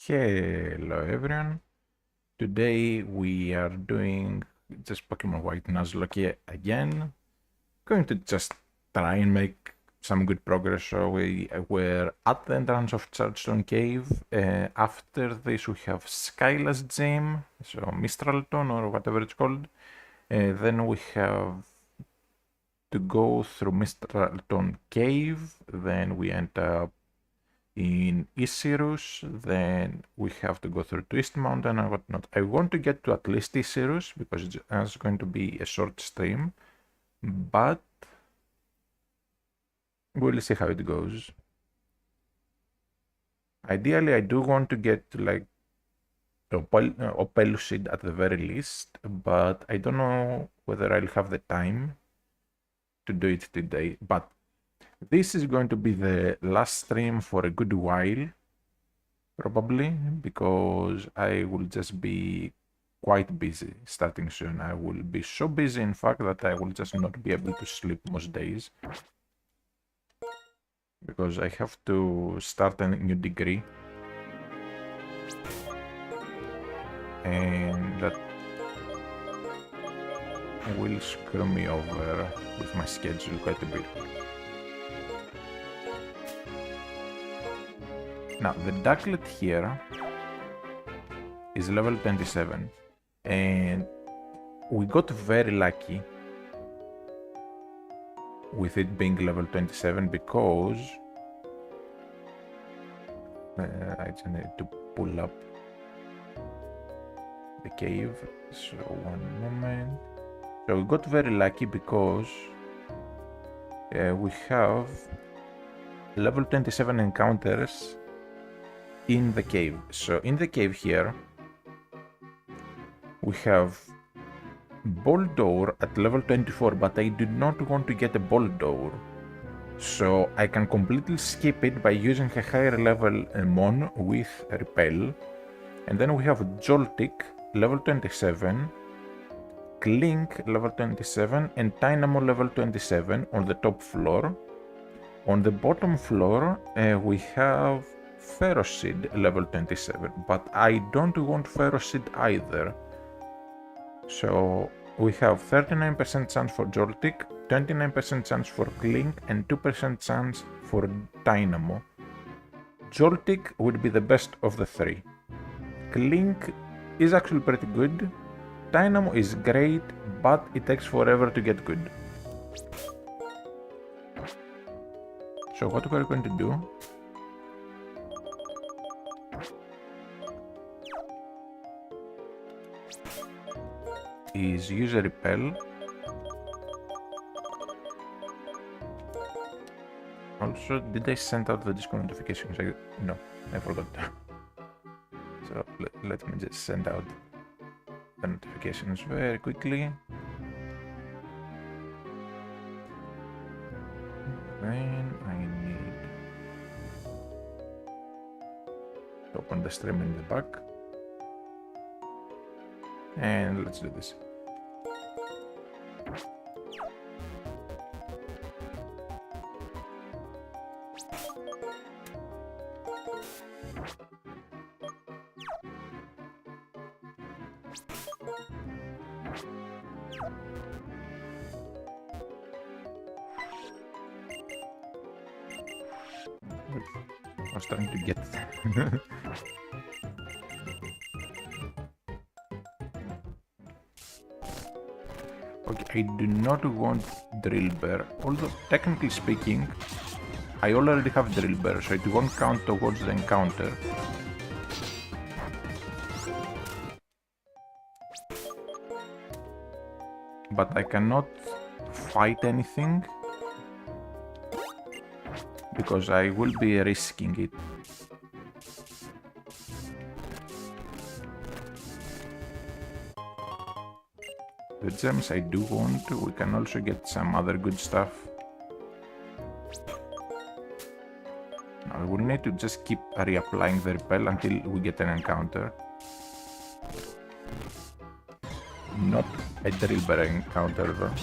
Hello everyone. Today we are doing just Pokemon White Nuzlocke again. Going to just try and make some good progress. So we were at the entrance of Chargestone Cave. After this we have Skyla's Gym, so Mistralton or whatever it's called. Then we have to go through Mistralton Cave. Then we end up in Isirus, then we have to go through Twist Mountain and whatnot. I want to get to at least Isirus because it's going to be a short stream, but we'll see how it goes. Ideally, I do want to get to like Opelucid at the very least, but I don't know whether I'll have the time to do it today. But this is going to be the last stream for a good while, probably, because I will just be quite busy starting soon. I will be so busy, in fact, that I will just not be able to sleep most days. Because I have to start a new degree. And that will screw me over with my schedule quite a bit. Now, the Ducklet here is level 27, and we got very lucky with it being level 27 because I just need to pull up the cave, so one moment. So we got very lucky because we have level 27 encounters in the cave. So in the cave here we have Boldore at level 24, but I do not want to get a Boldore, so I can completely skip it by using a higher level Mon with Repel. And then we have Joltik level 27, Clink level 27 and Dynamo level 27 on the top floor. On the bottom floor we have Ferrocid level 27, but I don't want Ferrocid either. So we have 39% chance for Joltik, 29% chance for Clink and 2% chance for Dynamo. Joltik would be the best of the three. Clink is actually pretty good. Dynamo is great, but it takes forever to get good. So what we're going to do is use a Repel. Also, did I send out the Discord notifications? No, I forgot. So let me just send out the notifications very quickly. Then I need to open the stream in the back. And let's do this. I was trying to get Okay, I do not want Drill Bear, although technically speaking I already have Drill Bear, so it won't count towards the encounter. But I cannot fight anything because I will be risking it. The gems I do want, we can also get some other good stuff. Now we will need to just keep reapplying the repel until we get an encounter. Not a Drill Bear encounter though.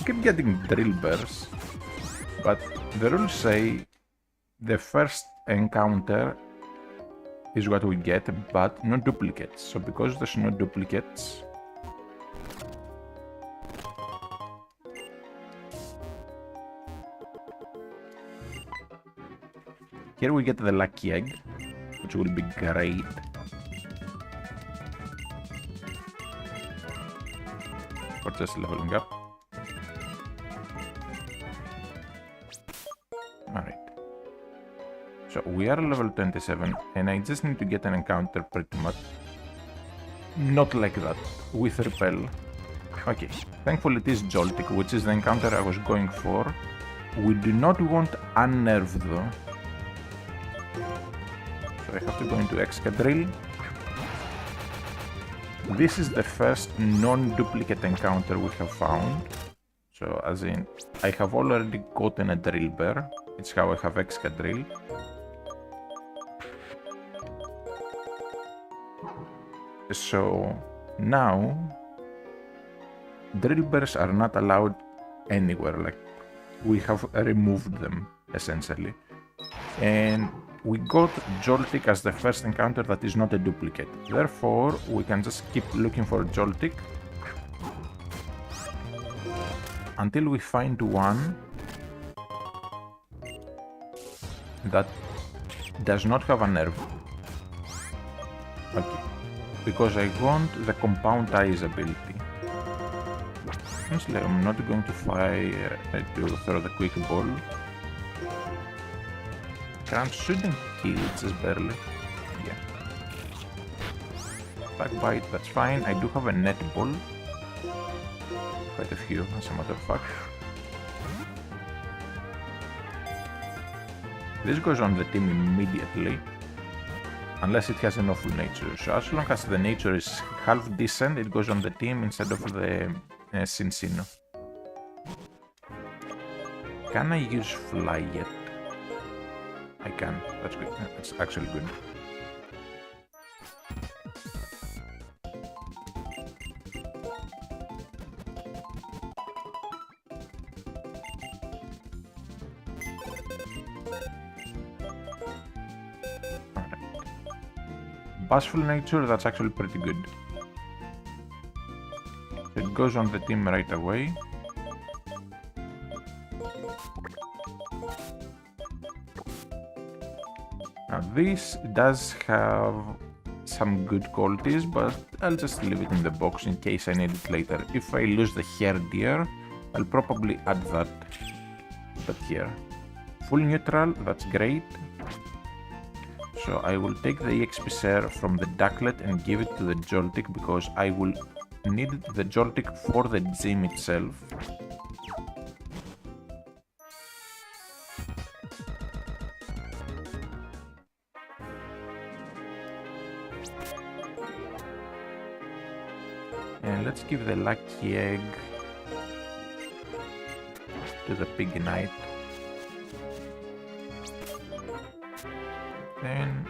keep getting drill bears, but the rules say the first encounter is what we get, but no duplicates. So because there's no duplicates, here we get the lucky egg, which will be great. For just leveling up. Alright. So we are level 27, and I just need to get an encounter pretty much. Not like that, with repel. Okay, thankfully it is Joltik, which is the encounter I was going for. We do not want Unnerve though. So I have to go into Excadrill. This is the first non-duplicate encounter we have found. So as in, I have already gotten a Drill Bear. It's how I have Excadrill. So now, Drill Bears are not allowed anywhere, like we have removed them essentially. And we got Joltik as the first encounter that is not a duplicate. Therefore, we can just keep looking for Joltik until we find one that does not have a nerve. Okay. Because I want the Compound Eyes ability. Honestly, I'm not going to fire to throw the Quick Ball. Cramp shouldn't kill, just barely. Yeah. Backbite, that's fine. I do have a Net Ball. Quite a few, as a matter of fact. This goes on the team immediately. Unless it has an awful nature. So as long as the nature is half decent, it goes on the team instead of the Cincino. Can I use Fly yet? I can. That's good. That's actually good. Bashful nature, that's actually pretty good. It goes on the team right away. Now this does have some good qualities, but I'll just leave it in the box in case I need it later. If I lose the hair deer, I'll probably add that here. Full neutral, that's great. So I will take the EXP share from the Ducklet and give it to the Joltik because I will need the Joltik for the gym itself. And let's give the lucky egg to the Piggy Knight. Then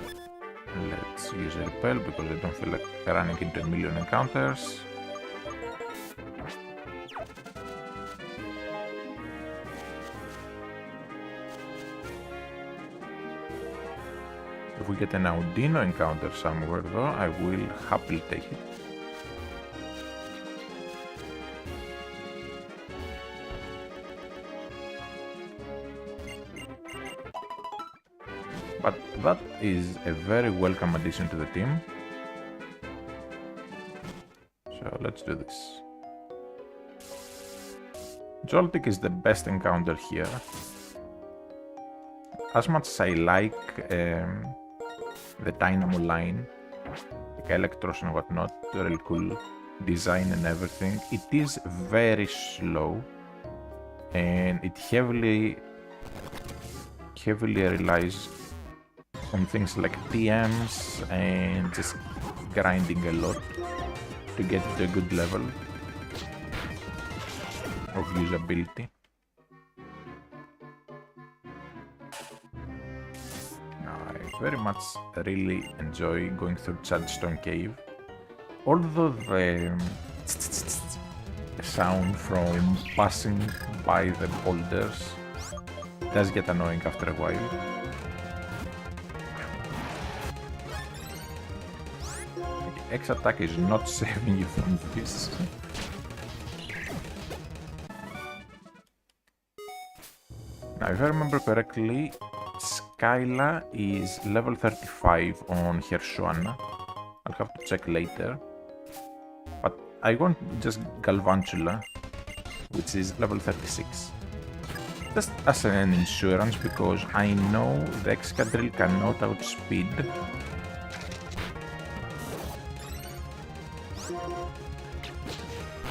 let's use a repel because I don't feel like running into a million encounters. If we get an Audino encounter somewhere though, I will happily take it. But that is a very welcome addition to the team. So let's do this. Joltik is the best encounter here. As much as I like the Dynamo line, like Electros and whatnot, really cool design and everything, it is very slow and it heavily relies on things like TMs and just grinding a lot to get to a good level of usability. I very much really enjoy going through Chadstone Cave. Although a sound from passing by the boulders. It does get annoying after a while. Okay, X attack is not saving you from this. Now, if I remember correctly, Skyla is level 35 on her Shuana. I'll have to check later. But I want just Galvantula, which is level 36. Just as an insurance, because I know the Excadrill cannot outspeed.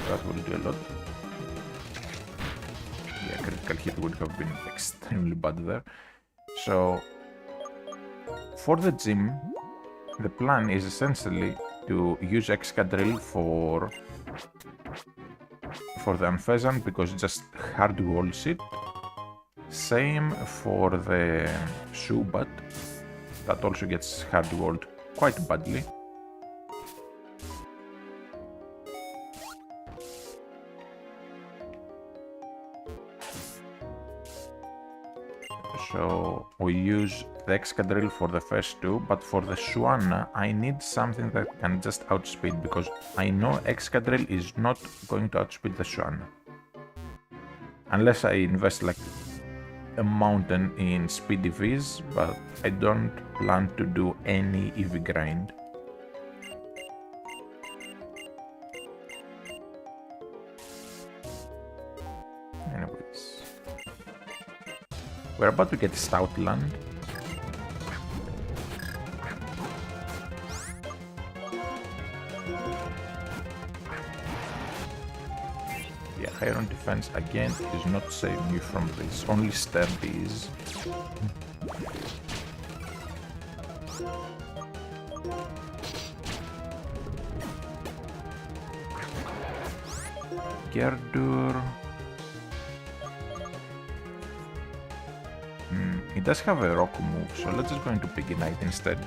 That will do a lot. Yeah, critical hit would have been extremely bad there. So, for the gym, the plan is essentially to use Excadrill for the Unpheasant, because it just hard walls it. Same for the Zubat, that also gets hard walled quite badly. So we use the Excadrill for the first two, but for the Shuana I need something that can just outspeed, because I know Excadrill is not going to outspeed the Shuana. Unless I invest like a mountain in speed EVs, but I don't plan to do any EV grind. Anyways, we're about to get Stoutland. Yeah, higher on defense again is not saving you from this, only sturdy is. Gerdur. It does have a rock move, so let's just go into Piggy Knight instead.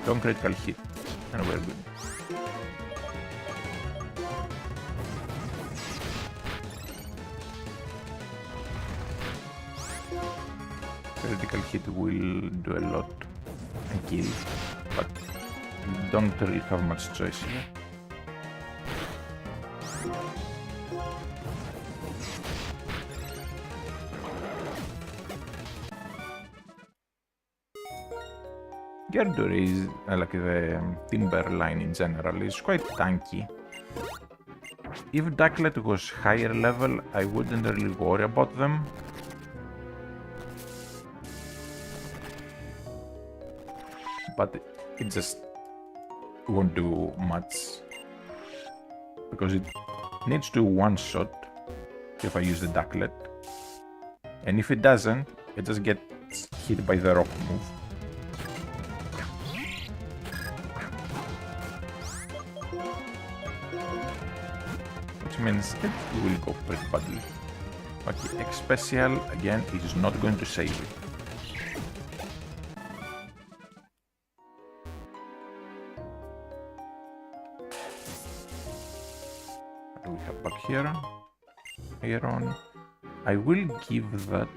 Don't critical hit, and we're good. Critical hit will do a lot and kill, but we don't really have much choice here. Gerdur is, like the timber line in general, is quite tanky. If Ducklet was higher level, I wouldn't really worry about them. But it just won't do much, because it needs to one-shot if I use the Ducklet. And if it doesn't, it just gets hit by the rock move. Which means it will go pretty badly. Okay, X Special again is not going to save it. What do we have back here? Iron. I will give that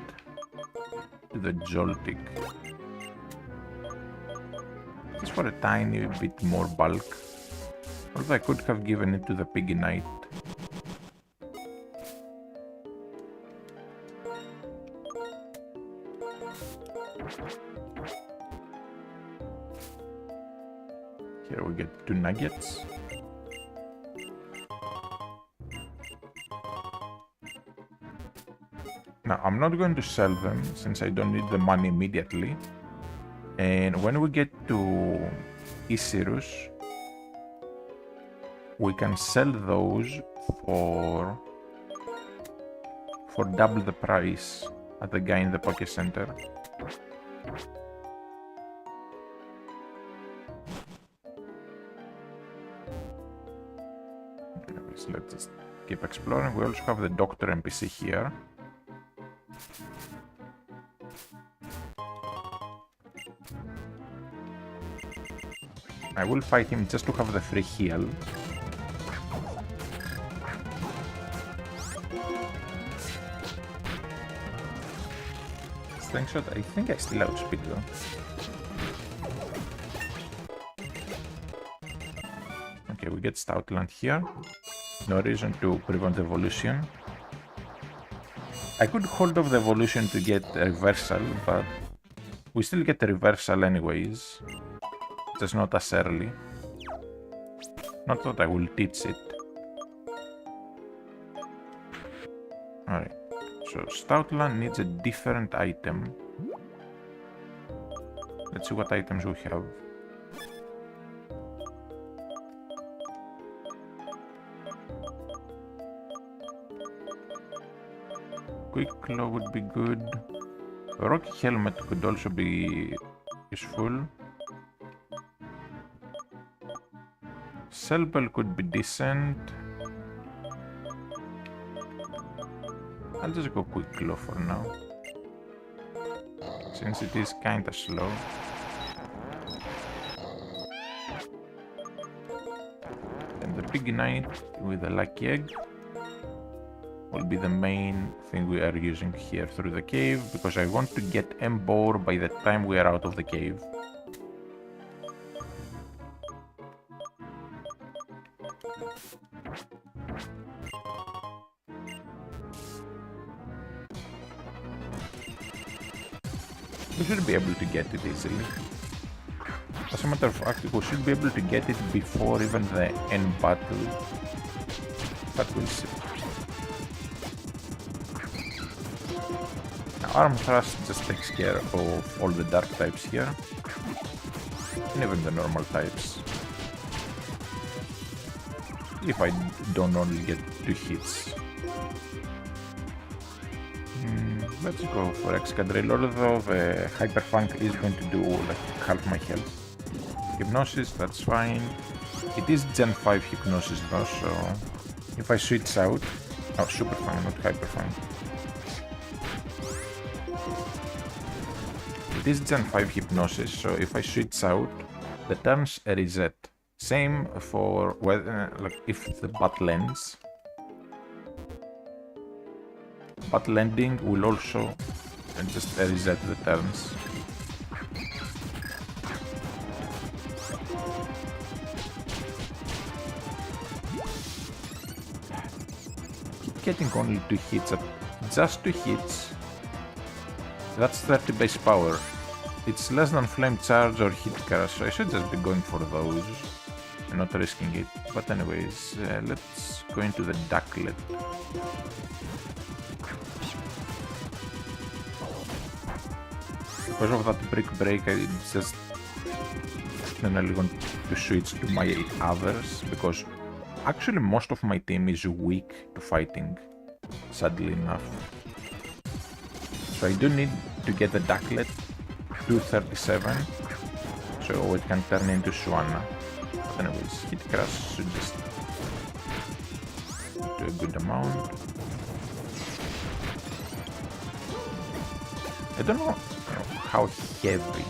to the Joltik. Just for a tiny bit more bulk. Although I could have given it to the Piggy Knight. Here we get 2 nuggets. Now, I'm not going to sell them since I don't need the money immediately. And when we get to Isirus, we can sell those for double the price at the guy in the Poké Center. So let's just keep exploring. We also have the Doctor NPC here. I will fight him just to have the free heal. slingshot. I think I still outspeed though. Okay, we get Stoutland here. No reason to prevent evolution. I could hold off the evolution to get a reversal, but we still get a reversal anyways. Just not as early. Not that I will teach it. Alright, so Stoutland needs a different item. Let's see what items we have. Quick Claw would be good. Rocky Helmet could also be useful. Cell Bell could be decent. I'll just go Quick Claw for now, since it is kinda slow. And the Big Knight with the Lucky Egg will be the main thing we are using here through the cave, because I want to get Embor by the time we are out of the cave. We should be able to get it easily. As a matter of fact, we should be able to get it before even the end battle, but we'll see. Arm Thrust just takes care of all the dark types here, and even the normal types. If I don't only get 2 hits. Let's go for Excadrill, although the Hyper Funk is going to do like half my health. Hypnosis, that's fine. It is Gen 5 Hypnosis though, so if I switch out... Oh, Super Funk, not Hyper Funk. It is Gen 5 Hypnosis, so if I switch out, the turns reset. Same for whether, like, if the battle ends. Battle ending will also just reset the turns. Keep getting only 2 hits, just 2 hits. That's 30 base power. It's less than Flame Charge or Hit Crash, so I should just be going for those and not risking it. But anyways, let's go into the Ducklet. Because of that Brick Break, I just finally want to switch to my others, because actually most of my team is weak to fighting, sadly enough. So I do need to get the Ducklet to 37, so it can turn into Swanna. But anyways, Hit Crash should just do a good amount. I don't know how heavy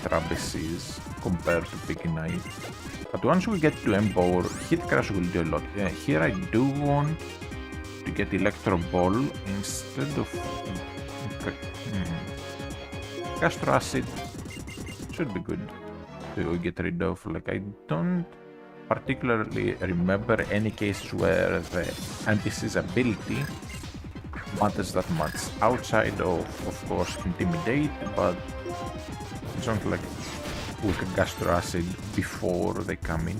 Travis is compared to Big Knight, but once we get to Embor, Hit Crash will do a lot. Here I do want to get Electro Ball instead of Castro Acid. Should be good to get rid of. Like, I don't particularly remember any cases where the NPC's ability matters that much, outside of course, Intimidate, but it's not like we can Castro Acid before they come in.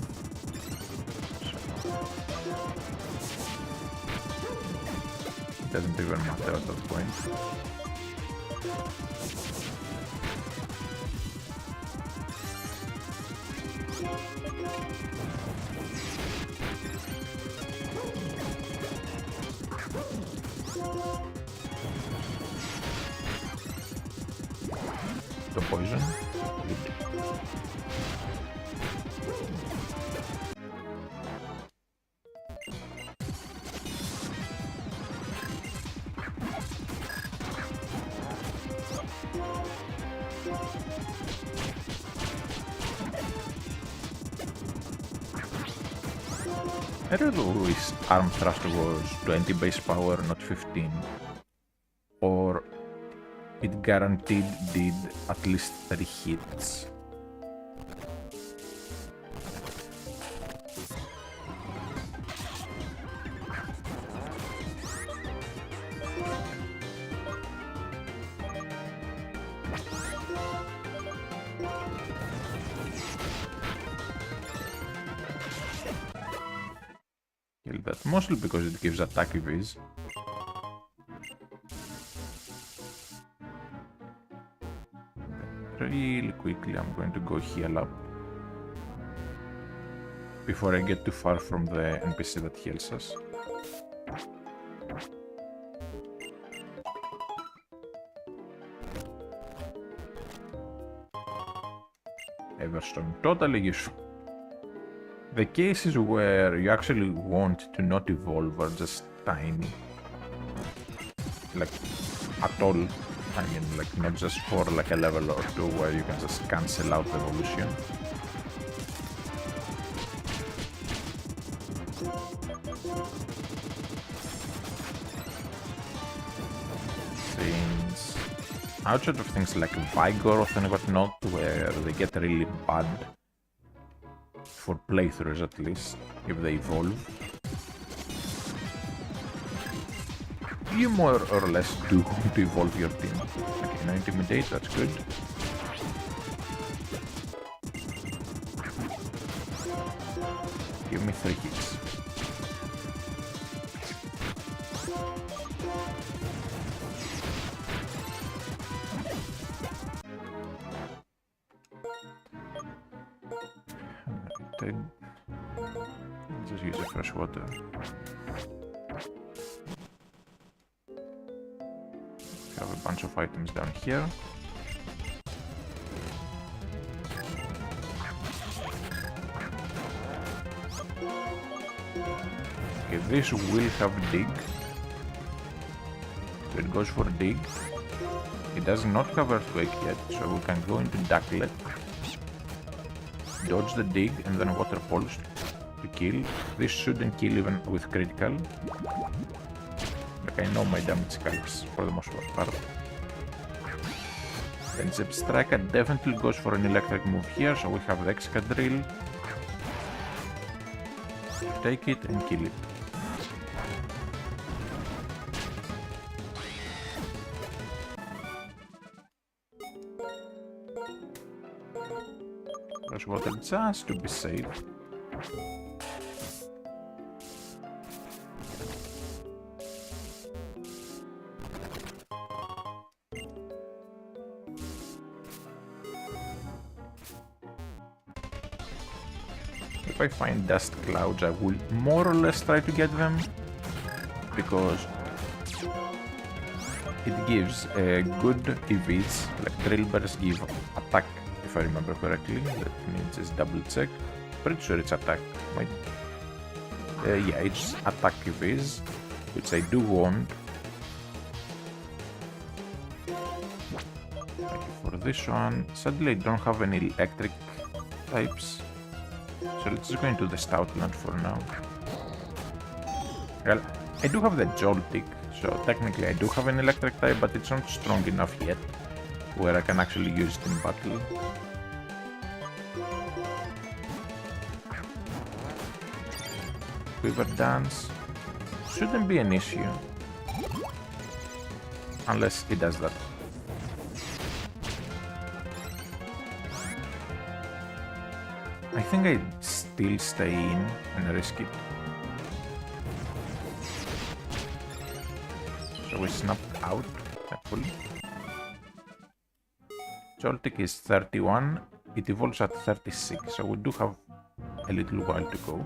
It doesn't even matter at that point. The poison. Good. I don't know if arm thrust was 20 base power, not 15. Or it guaranteed did at least 3 hits. Kill that, mostly because it gives attack EVs. Really quickly I'm going to go heal up before I get too far from the NPC that heals us. Everstone, totally useful. The cases where you actually want to not evolve are just tiny. Like, at all. I mean, like, not just for like a level or two where you can just cancel out the evolution. Things outside of things like Vigoroth and whatnot, where they get really bad for playthroughs at least, if they evolve. You more or less do want to evolve your team. Okay, now Intimidate, that's good. Give me 3 hits. Just use a fresh water. Have a bunch of items down here. Okay, this will have dig. So it goes for dig. It does not have earthquake yet, so we can go into Ducklet. Dodge the dig and then water pulse to kill. This shouldn't kill even with critical. Like, I know my damage calcs for the most part. Then Zip Striker definitely goes for an electric move here, so we have the Excadrill. Take it and kill it. Fresh water just to be safe. If I find dust clouds, I will more or less try to get them, because it gives good EVs, like drill bears give attack, if I remember correctly. Let me just double check. Pretty sure it's attack. Yeah, it's attack EVs, which I do want. Okay, for this one, sadly I don't have any electric types. So let's just go into the Stoutland for now. Well, I do have the Joltik, so technically I do have an electric type, but it's not strong enough yet, where I can actually use it in battle. Quiver Dance shouldn't be an issue, unless it does that. I think I'd still stay in and risk it. So we snap out, hopefully. Joltik is 31, it evolves at 36, so we do have a little while to go.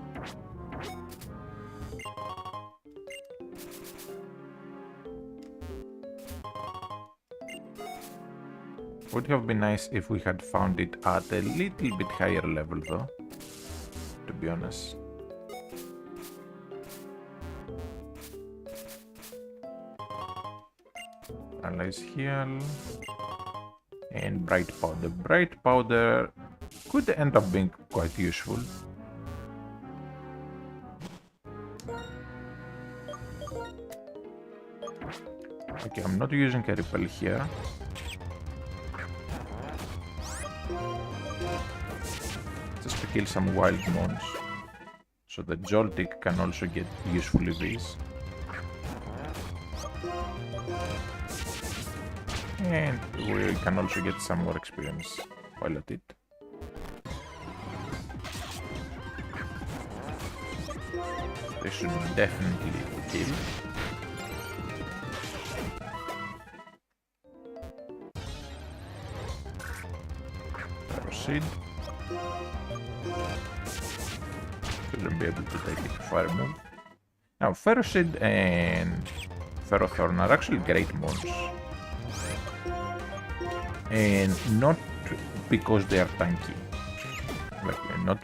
Would have been nice if we had found it at a little bit higher level though, to be honest. Analyze Heal and Bright Powder. Bright Powder could end up being quite useful. Okay, I'm not using a repel here. Just to kill some wild mons. So the Joltik can also get useful EVs. And we can also get some more experience while at it. They should definitely kill. Proceed. Shouldn't be able to take it if I remove. Now, Ferrocid and Ferrothorn are actually great mons. And not because they are tanky. Like, not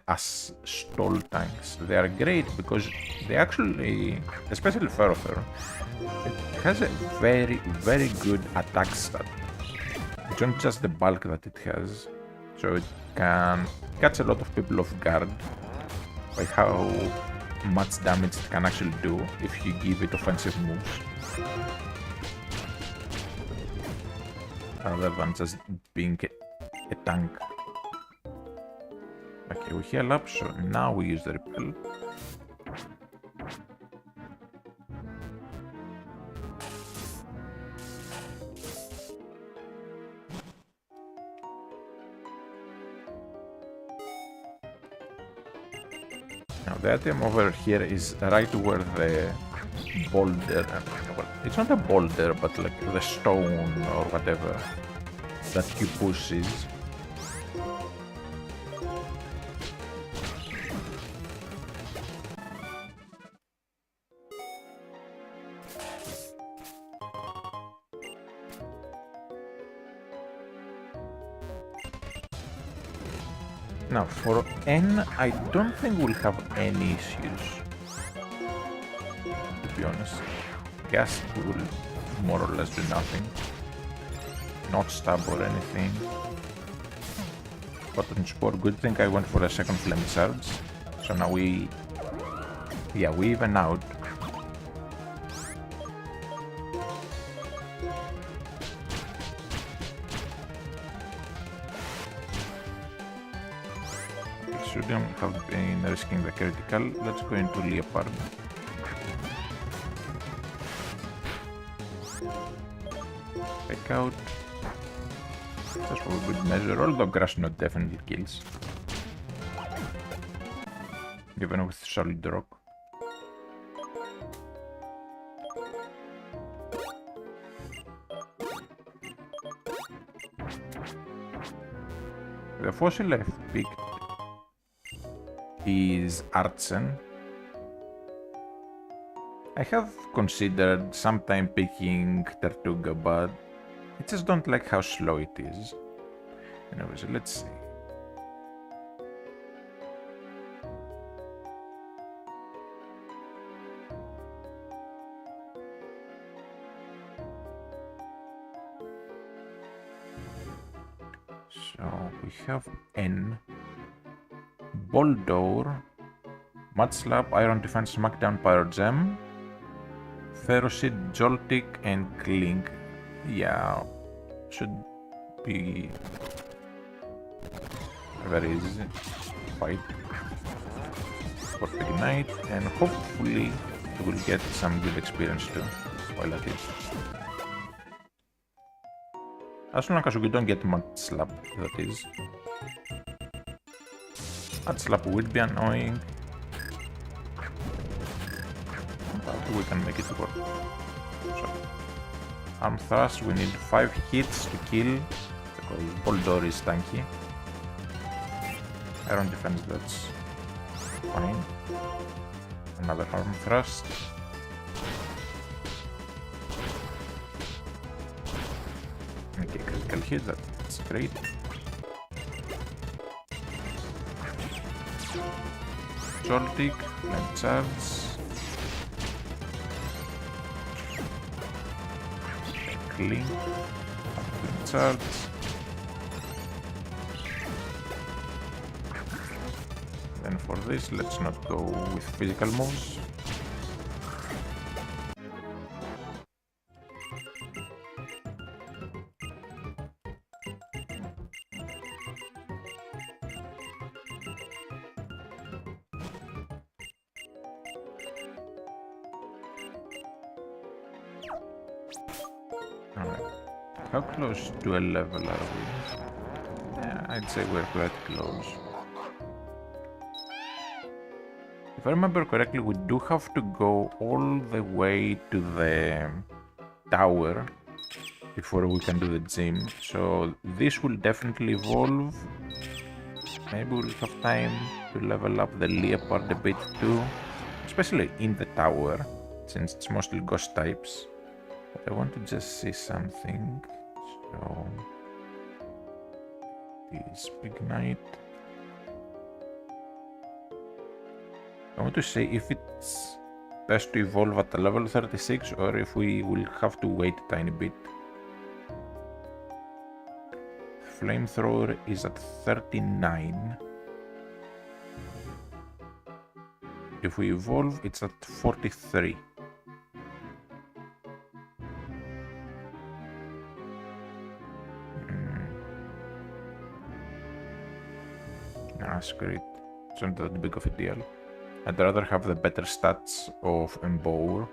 as stall tanks. They are great because they actually, especially Ferrothorn, it has a very, very good attack stat. It's not just the bulk that it has, so it can catch a lot of people off guard by how much damage it can actually do if you give it offensive moves, rather than just being a tank. Okay, we heal up, so now we use the repel. Now the item over here is right where the boulder, well, it's not a boulder, but like the stone or whatever that Q pushes. Now, for N, I don't think we'll have any issues, to be honest. Gas will more or less do nothing. Not stab or anything. But on Spore, good thing I went for a second Flame Charge. So now we even out. Shouldn't have been risking the critical. Let's go into Leopard. Take out. Just for good measure, although Grass Knot definitely kills. Even with Solid Rock. The fossil I've picked is Artsen. I have considered sometime picking Tortuga, but I just don't like how slow it is. Anyways, let's see. So we have N. Boldore, Mud Slap, Iron Defense, Smackdown, Pyro Gem, Ferrocid, Joltik, and Clink. Yeah, should be a very easy fight for Ignite, and hopefully we will get some good experience too while at it. As long as we don't get Mud Slap, that is. Mud Slap will be annoying, but we can make it work. So, Arm Thrust, we need 5 hits to kill, because Boldore is tanky. Iron Defense, that's fine. Another Arm Thrust. Okay, critical hit, that's great. Joltik, Flame Charge. Clink, Flame Charge. Then for this, let's not go with physical moves. Alright. How close to a level are we? Yeah, I'd say we're quite close. If I remember correctly, we do have to go all the way to the tower before we can do the gym. So this will definitely evolve. Maybe we'll have time to level up the leopard a bit too, especially in the tower, since it's mostly ghost types. But I want to just see something. So this big knight. I want to see if it's best to evolve at level 36 or if we will have to wait a tiny bit. Flamethrower is at 39. If we evolve, it's at 43. Ah, screw it. It's not that big of a deal. I'd rather have the better stats of Embower.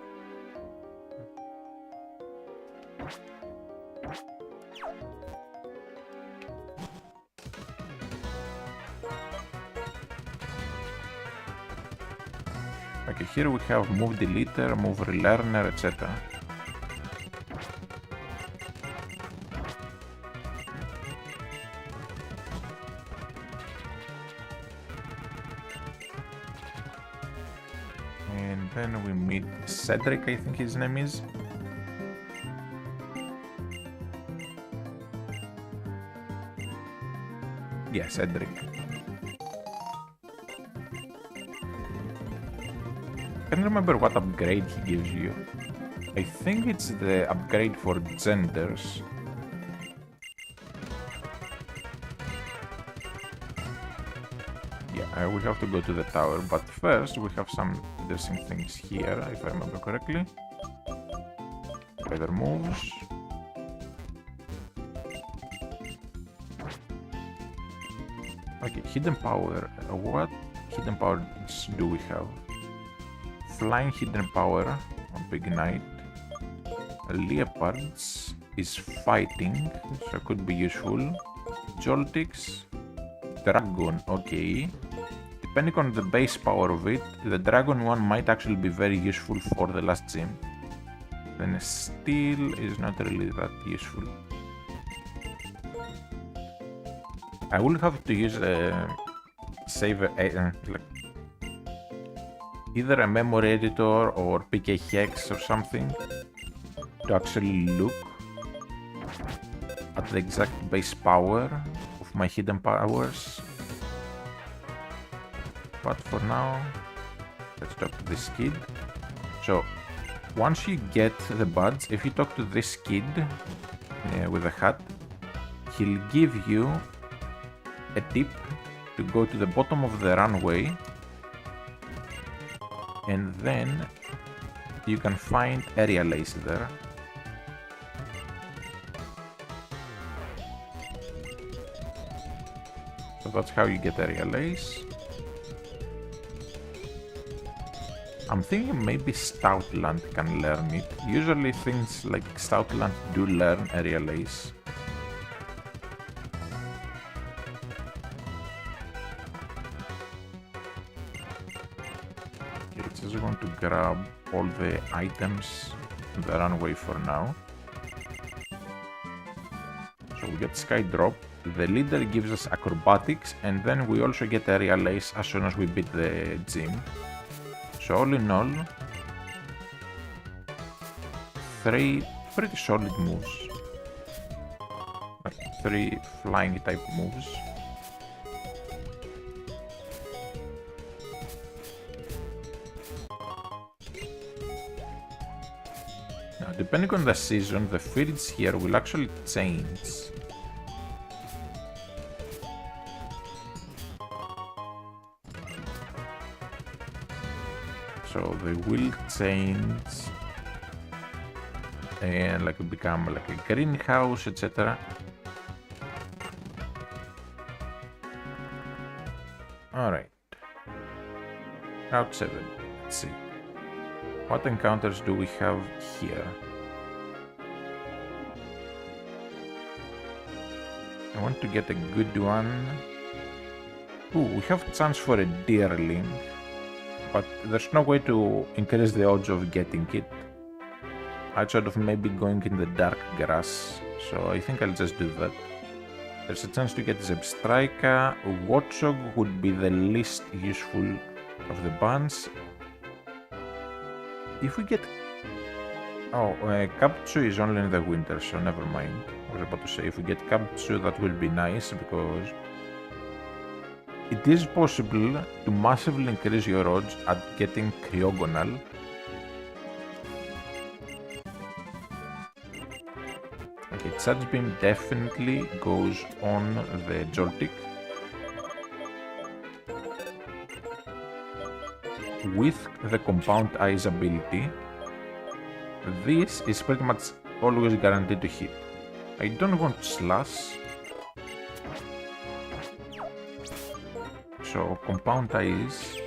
Okay, here we have move deleter, move relearner, etc. And then we meet Cedric, I think his name is. Yeah, Cedric. I can't remember what upgrade he gives you. I think it's the upgrade for genders. Yeah, we have to go to the tower, but first we have some interesting things here, if I remember correctly. Better moves. Okay, hidden power. What hidden powers do we have? Flying hidden power on Big Knight. Leopards is fighting, so could be useful. Joltix. Dragon, okay. Depending on the base power of it, the dragon one might actually be very useful for the last gym. Then steel is not really that useful. I will have to use a save like either a memory editor or PK Hex or something to actually look at the exact base power of my hidden powers. But for now, let's talk to this kid. So once you get the badge, if you talk to this kid with a hat, he'll give you a tip to go to the bottom of the runway, and then you can find area lace there. So that's how you get area lace. I'm thinking maybe Stoutland can learn it. Usually things like Stoutland do learn area lace. Just going to grab all the items in the runway for now. So we get Sky Drop, the leader gives us acrobatics, and then we also get area lace as soon as we beat the gym. So all in all, 3 pretty solid moves. Like 3 flying type moves. Depending on the season, the fields here will actually change. So they will change and like become like a greenhouse, etc. Alright. Route 7. Let's see. What encounters do we have here? I want to get a good one. Ooh, we have a chance for a deerling, but there's no way to increase the odds of getting it. Outside of maybe going in the dark grass, so I think I'll just do that. There's a chance to get Zebstrika. Watchog would be the least useful of the bunch. If we get... Oh, Capchu is only in the winter, so never mind. I was about to say, if we get Capchu, that will be nice, because it is possible to massively increase your odds at getting Cryogonal. Okay, Charge Beam definitely goes on the Joltik. With the Compound Eyes ability, this is pretty much always guaranteed to hit. I don't want Slash, so Compound Eyes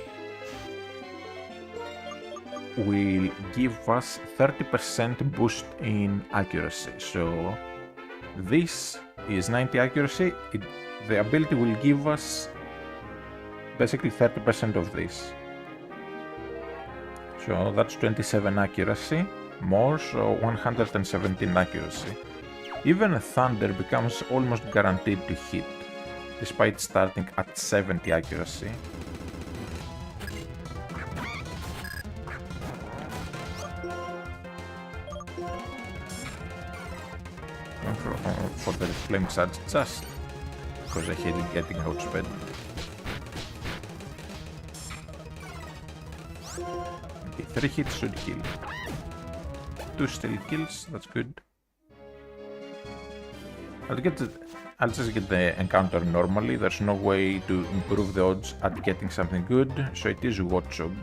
will give us 30% boost in accuracy. So this is 90 accuracy. The ability will give us basically 30% of this. So that's 27 accuracy more, so 117 accuracy. Even Thunder becomes almost guaranteed to hit, despite starting at 70 accuracy. For the Flame Charge, just because I hated getting outsped. Okay, 3 hits should kill. 2 still kills, that's good. I'll just get the encounter normally. There's no way to improve the odds at getting something good, so it is Watchog.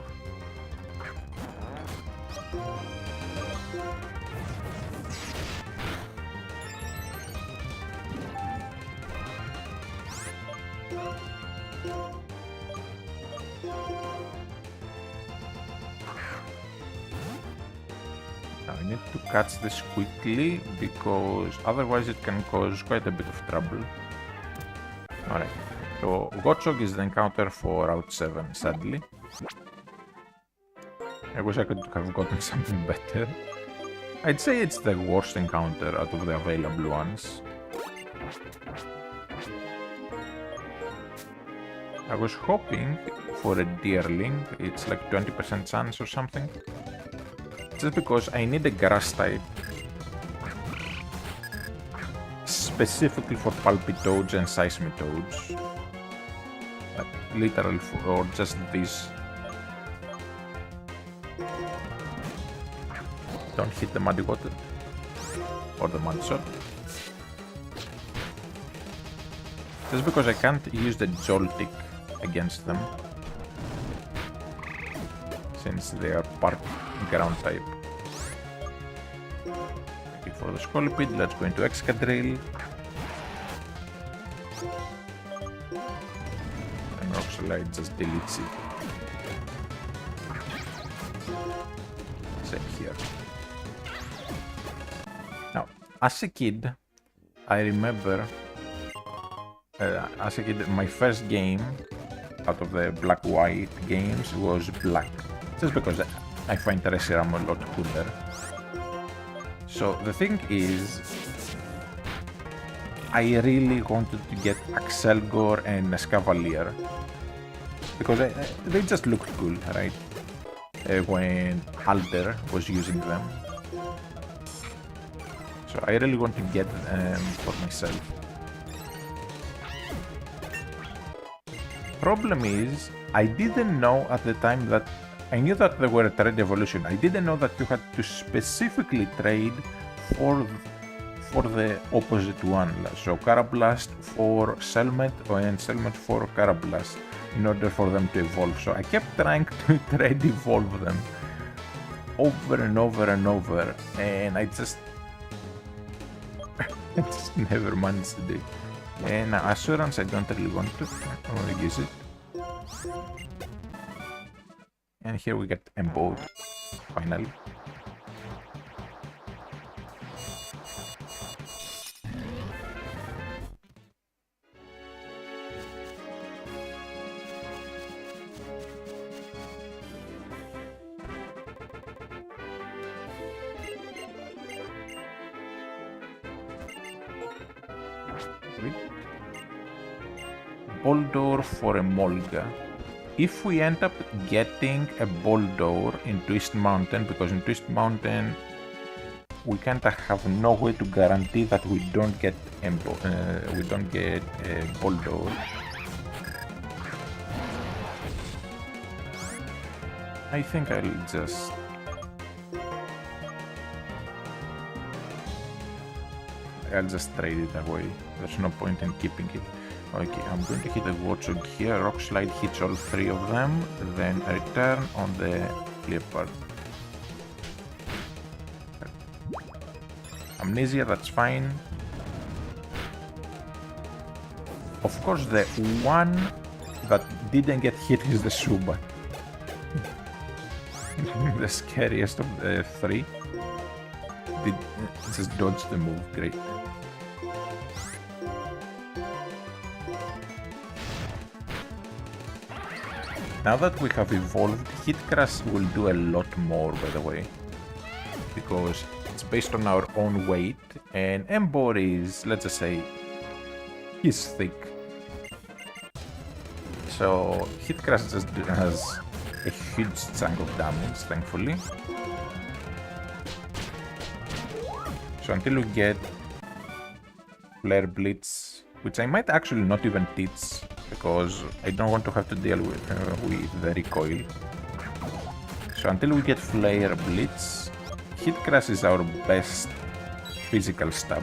I need to catch this quickly, because otherwise it can cause quite a bit of trouble. Alright, so Watchog is the encounter for Route 7, sadly. I wish I could have gotten something better. I'd say it's the worst encounter out of the available ones. I was hoping for a Deerling, it's like 20% chance or something. Just because I need a grass type specifically for Palpitoads and Seismitoads. Like, literally for just this. Don't hit the Muddy Water or the Mud Shot. Just because I can't use the Joltik against them, since they are part ground type. Okay, for the Scolipede, let's go into Excadrill. And Roxalite just deletes it. Same here. Now, as a kid, I remember, my first game out of the black-white games was black. Just because I find Reshiram a lot cooler. So the thing is, I really wanted to get Axelgor and Escavalier, because they just looked cool, right? When Alder was using them. So I really want to get them for myself. Problem is, I didn't know at the time that I knew that they were a trade evolution. I didn't know that you had to specifically trade for the opposite one. So Carablast for Selmet and Selmet for Carablast in order for them to evolve. So I kept trying to trade evolve them over and over and over, and I just never managed to do it. And Assurance I don't really want to. I want to use it. And here we get Embowed, finally. Boldore for a Molga. If we end up getting a Boldore in Twist Mountain, because in Twist Mountain we kinda have no way to guarantee that we don't get a Boldore. I think I'll just trade it away. There's no point in keeping it. Okay, I'm going to hit a Warthog here. Rock Slide hits all three of them, then return on the Leopard. Amnesia, that's fine. Of course, the one that didn't get hit is the Subat. The scariest of the three. Did just dodge the move, great. Now that we have evolved, Hit Crash will do a lot more, by the way. Because it's based on our own weight, and Embor is, let's just say, he's thick. So Hit Crash just has a huge chunk of damage, thankfully. So until we get Flare Blitz, which I might actually not even teach, because I don't want to have to deal with the recoil. So until we get Flare Blitz, Hit Crash is our best physical stab.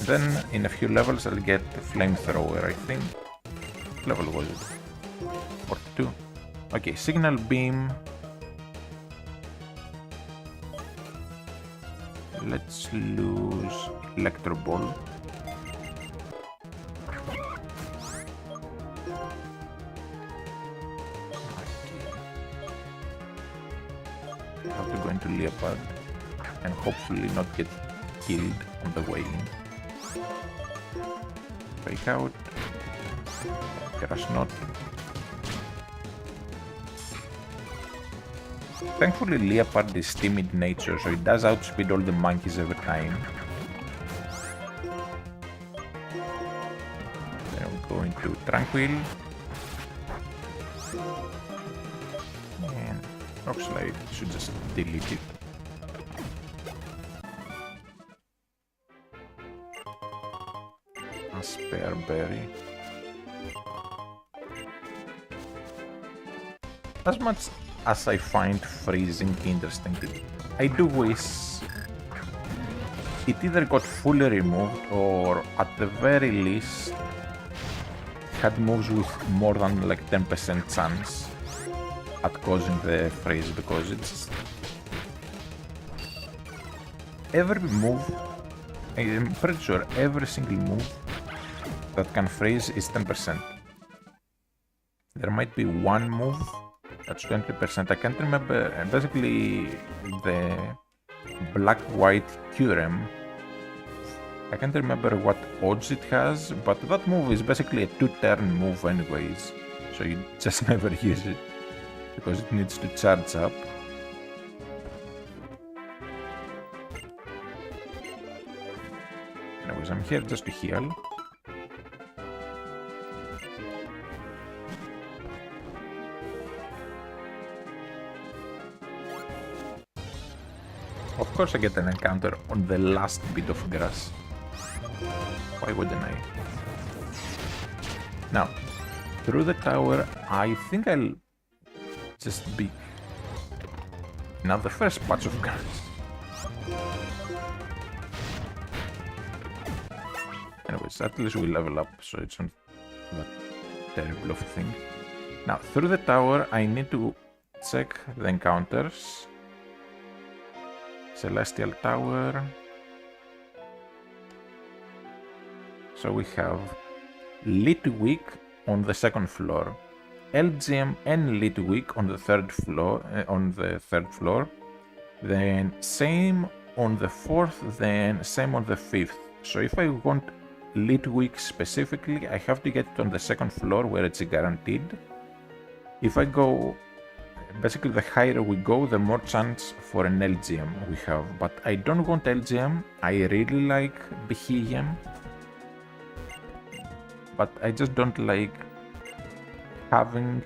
Then in a few levels I'll get Flamethrower, I think. Level was it? 42. Okay, Signal Beam. Let's lose Electro Ball. Have to go into Leopard and hopefully not get killed on the way in. Break out. Crash not. Thankfully Leopard is timid nature, so it does outspeed all the monkeys every time. Then we go into Tranquil. And Rock Slide should just delete it. A Spare Berry. As much as I find freezing interesting, I do wish it either got fully removed or at the very least had moves with more than like 10% chance at causing the freeze, because it's every move, I'm pretty sure every single move that can freeze is 10%. There might be one move that's 20%. I can't remember. Basically, the black-white Curem. I can't remember what odds it has, but that move is basically a 2-turn move anyways. So you just never use it because it needs to charge up. Anyways, I'm here just to heal. Of course I get an encounter on the last bit of grass. Why wouldn't I? Now, through the tower, I think I'll just be... Now the first patch of grass. Anyways, at least we level up, so it's not that terrible of a thing. Now, through the tower, I need to check the encounters. Celestial Tower. So we have Litwick on the second floor, LGM and Litwick on the third floor. Then same on the fourth, then same on the fifth. So if I want Litwick specifically, I have to get it on the second floor where it's guaranteed. If I go, basically the higher we go, the more chance for an LGM we have. But I don't want LGM, I really like Behemoth. but I just don't like having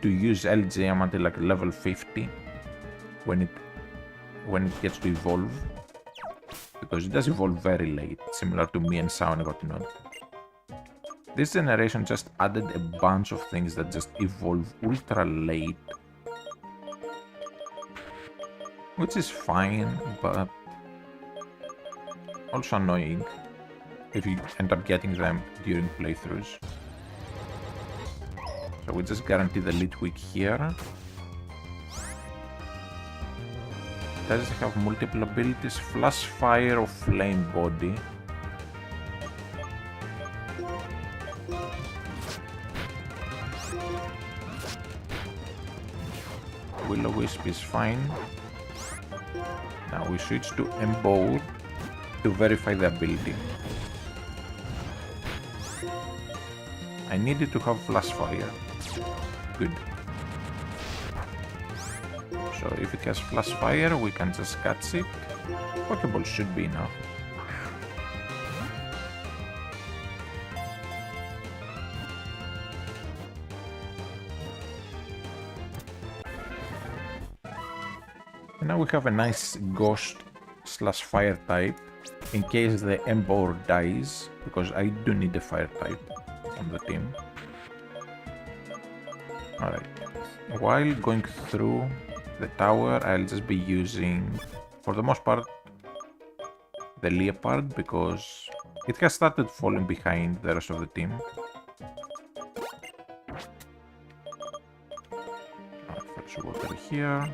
to use LGM until like level 50 when it gets to evolve, because it does evolve very late, similar to me and Sao and Gotinod. This generation just added a bunch of things that just evolve ultra late, which is fine, but also annoying if you end up getting them during playthroughs. So we just guarantee the lead week here. Does it have multiple abilities? Flash Fire or Flame Body? Will-O-Wisp is fine. Now we switch to Embold to verify the ability. I needed to have Flash Fire. Good. So if it has Flash Fire, we can just catch it. Pokeball should be enough. And now we have a nice Ghost / Fire type in case the Emboar dies, because I do need a Fire type on the team. Alright. While going through the tower, I'll just be using, for the most part, the Leopard, because it has started falling behind the rest of the team. Fetch water here.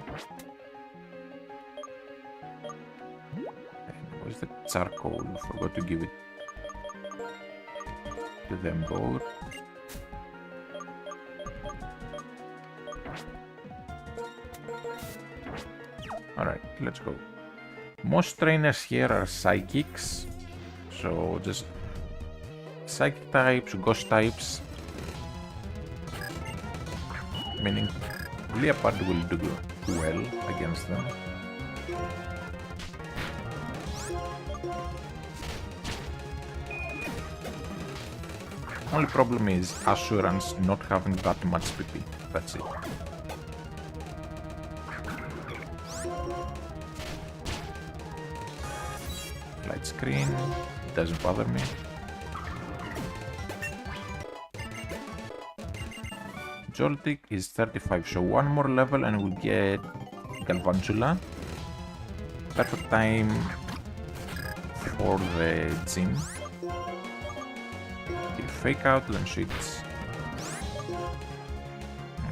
And where's the charcoal? Forgot to give it to them both. Alright, let's go. Most trainers here are psychics, so just psychic types, ghost types, meaning Leopard will do well against them. Only problem is Assurance not having that much PP, that's it. Light screen, doesn't bother me. Joltik is 35, so one more level and we'll get Galvantula. Perfect time for the gym. Okay, fake out, then switch.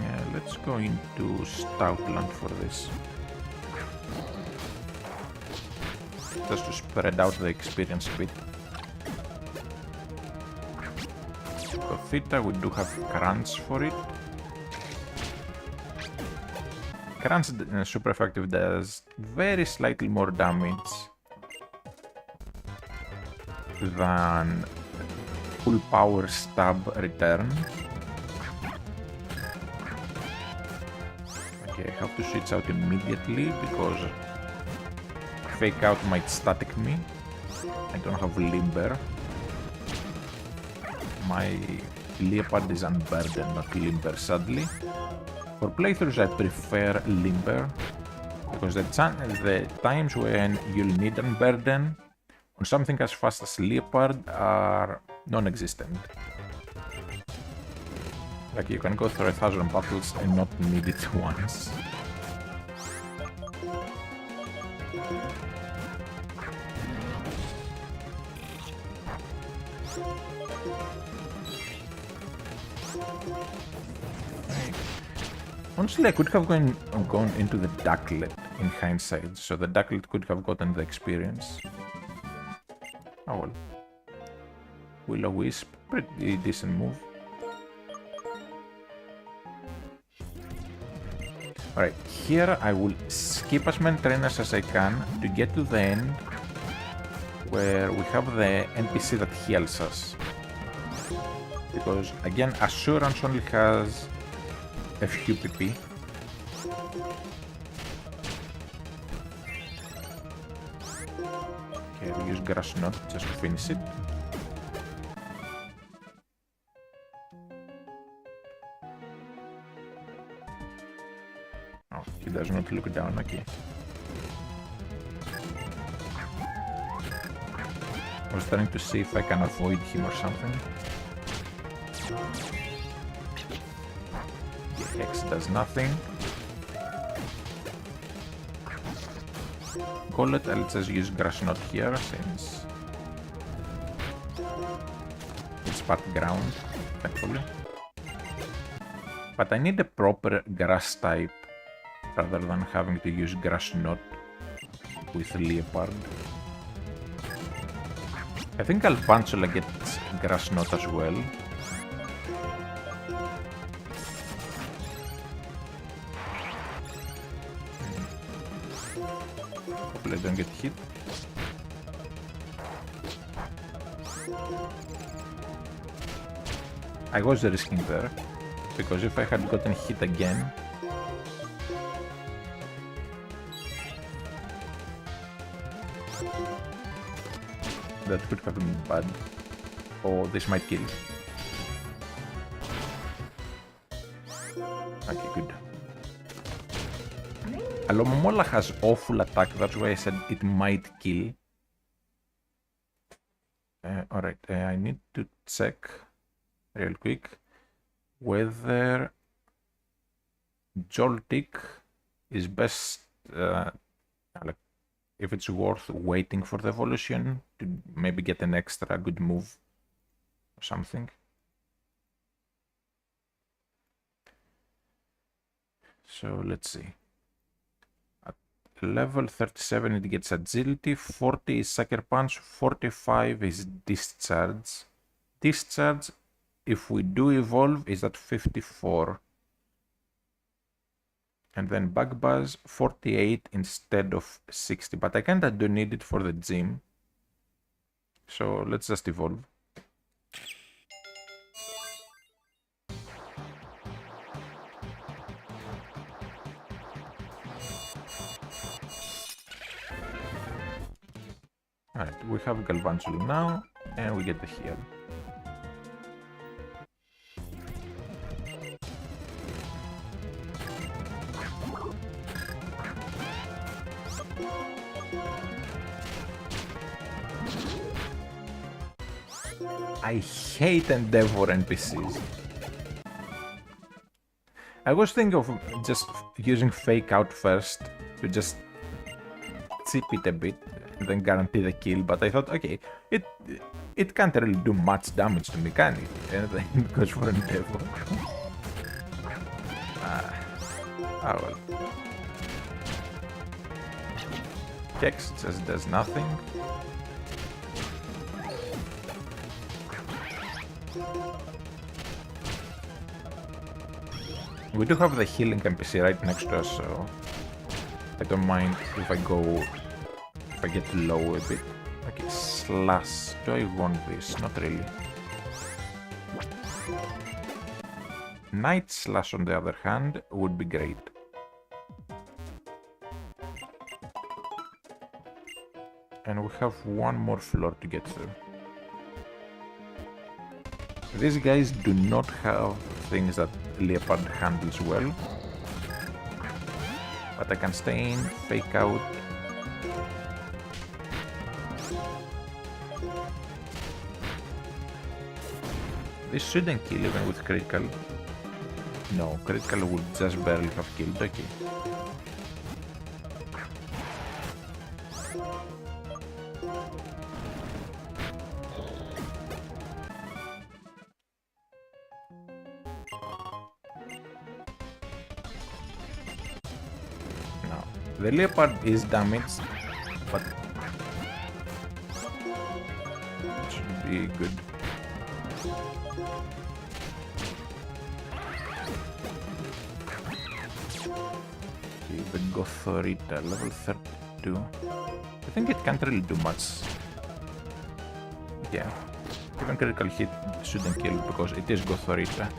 Yeah, let's go into Stoutland for this. Just to spread out the experience a bit. Gothita, we do have Crunch for it. Crunch super effective, does very slightly more damage than full power stab return. Okay, I have to switch out immediately because fake out might static me. I don't have Limber. My Leopard is unburdened, not Limber, sadly. For playthroughs I prefer Limber, because the times when you'll need Unburden on something as fast as Leopard are non-existent. Like you can go through 1,000 battles and not need it once. Honestly, I could have gone into the Ducklet in hindsight, so the Ducklet could have gotten the experience. Oh well. Will-O-Wisp, pretty decent move. Alright, here I will skip as many trainers as I can to get to the end where we have the NPC that heals us. Because again, Assurance only has a few PP. Okay, we use Grass Knot just to finish it. does not look down, okay. I was trying to see if I can avoid him or something. The X does nothing. Gollet, I'll just use Grass Knot here since it's part ground, thankfully. But I need a proper grass type rather than having to use Grass Knot with Leopard. I think Galvantula gets Grass Knot as well. Hopefully I don't get hit. I was risking there, because if I had gotten hit again, that could have been bad. Oh, this might kill. Okay, good. Alomomola has awful attack, that's why I said it might kill. Alright, I need to check real quick whether Joltik is best, like, if it's worth waiting for the evolution to maybe get an extra good move or something. So let's see. At level 37 it gets agility, 40 is sucker punch, 45 is discharge. Discharge, if we do evolve, is at 54. And then Bug Buzz, 48 instead of 60. But I kinda do need it for the gym. So let's just evolve. Alright, we have Galvantula now, and we get the heal. I hate Endeavor NPCs. I was thinking of just using Fake Out first to just chip it a bit and then guarantee the kill, but I thought, okay, it can't really do much damage to me, can it? And then it goes for Endeavor. Oh well. Hex just does nothing. We do have the healing NPC right next to us, so I don't mind if I get low a bit. Okay, slash. Do I want this? Not really. Night Slash, on the other hand, would be great. And we have one more floor to get through. These guys do not have things that Leopard handles well. But I can stay in, Fake Out. This shouldn't kill even with critical. No, critical would just barely have killed, okay. The Leopard is damaged, but it should be good. Okay, the Gothorita, level 32. I think it can't really do much. Yeah, even critical hit shouldn't kill because it is Gothorita.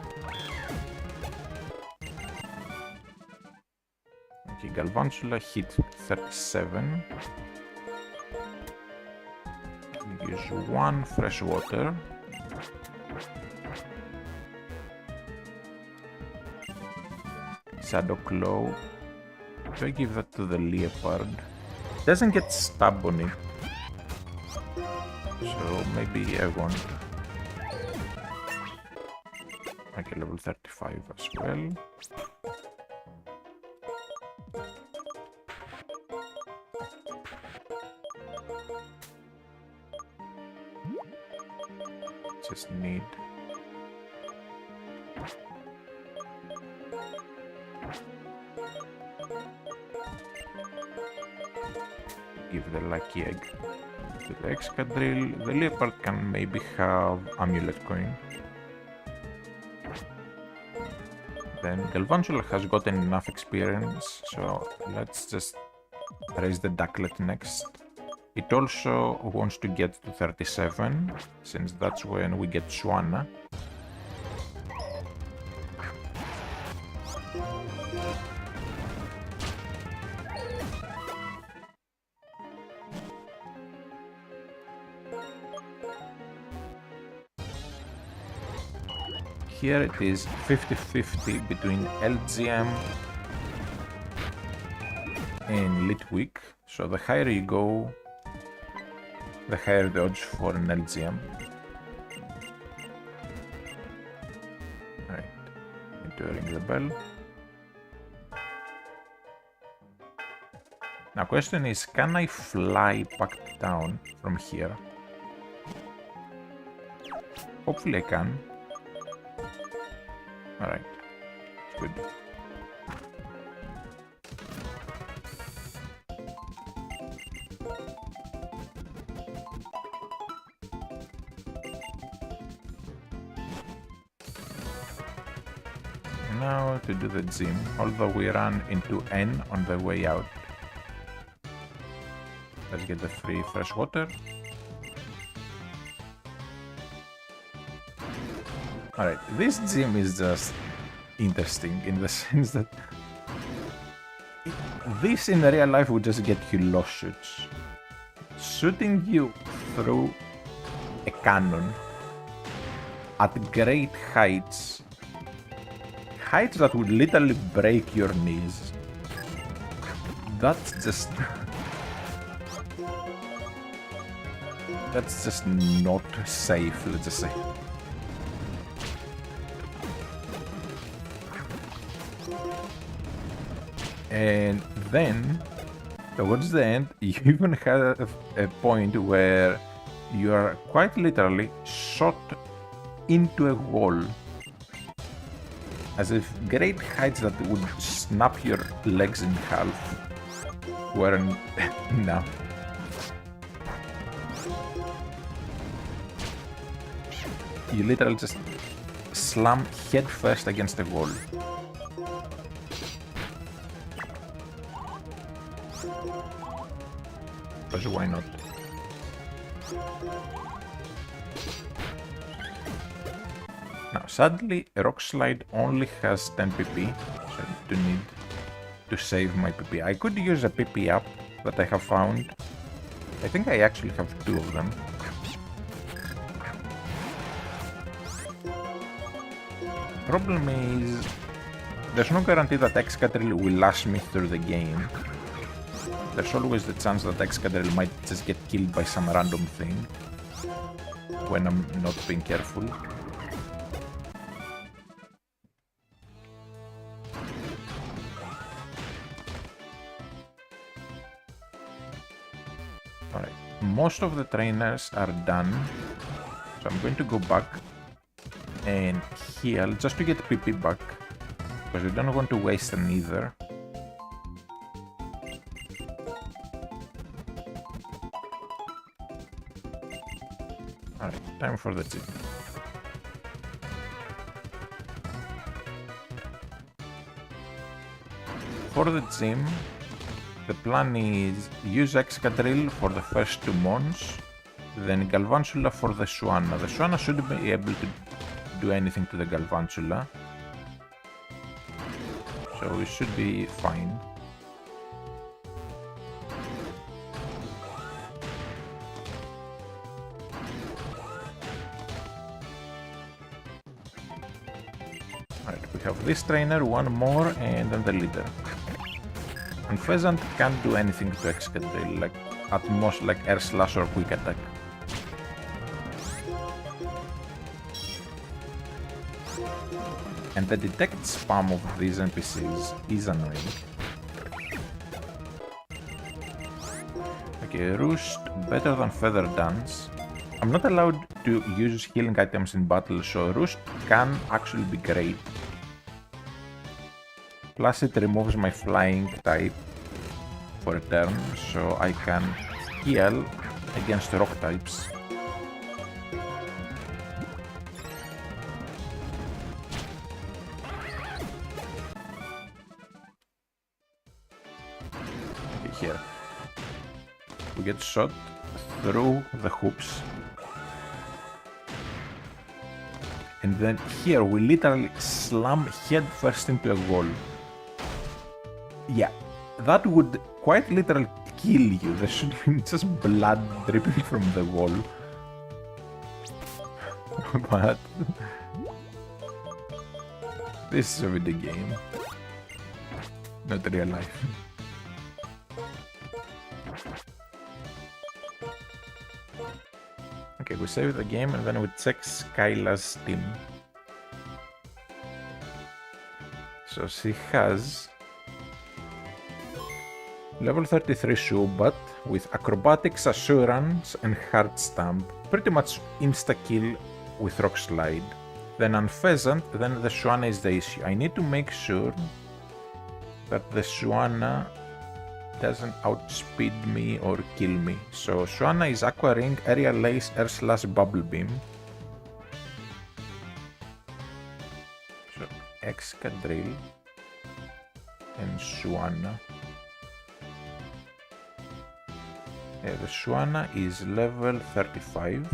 Galvantula hit 37. Use one fresh water. Shadow Claw. Do I give that to the leopard? Doesn't get stab on it. So maybe I want... Okay, level 35 as well. Just need... give the lucky egg to the escadrille. The leopard can maybe have amulet coin. Then Galvantula has gotten enough experience, so let's just raise the ducklet next. It also wants to get to 37, since that's when we get Swana. Here it is 50-50 between LGM and Litwick, so the higher you go, the higher the odds for an LGM. Alright, need to ring the bell. Now question is, can I fly back down from here? Hopefully I can. Alright, good. Now to do the gym, although we ran into N on the way out. Let's get the free fresh water. Alright, this gym is just interesting in the sense that this in real life would just get you lawsuits. Shooting you through a cannon at great heights, heights that would literally break your knees. That's just... that's just not safe, let's just say. And then, towards the end, you even have a point where you are quite literally shot into a wall. As if great heights that would snap your legs in half weren't enough. You literally just slam head first against the wall. Because why not? Now, sadly, Rock Slide only has 10 PP, so I do need to save my PP. I could use a PP up that I have found. I think I actually have 2 of them. Problem is, there's no guarantee that Excadrill will last me through the game. There's always the chance that Excadrill might just get killed by some random thing when I'm not being careful. Alright, most of the trainers are done, so I'm going to go back and heal just to get PP back, because I don't want to waste an either. Alright, time for the gym. For the gym, the plan is use Excadrill for the first 2 mons, then Galvantula for the Swana. The Swana should be able to do anything to the Galvantula, so we should be fine. Alright, we have this trainer, 1 more, and then the leader. And Pheasant can't do anything to Excadrill, like at most like Air Slash or Quick Attack. And the detect spam of these NPCs is annoying. Okay, Roost, better than Feather Dance. I'm not allowed to use healing items in battle, so Roost can actually be great. Plus it removes my flying type for a turn, so I can heal against rock types. Okay, here. We get shot through the hoops. And then here we literally slam head first into a wall. Yeah, that would quite literally kill you. There should be just blood dripping from the wall. But this is a video game, not real life. Okay, we save the game and then we check Skyla's Steam. So she has level 33 Shubat with Acrobatics, Assurance and Heart Stamp. Pretty much insta-kill with Rock Slide. Then on Pheasant, then the Shuana is the issue. I need to make sure that the Shuana doesn't outspeed me or kill me. So Shuana is Aqua Ring, Aerial Ace, Air Slash, Bubble Beam. So Excadrill and Shuana. The Shuana is level 35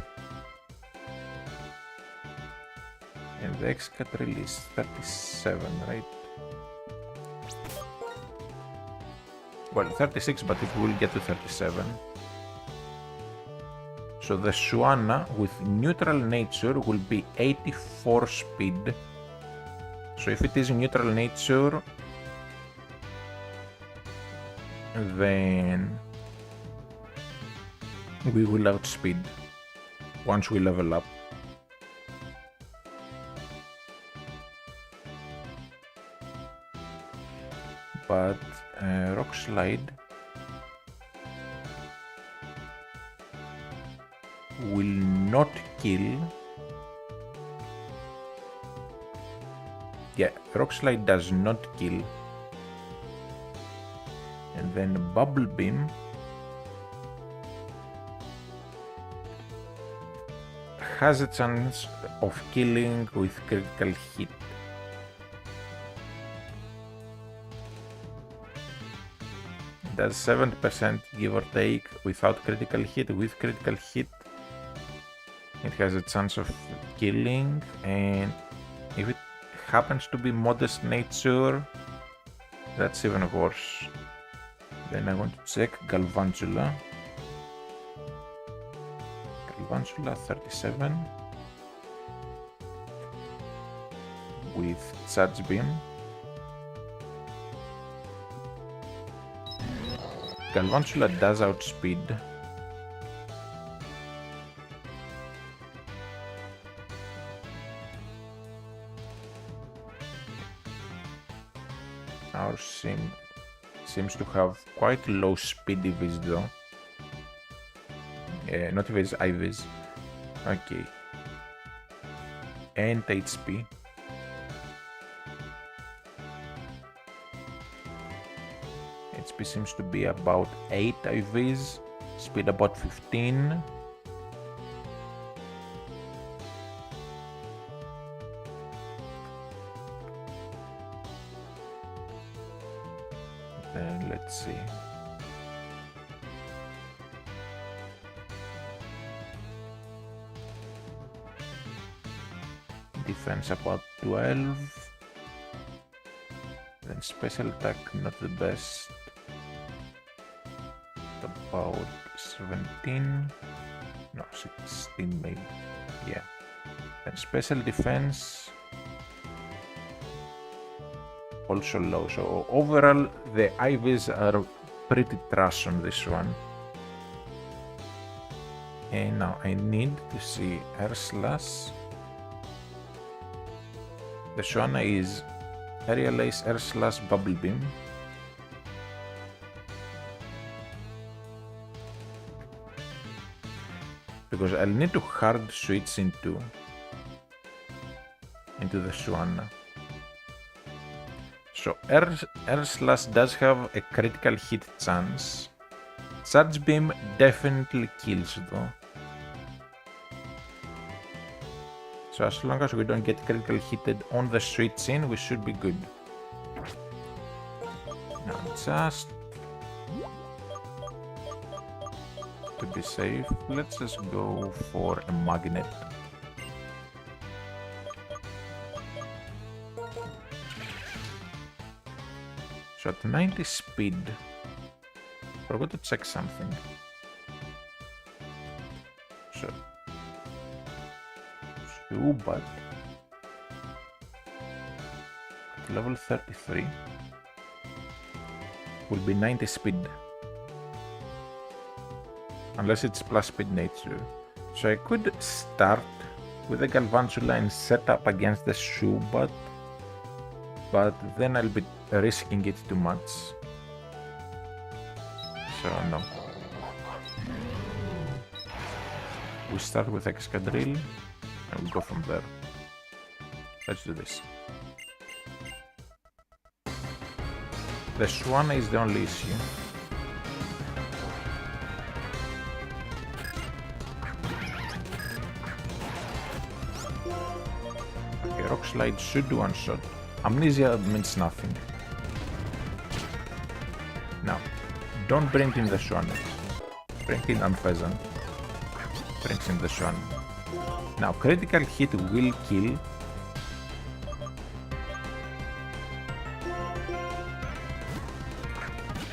and the Excadrill is 37, right? Well, 36, but it will get to 37. So the Shuana with neutral nature will be 84 speed. So if it is neutral nature, then we will outspeed once we level up. But Rock Slide will not kill. Yeah, Rock Slide does not kill. And then Bubble Beam has a chance of killing with critical hit. Does 70% give or take without critical hit. With critical hit, it has a chance of killing, and if it happens to be modest nature, that's even worse. Then I want to check Galvantula. Galvantula 37 with Charge Beam. Galvantula does outspeed. Our sim seems to have quite low speed EVs though. Not EVs, IVs. Okay. And HP. HP seems to be about 8 IVs, speed about 15. Then let's see. Defense about 12. Then special attack not the best. About 17. No, 16 maybe. Yeah. And special defense also low. So overall, the IVs are pretty trash on this one. And now I need to see Air Slash. The Swanna is Aerial Ace, Air Slash, Bubble Beam. Because I'll need to hard switch into the Swanna. So Air Slash does have a critical hit chance. Charge Beam definitely kills though. So as long as we don't get critical hitted on the switch in, we should be good. Now just to be safe, let's just go for a magnet. So at 90 speed, forgot to check something. So Zubat at level 33 will be 90 speed. Unless it's plus speed nature. So I could start with a Galvantula and set up against the Zubat, but then I'll be risking it too much. So no. We start with Excadrill and we go from there. Let's do this. The Swanna is the only issue. Okay, Rock Slide should do one shot. Amnesia means nothing. Now, don't bring in the Swanna. Bring in Unpheasant. Brings in the Swanna. Now, critical hit will kill.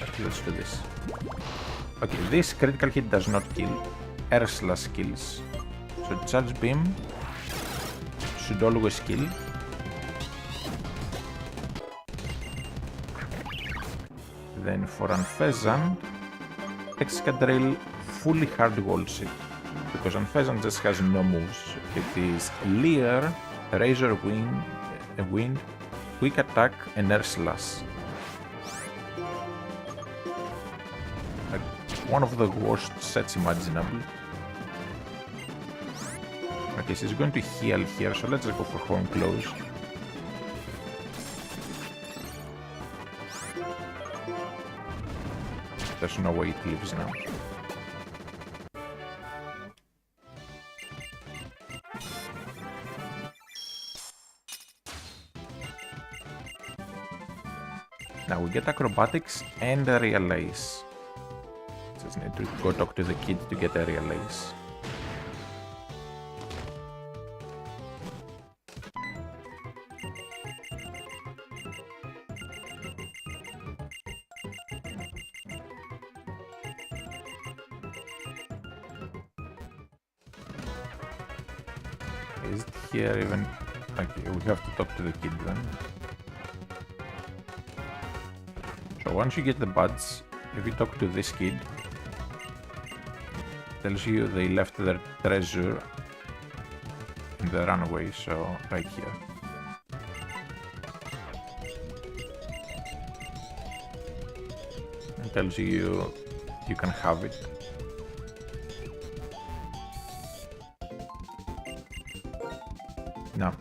Okay, let's do this. Okay, this critical hit does not kill. Air Slash kills. So Charge Beam should always kill. Then for Unpheasant, Excadrill fully hard walls it. Because Unpheasant just has no moves. It is Leer, Razor Wind, Quick Attack, and Air Slash. Like one of the worst sets imaginable. Okay, she's going to heal here, so let's go for Home Close. There's no way it lives now. Now we get Acrobatics and Aerial Ace. Just need to go talk to the kid to get Aerial Ace. Is it here even? Okay, we have to talk to the kid then. So once you get the buds, if you talk to this kid, it tells you they left their treasure in the runway, so right here. It tells you you can have it. Now,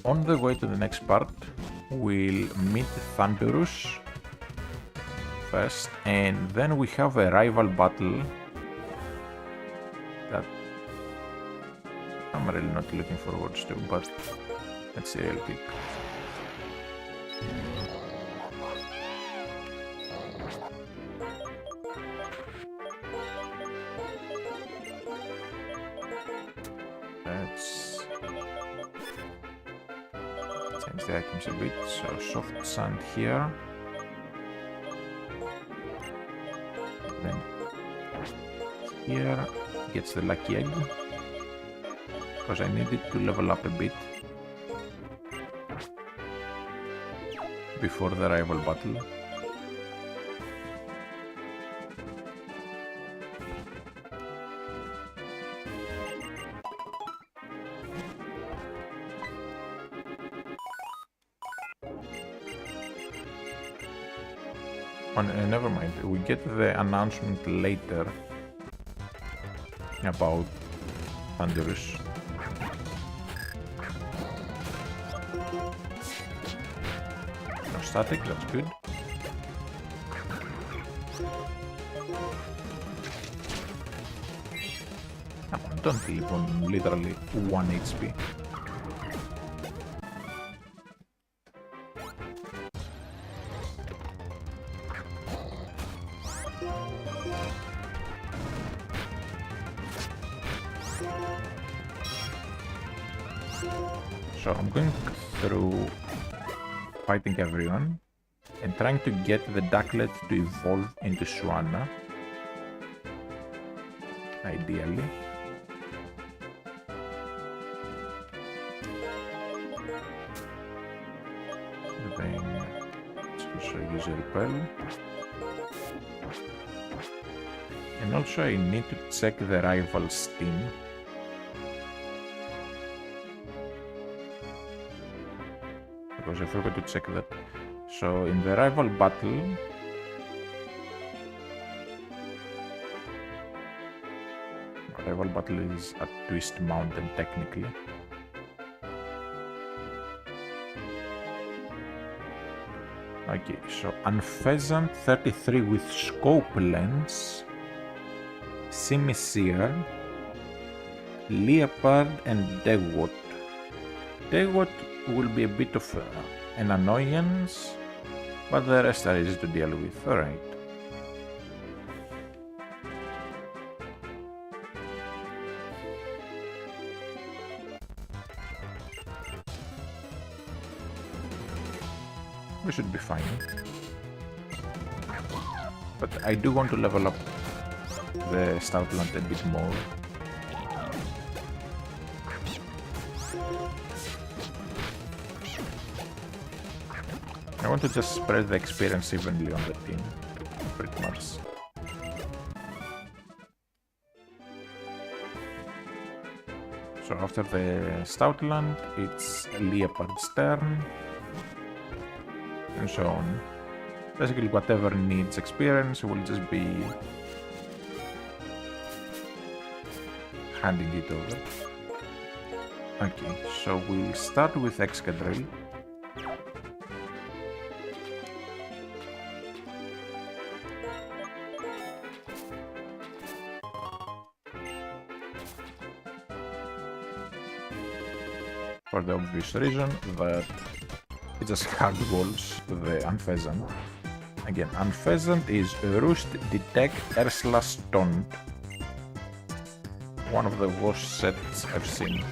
on the way to the next part, we'll meet Thundurus first, and then we have a rival battle that I'm really not looking forward to, but let's see real quick. Let's change the items a bit. So soft sand here. Then here gets the lucky egg. Because I needed to level up a bit. before the rival battle. Never mind, we get the announcement later about Thunderous. No static, that's good. Come on, don't leave on literally 1 HP. So I'm going through fighting everyone and trying to get the Ducklet to evolve into Swanna, ideally. Then let's also use a repel. And also I need to check the rival's team. Because I forgot to check that. So in the rival battle, is at Twist Mountain technically. Okay, so Unpheasant 33 with Scope Lens, Simisear, Leopard and Degwot. Degwot will be a bit of an annoyance, but the rest are easy to deal with. Alright. We should be fine. But I do want to level up the Stoutland a bit more. I want to just spread the experience evenly on the team, pretty much. So after the Stoutland, it's Leopard's turn, and so on. Basically whatever needs experience will just be handing it over. Okay, so we'll start with Excadrill. For the obvious reason that it just hard walls the Unpheasant. Again, Unpheasant is Roost, Detect, Ursula, Stunned. One of the worst sets I've seen.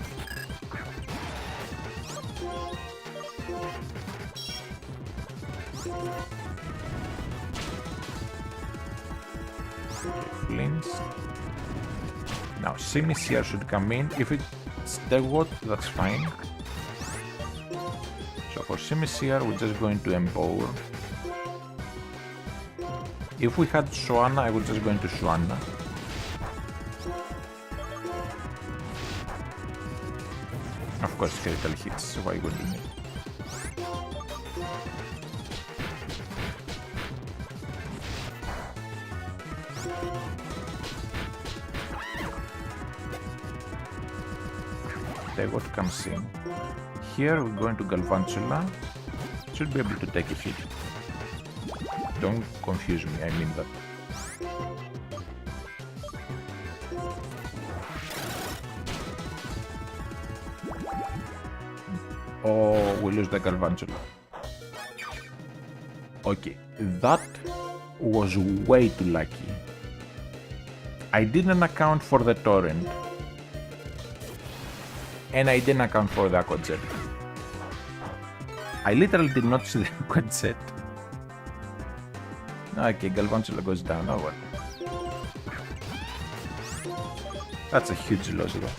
Flinch. Now, Simisear should come in. If it's Degwot, that's fine. So for Simisear, we're just going to Empower. If we had Swanna, I would just go into Swanna. Of course, critical hits, why wouldn't it? What comes in. Here we're going to Galvantula. Should be able to take a hit. Don't confuse me, I mean that. Oh, we lose the Galvantula. Okay, that was way too lucky. I didn't account for the Torrent. And I didn't account for the Aqua Jet. I literally did not see the Aqua Jet. Okay, Galvantula goes down, oh well. That's a huge loss though.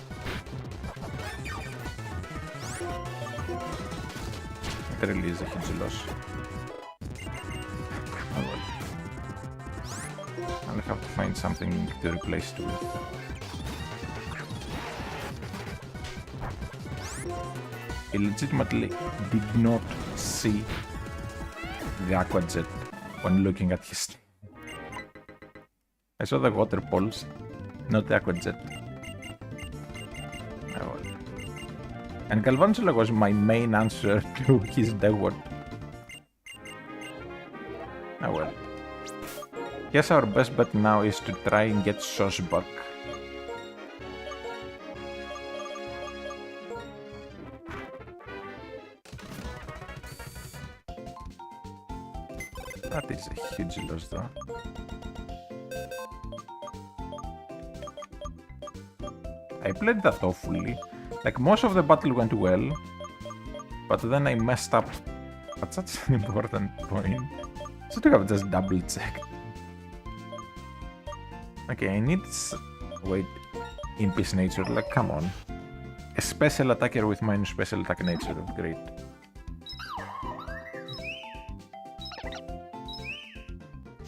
It really is a huge loss. have to find something to replace it with. I legitimately did not see the Aqua Jet when looking at his... I saw the water poles, not the Aqua Jet. Oh, well. And Galvantula was my main answer to his Deward. Oh well. Guess our best bet now is to try and get Sauce back. That is a huge loss though. I played that awfully. Like, most of the battle went well, but then I messed up at such an important point. Should have just double checked. Okay, I need... Wait, in peace nature, like, come on. A special attacker with minus special attack nature, great.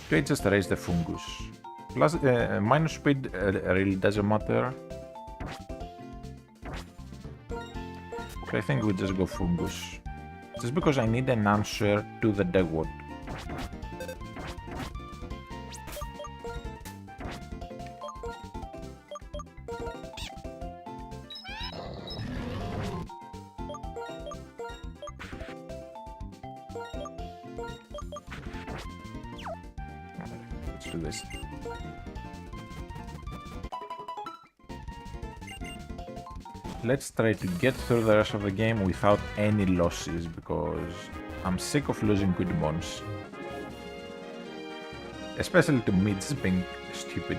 Do I just raise the fungus? Plus, minus speed really doesn't matter. I think we just go fungus. Just because I need an answer to the Deward. Let's do this. Let's try to get through the rest of the game without any losses, because I'm sick of losing good mons. Especially to mids being stupid.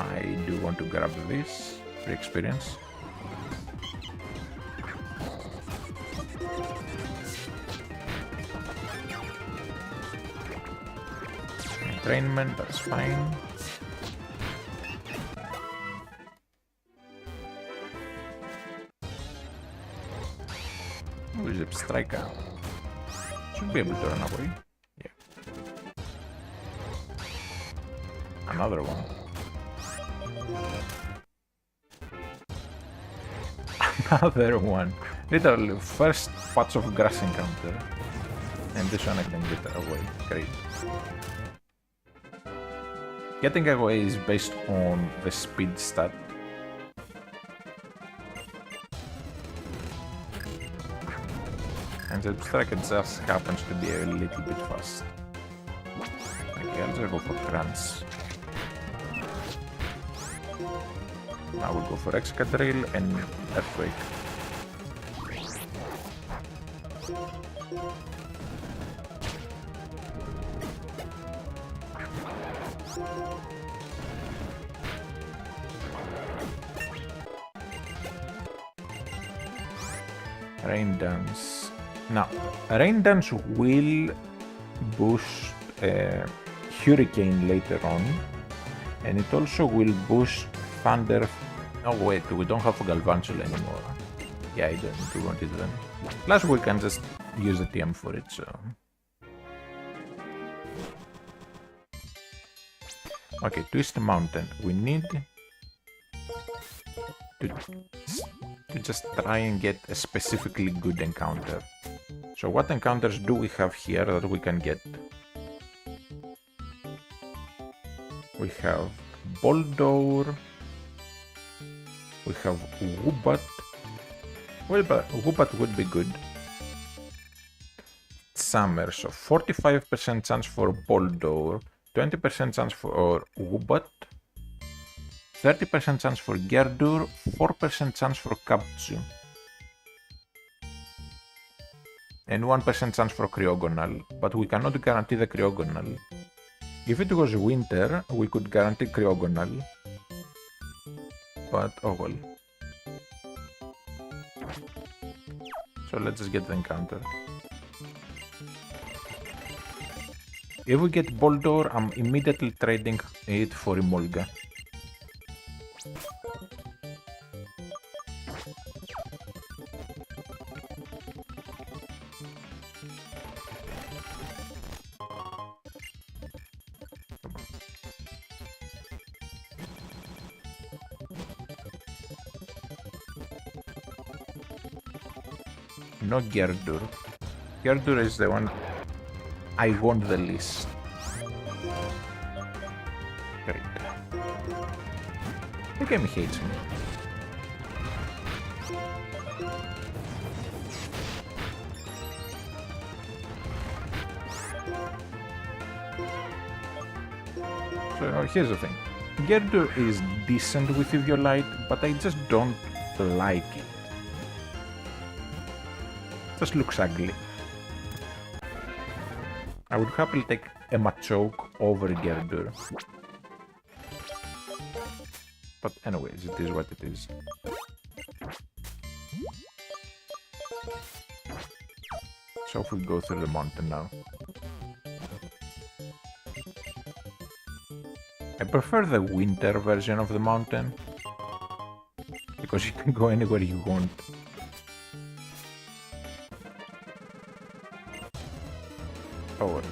I do want to grab this for experience. Entrainment, that's fine. Who is a striker? Should be able to run away. Yeah. Another one. Another one. Literally, first patch of grass encounter. And this one I can get away. Great. Getting away is based on the speed stat. And the striker just happens to be a little bit fast. Okay, I'll just go for crunch. Now we'll go for Excadrill and Earthquake. Rain Dance. Now, Rain Dance will boost Hurricane later on, and it also will boost Thunder. Oh wait, we don't have Galvantula anymore. Yeah, I don't want it then. Plus we can just use the TM for it, so... Okay, Twist Mountain. We need to just try and get a specifically good encounter. So what encounters do we have here that we can get? We have Boldore. We have Woobat. Well, but Woobat would be good. Summer, so 45% chance for Boldore, 20% chance for Woobat, 30% chance for Gerdur, 4% chance for Kapzu, and 1% chance for Cryogonal, but we cannot guarantee the Cryogonal. If it was winter, we could guarantee Cryogonal, but oh well. So let's just get the encounter. If we get Boldore, I'm immediately trading it for Emolga. no Gerdur. Gerdur is the one I want the least. Great. The game hates me. So here's the thing. Gerdur is decent with Eviolite, but I just don't like it. Just looks ugly. I would happily take a Machoke over Gerdur. But anyways, it is what it is. So if we go through the mountain now. I prefer the winter version of the mountain, because you can go anywhere you want. Oh.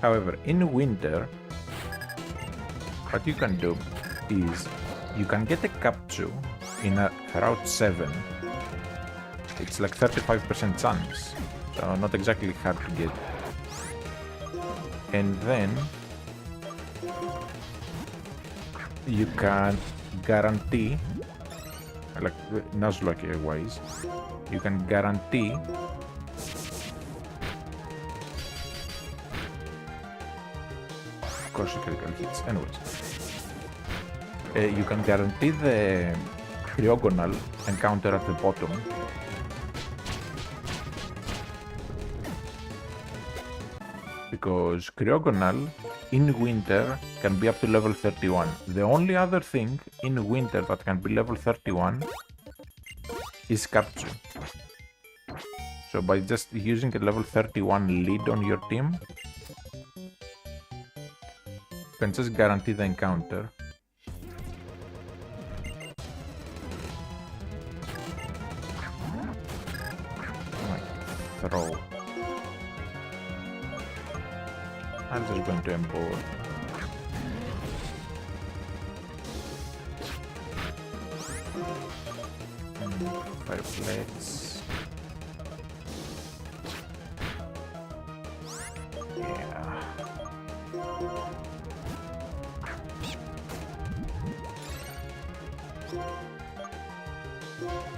However, in winter, what you can do is you can get a capture in a Route 7. It's like 35% chance, so not exactly hard to get. And then you can guarantee, like Nuzlocke wise, you can guarantee of course critical hits. Anyways, you can guarantee the Cryogonal encounter at the bottom. Because Cryogonal in winter can be up to level 31. The only other thing in winter that can be level 31 is Capture. So by just using a level 31 lead on your team, you can just guarantee the encounter. Throw. I'm just going to import. Fireplates. Yeah.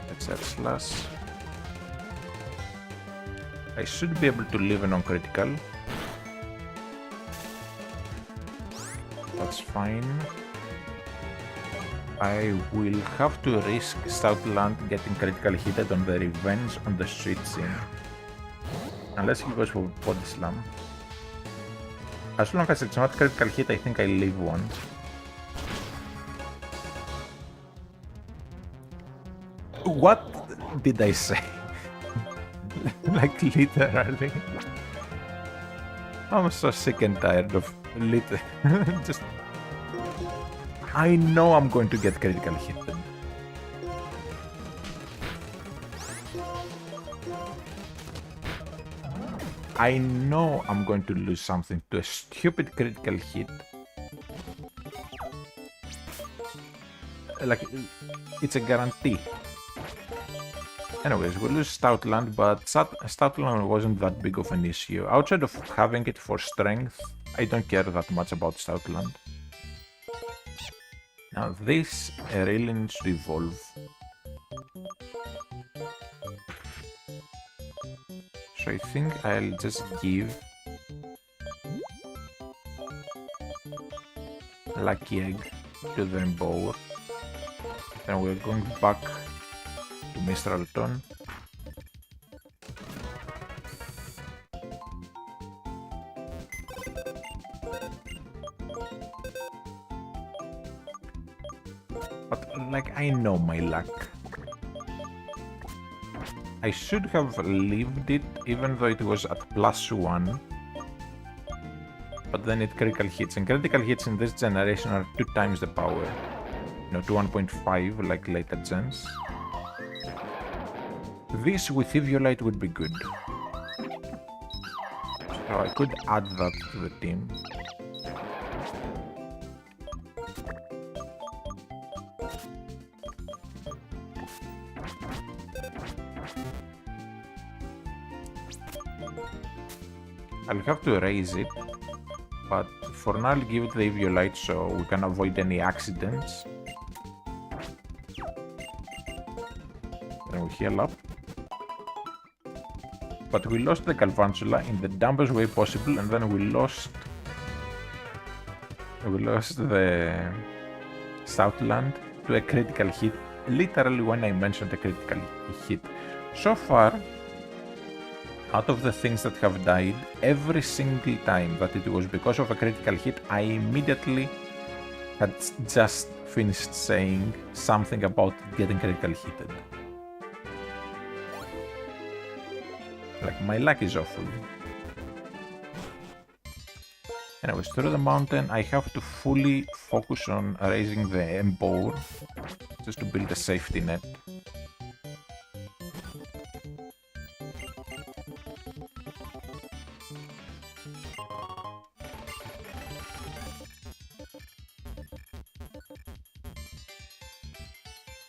Let's add slash. I should be able to leave a non-critical. That's fine. I will have to risk Stoutland getting critical hit on the revenge on the street scene. Unless he goes for body slam. As long as it's not critical hit, I think I leave one. What did I say? Like literally. I'm so sick and tired of just. I know I'm going to get critical hit. I know I'm going to lose something to a stupid critical hit. Like, it's a guarantee. Anyways, we lose Stoutland, but Stoutland wasn't that big of an issue. Outside of having it for strength, I don't care that much about Stoutland. Now this really needs to evolve. So I think I'll just give Lucky Egg to the Embower. Then we're going back to Mistralton. But like, I know my luck. I should have lived it even though it was at +1. But then it critical hits, and critical hits in this generation are 2 times the power. You know, to 1.5 like later gens. This with Eviolite would be good. So I could add that to the team. I'll have to raise it, but for now I'll give it the Eviolite so we can avoid any accidents. Then we heal up. But we lost the Galvantula in the dumbest way possible, and then we lost the Stoutland to a critical hit, literally when I mentioned a critical hit. So far, out of the things that have died, every single time that it was because of a critical hit, I immediately had just finished saying something about getting critical hitted. Like, my luck is awful. Anyways, through the mountain, I have to fully focus on raising the Embore, just to build a safety net.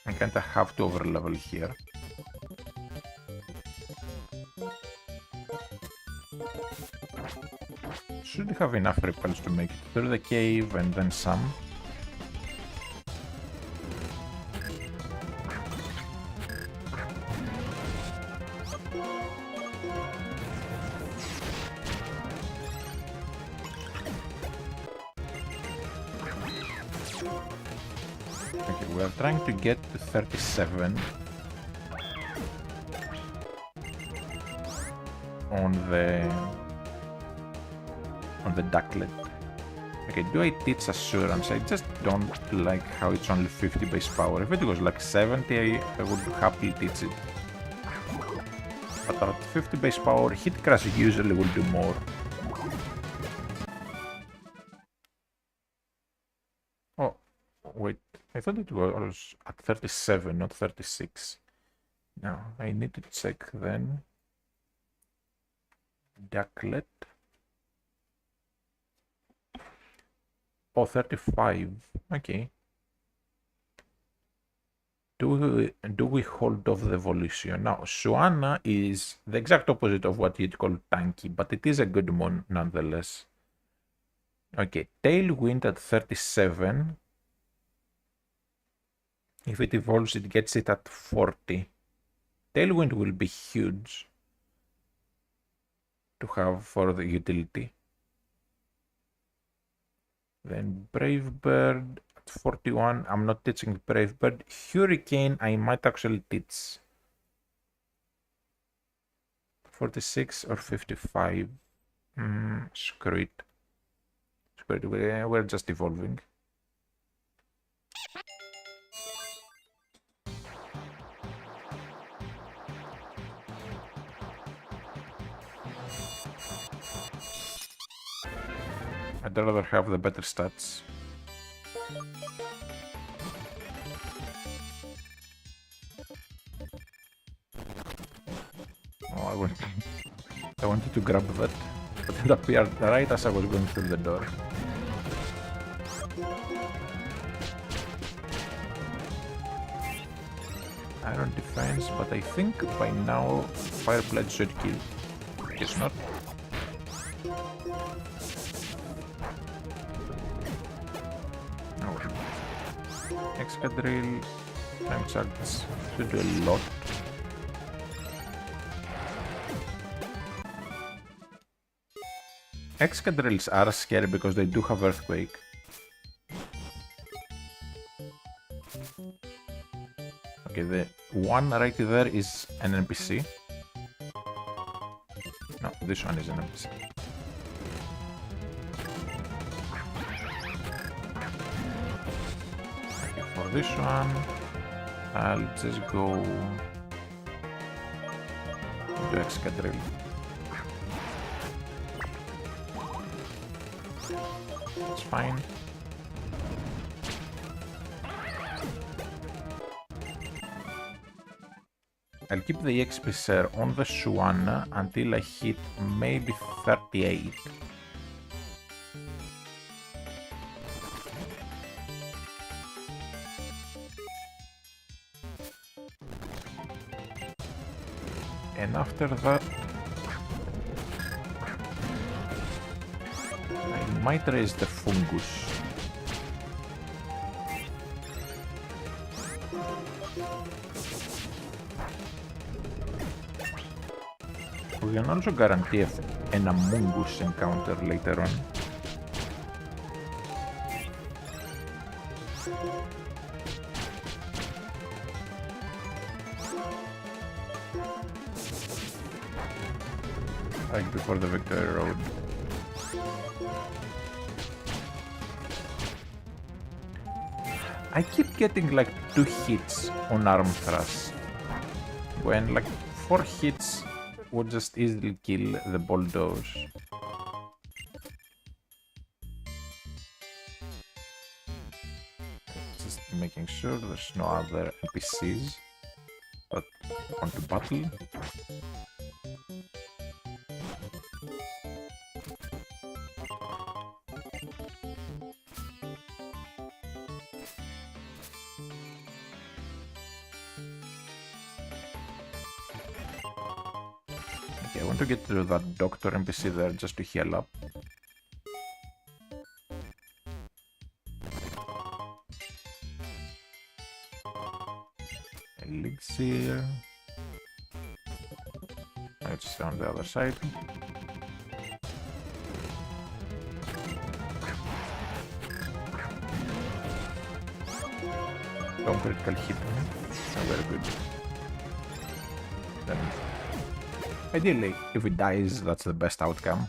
I kinda have to overlevel here. Should have enough repels to make it through the cave and then some. Okay, we are trying to get to 37 on the ducklet. Okay, do I teach assurance? I just don't like how it's only 50 base power. If it was like 70, I would happily teach it. But at 50 base power, hit crash usually will do more. Oh, wait. I thought it was at 37, not 36. Now, I need to check then. Ducklet. Oh, 35. Okay. Do we hold off the evolution? Now, Suana is the exact opposite of what you'd call tanky, but it is a good mon nonetheless. Okay, Tailwind at 37. If it evolves, it gets it at 40. Tailwind will be huge to have for the utility. Then Brave Bird at 41. I'm not teaching Brave Bird. Hurricane, I might actually teach. 46 or 55. Screw it. Screw it. We're just evolving. I'd rather have the better stats. Oh, I wanted to grab that, but it appeared right as I was going through the door. Iron defense, but I think by now Fire Pledge should kill. Guess not. Excadrill, time charges should do a lot. Excadrills are scary because they do have Earthquake. Okay, the one right there is an NPC. No, this one is an NPC. For this one, I'll just go to Excadrill. It's fine. I'll keep the EXP share on the Suana until I hit maybe 38. And after that, I might raise the fungus. We can also guarantee an Amungus encounter later on. Right before the Victory Road. I keep getting like 2 hits on arm thrust, when like 4 hits would just easily kill the bulldoze. Just making sure there's no other NPCs that want to battle. Okay, I want to get to that doctor NPC there just to heal up. Elixir. It's on the other side. Don't critical hit. Oh, very good. Then, ideally, if it dies, that's the best outcome.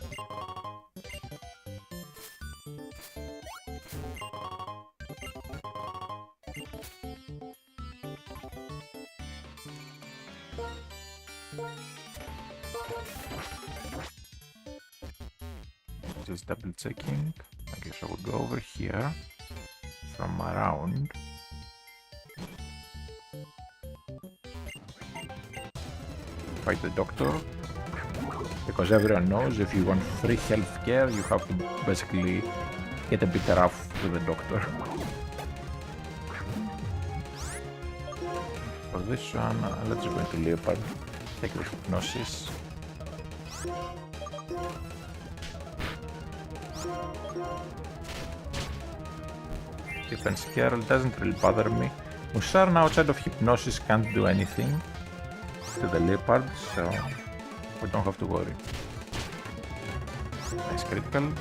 Just double checking. I guess I will go over here from around. Fight the doctor, because everyone knows if you want free healthcare, you have to basically get a bit rough to the doctor. For this one, let's go into Leopard, take the hypnosis. Defense Carol doesn't really bother me. Musarn outside of hypnosis can't do anything to the Leopard, so we don't have to worry. Nice critical.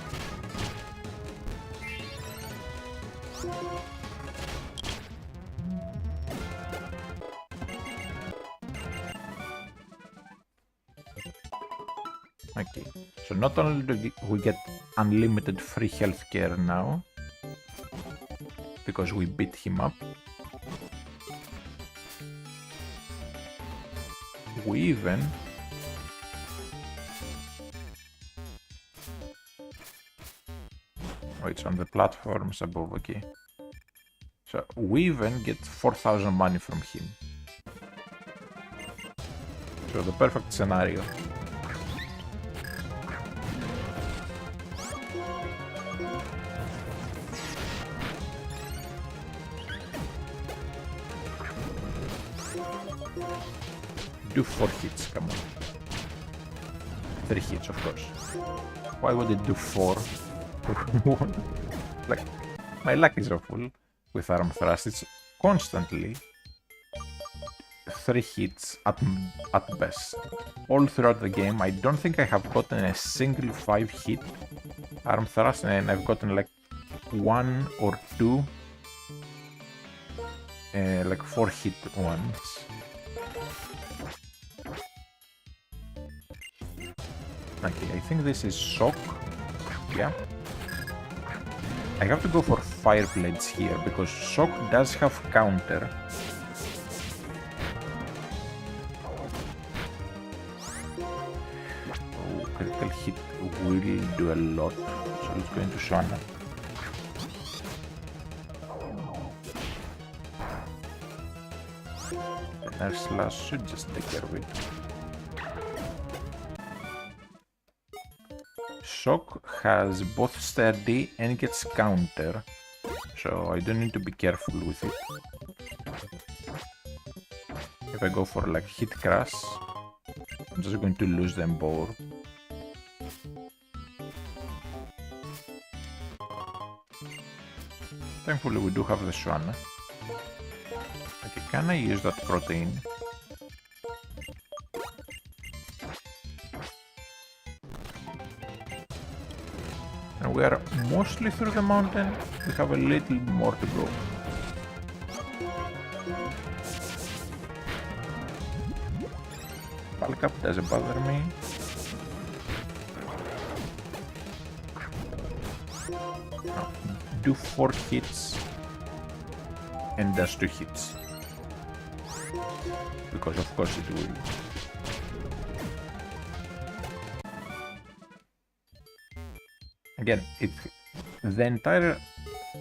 Okay, so not only do we get unlimited free healthcare now, because we beat him up, we even it's on the platforms above, okay. So we even get 4,000 money from him. So the perfect scenario. Do 4 hits, come on. 3 hits, of course. Why would it do 4? Like, my luck is awful with arm thrust. It's constantly 3 hits at best. All throughout the game, I don't think I have gotten a single 5 hit arm thrust, and I've gotten like 1 or 2 like 4 hit ones. Okay, I think this is shock. Yeah. I have to go for fire blades here because shock does have counter. Oh, critical hit will do a lot. So let's go into Shana. The Nerf Slash should just take care of it. Shock has both sturdy and gets counter, so I don't need to be careful with it. If I go for like hit crash, I'm just going to lose them both. Thankfully we do have the swan. Okay, can I use that protein? And we are mostly through the mountain. We have a little more to go. Bulk up doesn't bother me. No. Do 4 hits and does 2 hits. Because of course it will. Again, the entire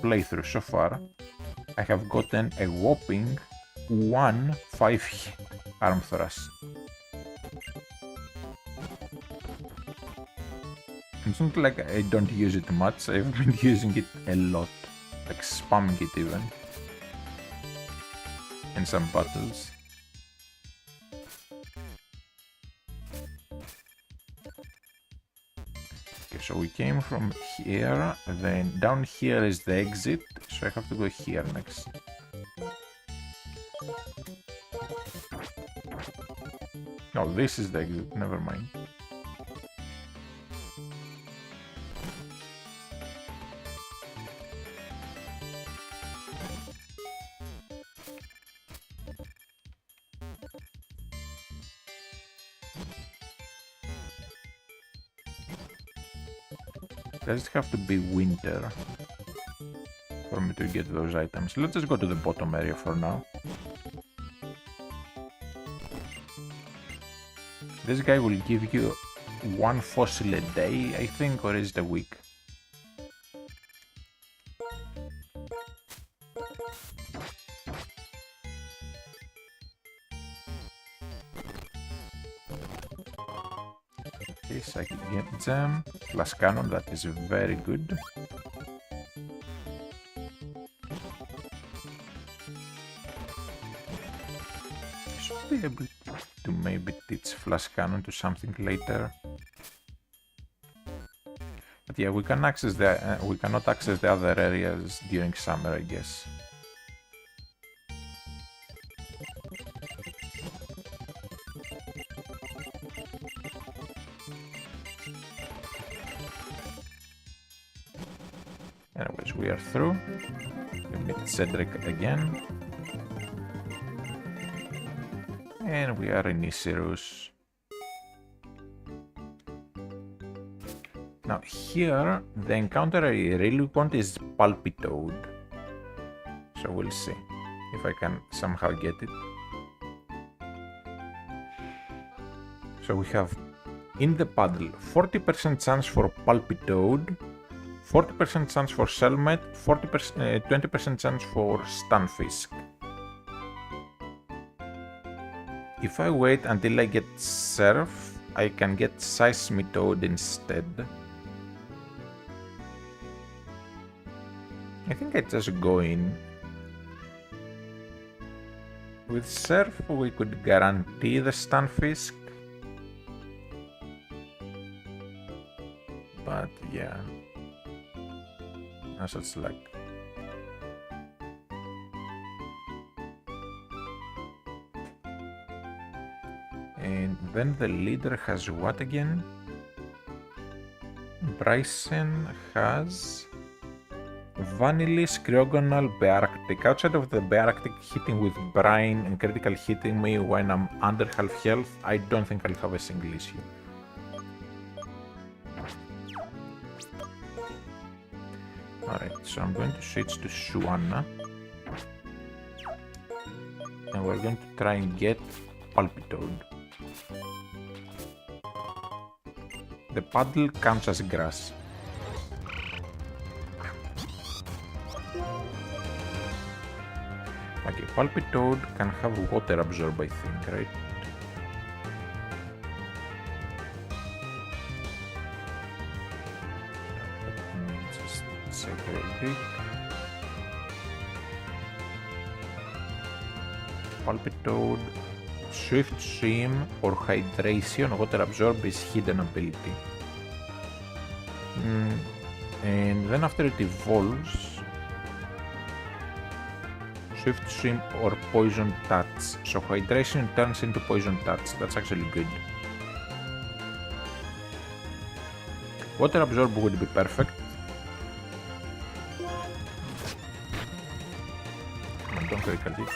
playthrough so far, I have gotten a whopping 1 5 arm thrust. It's not like I don't use it much, I've been using it a lot, like spamming it even, in some battles. Okay, so we came from here, then down here is the exit, so I have to go here next. No, this is the exit, never mind. Does it have to be winter for me to get those items? Let's just go to the bottom area for now. This guy will give you 1 fossil a day, I think, or is it a week? Okay, psychic gem, plus cannon, that is very good. Should be able to maybe teach flash cannon to something later. But yeah, we can access we cannot access the other areas during summer, I guess. Anyways, we are through. We meet Cedric again. And we are in Isirus. Now here, the encounter I really want is Palpitoad. So we'll see if I can somehow get it. So we have in the paddle 40% chance for Palpitoad, 40% chance for Selmet, 20% chance for Stunfisk. If I wait until I get Surf, I can get Seismitoad instead. I think I just go in. With Surf, we could guarantee the Stunfisk. But yeah. No such luck. And then the leader has what again? Bryson has Vanillis, Cryogonal, Bearctic. Outside of the Bearctic hitting with Brine and critical hitting me when I'm under half health, I don't think I'll have a single issue. Alright, so I'm going to switch to Swanna. And we're going to try and get Palpitoad. The paddle counts as grass. Okay, Palpitoad can have water absorb, I think, right? Just check real quick. Palpitoad, Swift Swim or Hydration, Water Absorb is hidden ability. And then after it evolves, Swift Swim or Poison Touch. So Hydration turns into Poison Touch. That's actually good. Water Absorb would be perfect. Don't critical hit.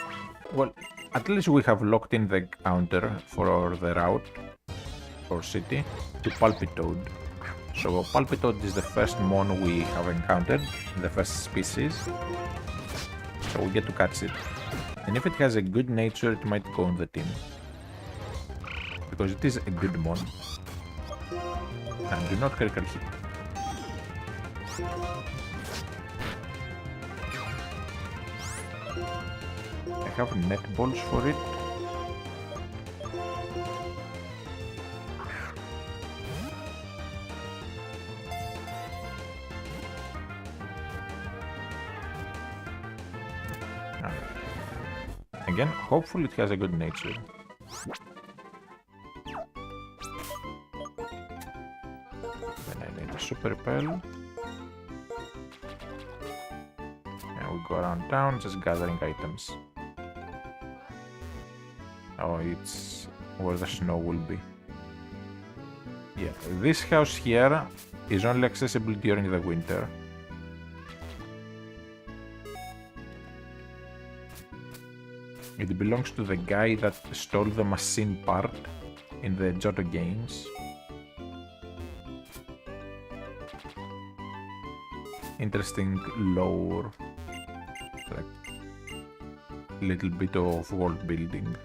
Well, at least we have locked in the counter for the route or city to Palpitoad. So Palpitoad is the first mon we have encountered, the first species. So we get to catch it. And if it has a good nature, it might go on the team. Because it is a good mon. And do not critical hit. I have net balls for it. Again, hopefully it has a good nature. Then I need a Super Repel. And we go around town just gathering items. Oh, it's where the snow will be. Yeah, this house here is only accessible during the winter. It belongs to the guy that stole the machine part in the Johto games. Interesting lore. Like little bit of world building.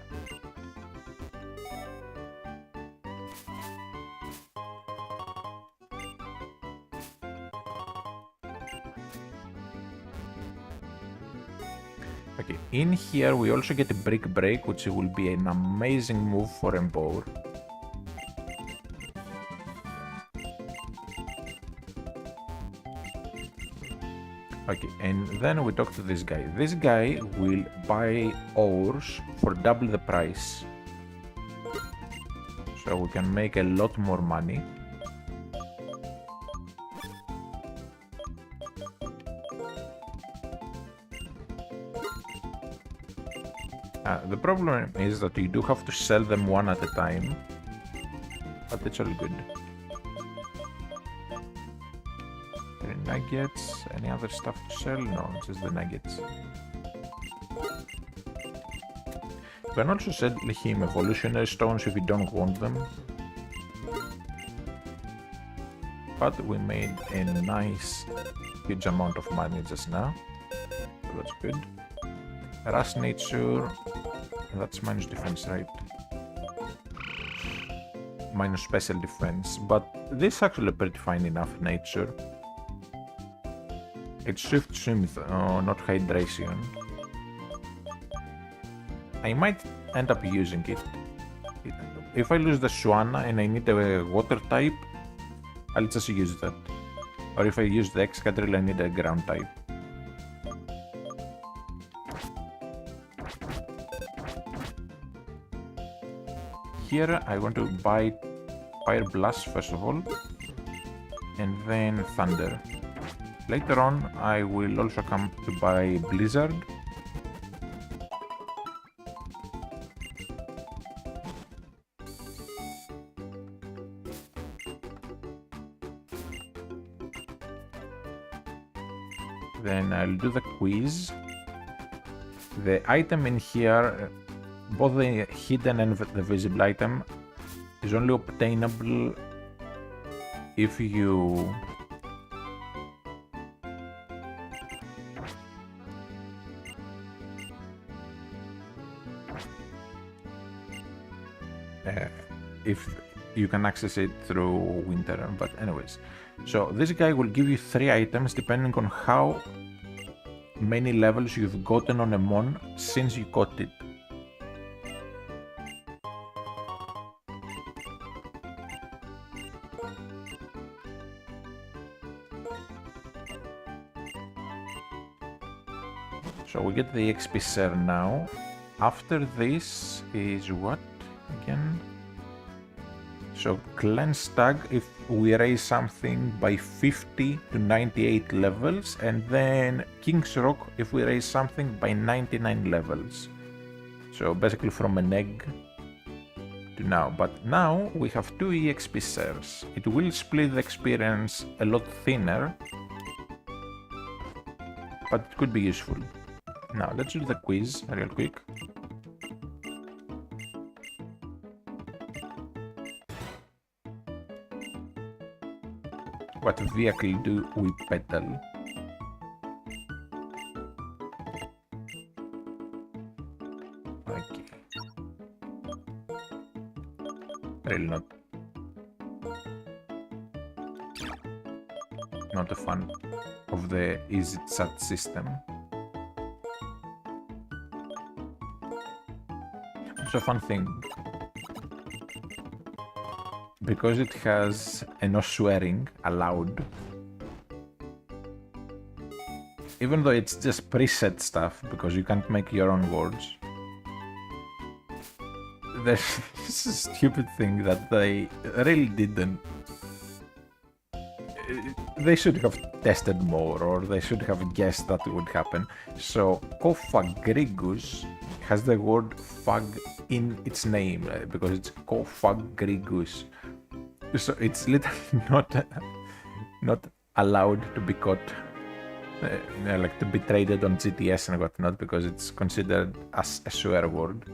Okay, in here we also get a Brick Break, which will be an amazing move for Empower. Okay, and then we talk to this guy. This guy will buy ores for double the price. So we can make a lot more money. The problem is that you do have to sell them one at a time, but it's all good. Nuggets, any other stuff to sell? No, just the nuggets. You can also sell him evolutionary stones if you don't want them. But we made a nice huge amount of money just now, so that's good. Rush nature, that's minus defense, right? Minus special defense, but this is actually pretty fine enough nature. It's Swift Swim, not Hydration. I might end up using it. If I lose the Swanna and I need a water type, I'll just use that. Or if I use the Excadrill, I need a ground type. Here I want to buy Fire Blast first of all, and then Thunder. Later on I will also come to buy Blizzard. Then I'll do the quiz. The item in here, both the hidden and the visible item, is only obtainable if you can access it through winter, but anyways. So this guy will give you 3 items depending on how many levels you've gotten on a mon since you caught it. So we get the XP share now. After this is what again? So Cleanse Tag if we raise something by 50 to 98 levels, and then King's Rock if we raise something by 99 levels. So basically from an egg to now. But now we have 2 EXP shares. It will split the experience a lot thinner, but it could be useful. Now let's do the quiz real quick. What vehicle do we pedal? Okay. Really not a fan of the Easy Chat system. It's a fun thing. Because it has no swearing allowed, even though it's just preset stuff, because you can't make your own words, there's this stupid thing that they really didn't. They should have tested more, or they should have guessed that it would happen. So Cofagrigus has the word fag in its name, because it's Cofagrigus. So it's literally not allowed to be caught, like to be traded on GTS and whatnot, because it's considered as a swear word.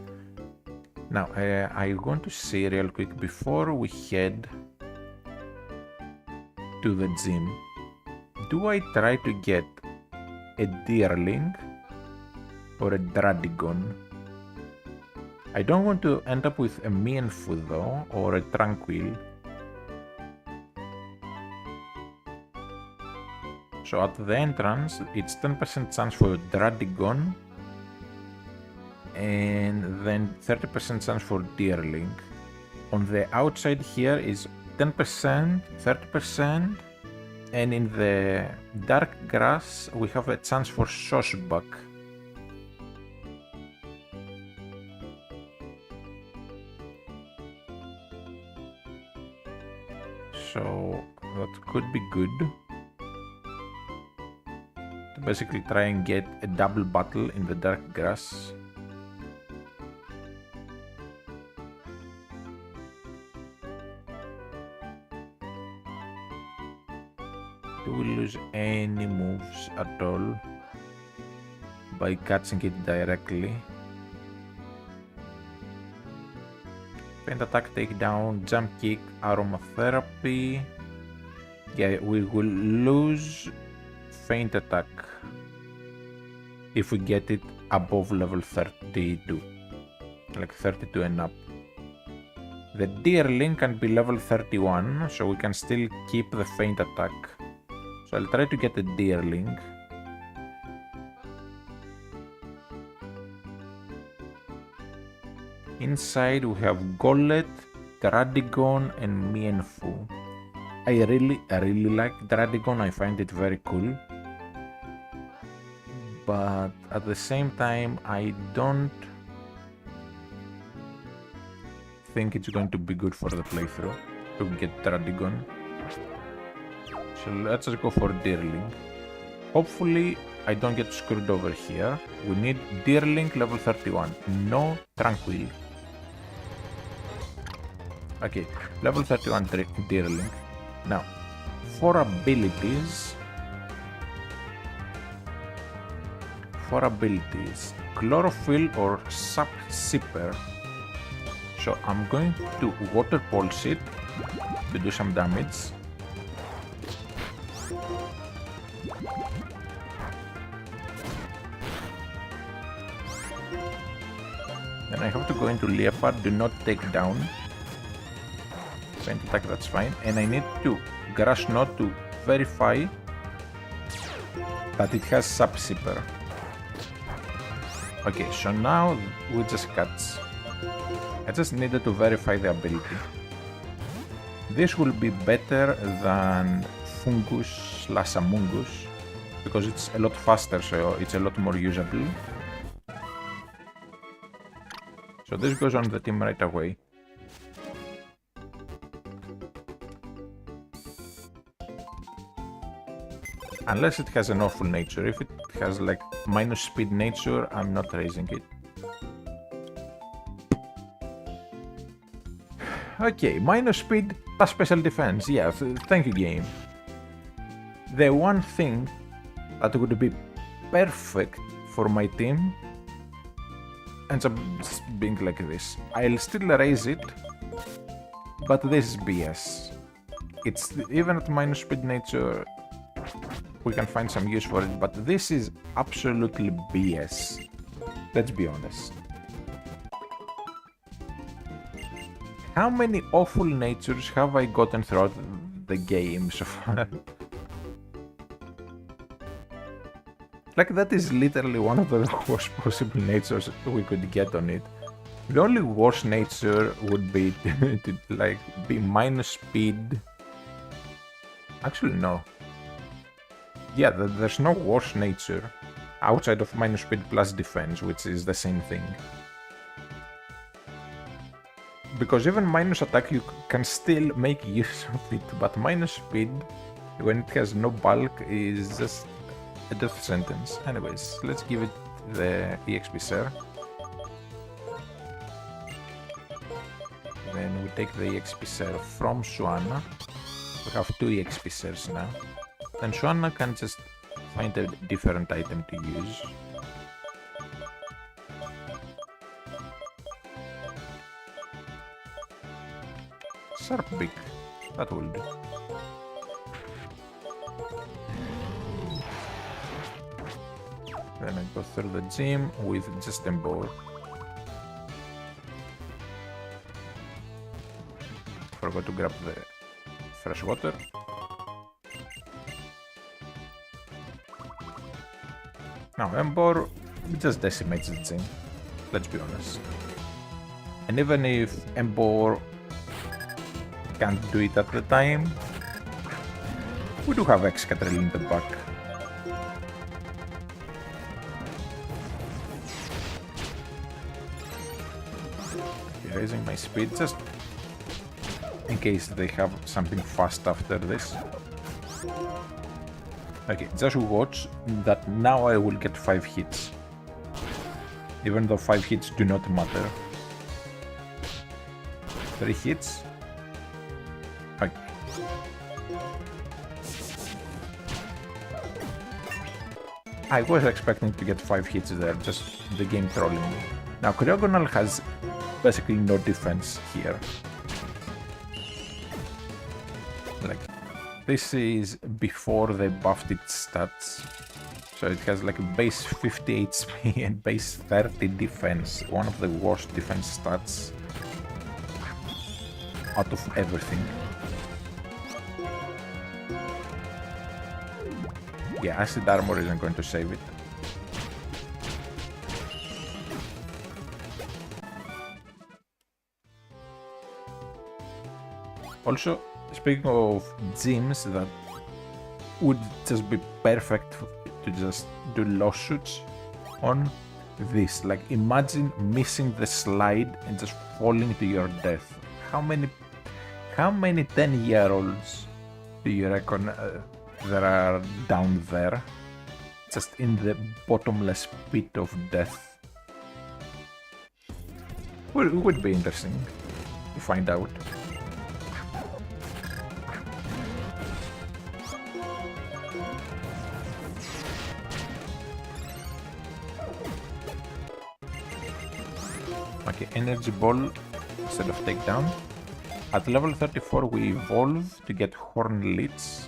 Now, I want to see real quick before we head to the gym. Do I try to get a Deerling or a Dradigon? I don't want to end up with a Mienfu though, or a Tranquil. So at the entrance, it's 10% chance for Dradigon, and then 30% chance for Deerling. On the outside here is 10%, 30%, and in the dark grass we have a chance for Saucebuck. So that could be good. To basically try and get a double battle in the dark grass. Do we lose any moves at all by catching it directly? Feint attack, takedown, jump kick, aromatherapy. Yeah, we will lose feint attack if we get it above level 32, like 32 and up. The Deerling can be level 31, so we can still keep the feint attack. So I'll try to get a Deerling. Inside we have Gollet, Dradigon and Mienfu. I really like Dradigon, I find it very cool. But at the same time, I don't think it's going to be good for the playthrough to get Dradigon. So let's just go for Deerling. Hopefully I don't get screwed over here. We need Deerling level 31, no Tranquil. Okay, level 31 Deerling. Now, for abilities, Chlorophyll or Sap Sipper. So I'm going to Water Pulse it to do some damage. Then I have to go into Leopard, do not take down. Feint attack, that's fine. And I need to Grass Knot to verify that it has Sap Sipper. Okay, so now we just catch. I just needed to verify the ability. This will be better than Fungus/Amungus because it's a lot faster, so it's a lot more usable. So this goes on the team right away. Unless it has an awful nature. If it has like minus speed nature, I'm not raising it. Okay, minus speed plus special defense. Yeah, thank you, game. The one thing that would be perfect for my team ends up being like this. I'll still raise it, but this is BS. It's even at minus speed nature, we can find some use for it, but this is absolutely BS. Let's be honest. How many awful natures have I gotten throughout the game so far? Like, that is literally one of the worst possible natures we could get on it. The only worst nature would be to like be minus speed. Actually, no. Yeah, there's no worse nature outside of minus speed plus defense, which is the same thing. Because even minus attack you can still make use of it, but minus speed, when it has no bulk, is just a death sentence. Anyways, let's give it the EXP share. Then we take the EXP share from Shuana. We have 2 EXP shares now. Then Shuana can just find a different item to use. Sharp beak, that will do. Then I go through the gym with just a ball. Forgot to grab the fresh water. Now, Embor just decimates the gym, let's be honest. And even if Embor can't do it at the time, we do have Excadrill in the back. Okay, raising my speed just in case they have something fast after this. Okay, just watch that now I will get 5 hits. Even though 5 hits do not matter. 3 hits. Okay. I was expecting to get 5 hits there, just the game trolling me. Now Cryogonal has basically no defense here. Like, this is before they buffed its stats. So it has like a base 50 HP and base 30 defense. One of the worst defense stats out of everything. Yeah, acid armor isn't going to save it. Also, speaking of gyms that would just be perfect to just do lawsuits on this. Like, imagine missing the slide and just falling to your death. How many 10-year-olds do you reckon there are down there? Just in the bottomless pit of death. Would be interesting to find out. Okay, energy ball instead of takedown. At level 34 we evolve to get Horn Leech,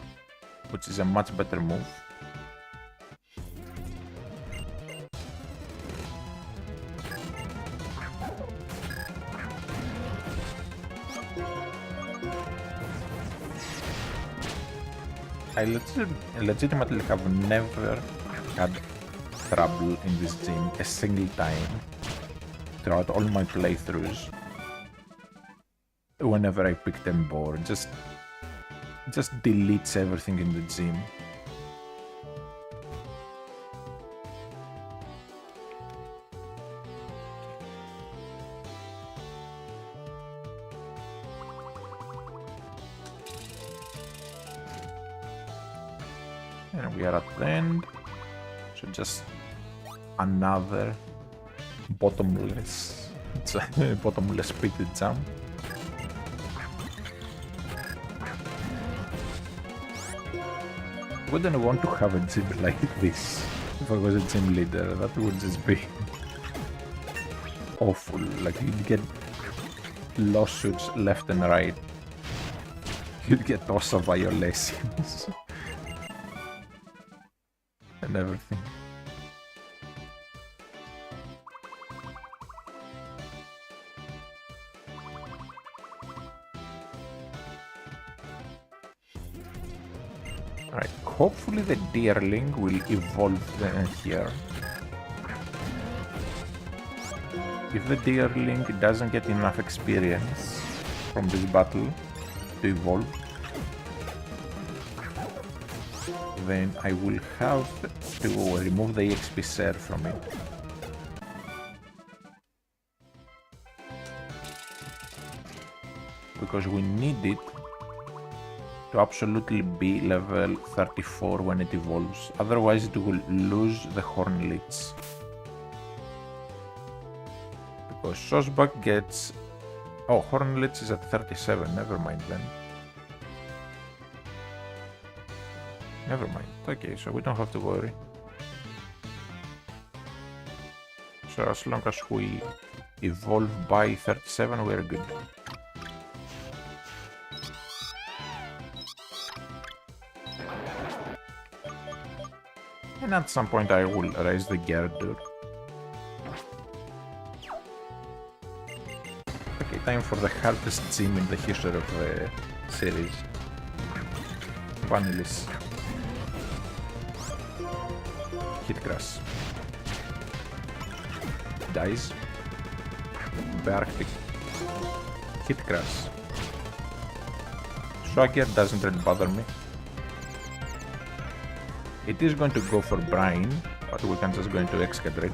which is a much better move. I legitimately have never had trouble in this gym a single time throughout all my playthroughs. Whenever I pick them board, just deletes everything in the gym. And we are at the end. So just another bottomless pit jump. I wouldn't want to have a gym like this if I was a gym leader. That would just be awful. Like, you'd get lawsuits left and right. You'd get OSA violations and everything. Alright, hopefully the deerling will evolve here. If the deerling doesn't get enough experience from this battle to evolve, then I will have to remove the EXP share from it. Because we need it to absolutely be level 34 when it evolves, otherwise it will lose the Horn Leech. Because Sosbak gets... Oh, Horn Leech is at 37, never mind then. Never mind, okay, so we don't have to worry. So as long as we evolve by 37, we're good. And at some point I will raise the Gerdur. Okay, time for the hardest gym in the history of the series. Vanillis. Hit Crash. Dies. Bearctic. Hit Crash. Swagger doesn't really bother me. It is going to go for Brine, but we can just go into Excadrill.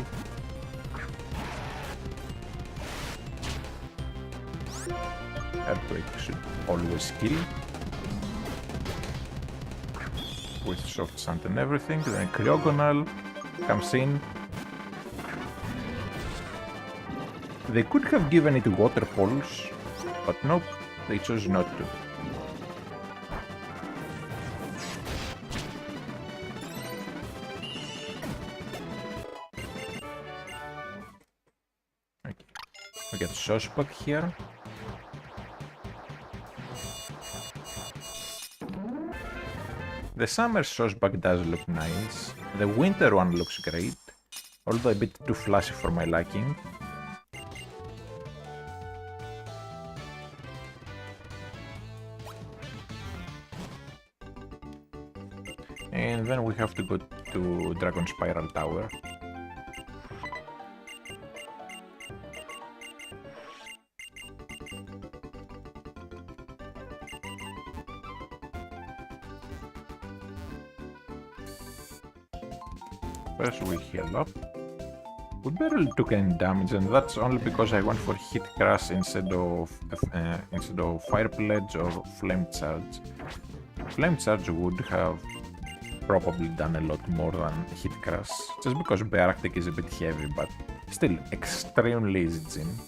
Earthquake should always kill. With Soft Sand and everything. Then Cryogonal comes in. They could have given it Water Pulse, but nope, they chose not to. We get Sosbak here. The summer Sosbak does look nice. The winter one looks great, although a bit too flashy for my liking. And then we have to go to Dragon Spiral Tower. First we heal up. We barely took any damage, and that's only because I went for Hit Crash instead of Fire Pledge or Flame Charge. Flame Charge would have probably done a lot more than Hit Crash, just because Bearctic is a bit heavy, but still extremely easy gym.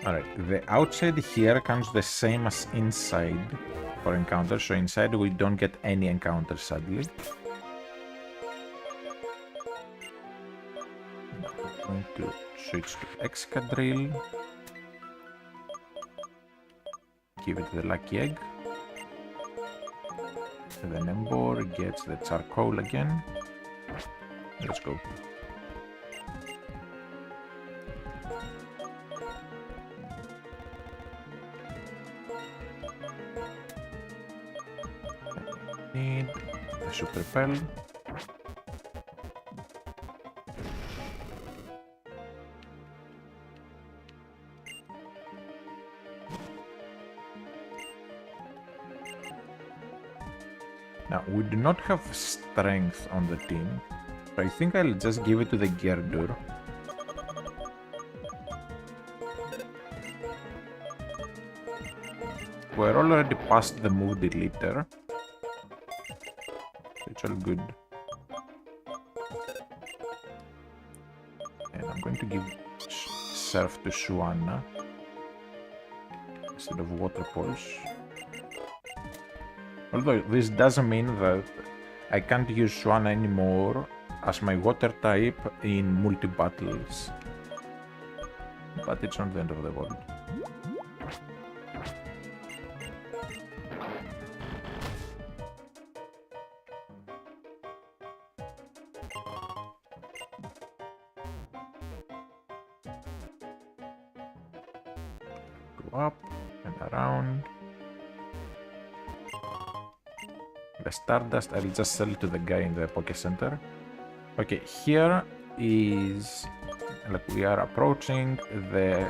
Alright, the outside here counts the same as inside for encounters, so inside we don't get any encounters sadly. Now we're going to switch to Excadrill. Give it the lucky egg. Then Embor gets the charcoal again. Let's go. Need a Super Pearl. Now, we do not have strength on the team, So I think I'll just give it to the Gerdur. We're already past the move deleter. It's all good. And I'm going to give Surf to Suana instead of Water Pulse. Although this doesn't mean that I can't use Suana anymore as my water type in multi-battles. But it's not the end of the world. Go up and around. The Stardust, I'll just sell it to the guy in the Poké Center. Okay, here is... like we are approaching the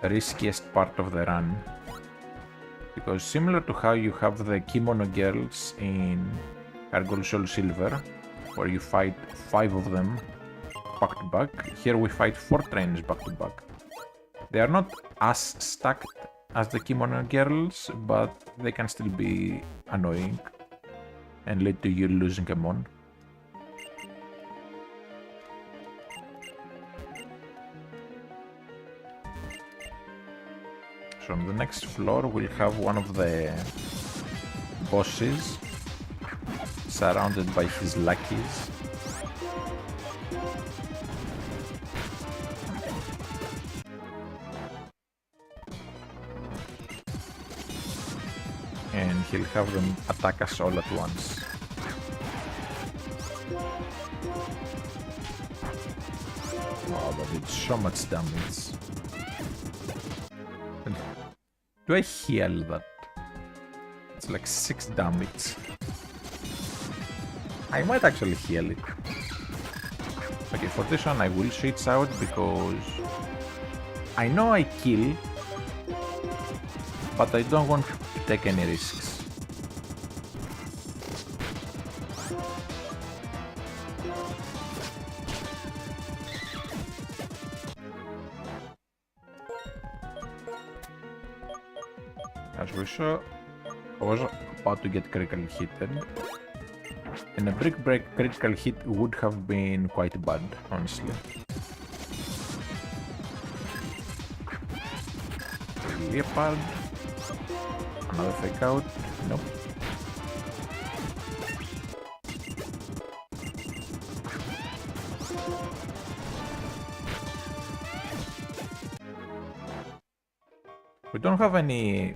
riskiest part of the run. Because similar to how you have the Kimono Girls in Cargol Soul Silver, where you fight 5 of them back to back, here we fight 4 trainers back to back. They are not as stacked as the Kimono Girls, but they can still be annoying and lead to you losing a mon. So on the next floor we'll have one of the bosses surrounded by his lackeys. And he'll have them attack us all at once. Wow, that did so much damage. Do I heal that? It's like 6 damage. I might actually heal it. Okay, for this one I will switch out because I know I kill, but I don't want to take any risks. As we saw, I was about to get critically hit, and a brick break critical hit would have been quite bad, honestly. Leopard. Another fake out. Nope. We don't have any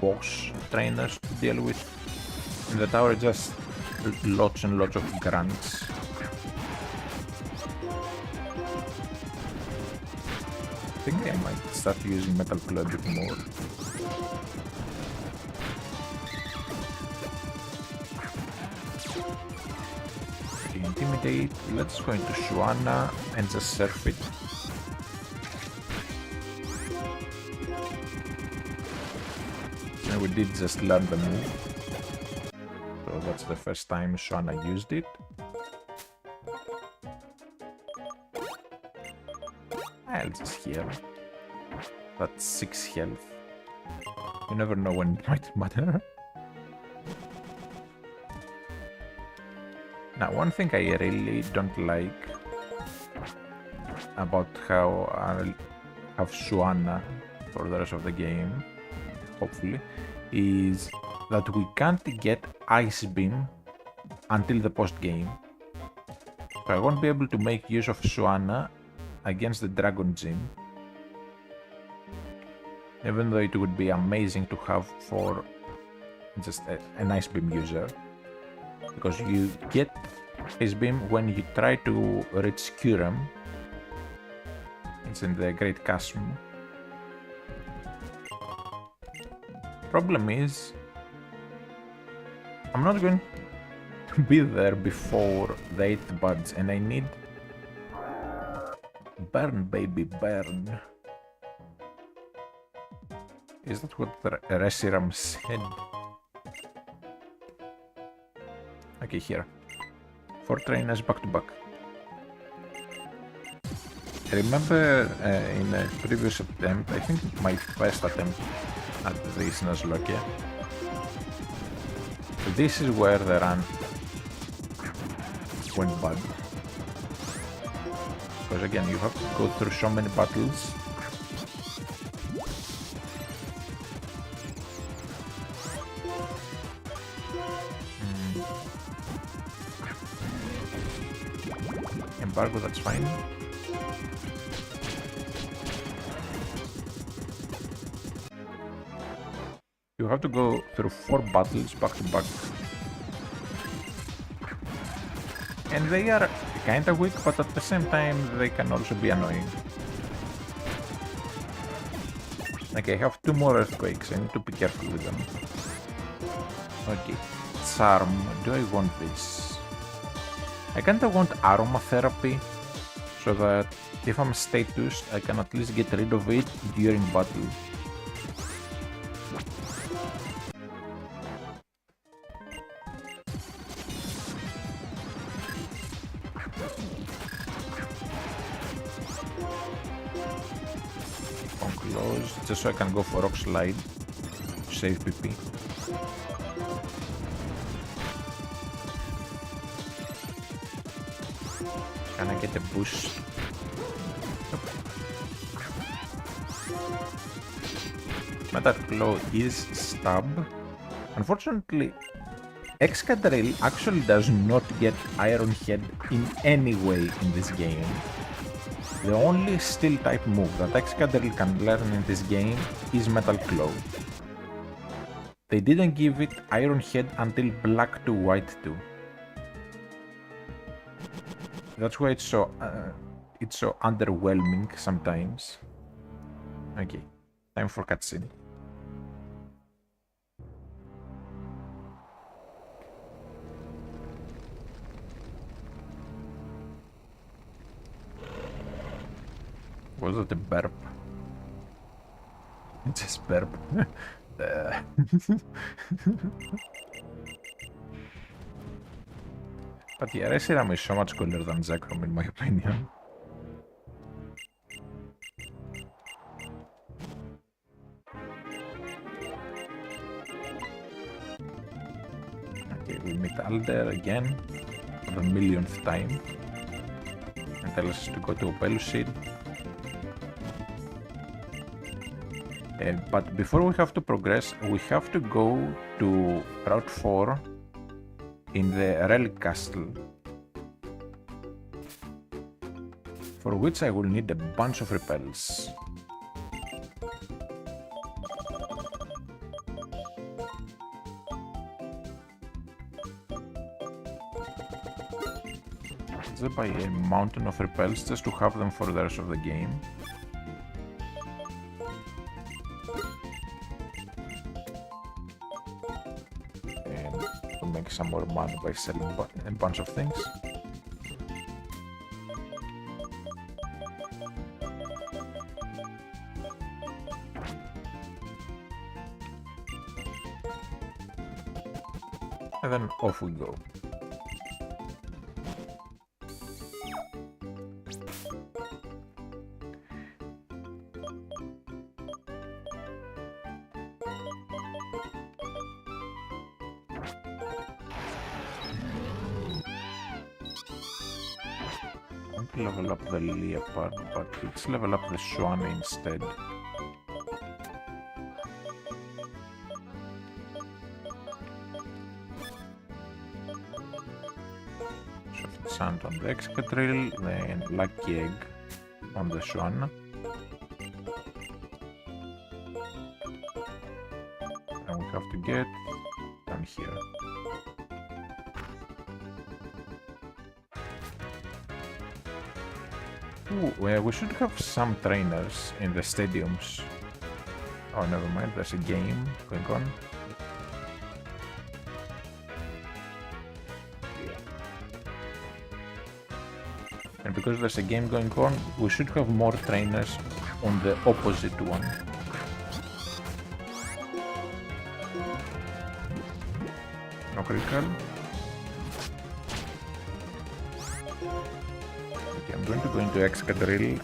boss trainers to deal with. In the tower, just lots and lots of grunts. I think I might start using Metal Claw a bit more. Intimidate. Let's go into Suana and just surf it. And we did just learn the move. So that's the first time Suana used it. I'll just heal. That's 6 health. You never know when it might matter. Now, one thing I really don't like about how I'll have Suana for the rest of the game, hopefully, is that we can't get Ice Beam until the post-game. So I won't be able to make use of Suana against the Dragon Gym, even though it would be amazing to have for just an Ice Beam user, because you get Ice Beam when you try to reach Kyurem. It's in the Great Chasm. Problem is, I'm not going to be there before the 8th buds, and I need... Burn, baby, burn. Is that what Reshiram said? Okay, here. 4 trainers back to back. I remember in a previous attempt, I think my first attempt at this Nuzlocke, this is where the run went bad. Because again, you have to go through so many battles. Embargo, that's fine. You have to go through 4 battles back to back. And they are kinda weak, but at the same time they can also be annoying. Okay, I have 2 more earthquakes, I need to be careful with them. Okay, charm, do I want this? I kinda want aromatherapy, so that if I'm statused, I can at least get rid of it during battle. Just so I can go for rock slide to save PP. Can I get a boost? Metal Claw is stab. Unfortunately, Excadrill actually does not get Iron Head in any way in this game. The only steel type move that Excadrill can learn in this game is Metal Claw. They didn't give it Iron Head until Black to White 2. That's why it's so underwhelming sometimes. Okay, time for cutscene. Was it a burp? Just burp. But yeah, Reshiram is so much cooler than Zekrom in my opinion. Okay, we meet Alder again for the millionth time. And tells us to go to Pelucid. But before we have to progress, we have to go to Route 4 in the Relic Castle, for which I will need a bunch of repels. Let's buy a mountain of repels just to have them for the rest of the game. Some more money by selling a bunch of things. And then off we go. Level up the leopard, but let's level up the swan instead. Soft sand on the Excadrill, then lucky egg on the swan. And we have to get down here. Ooh, well, we should have some trainers in the stadiums. Oh, never mind, there's a game going on. And because there's a game going on, we should have more trainers on the opposite one. No critical. Okay, I'm going to go into Excadrill.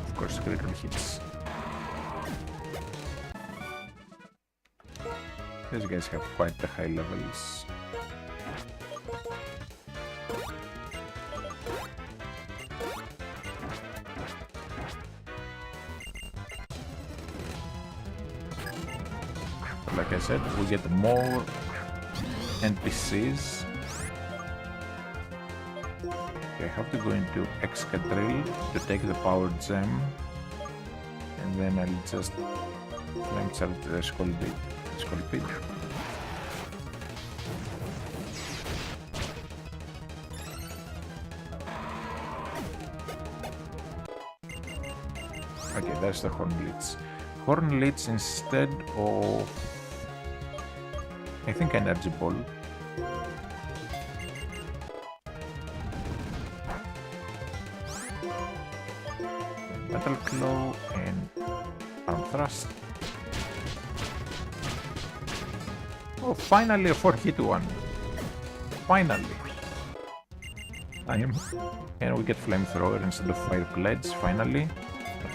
Of course, critical hits. These guys have quite the high levels. Like I said, we get more NPCs. Okay, I have to go into Excadrill to take the power gem, and then I'll just flame charge the Scolipede. Okay, that's the Hornleech. Hornleech instead of, I think, Energy Ball. Metal Claw and Arm Thrust. Oh, finally a 4-hit one. Finally. And we get Flamethrower instead of Fire Pledge, finally.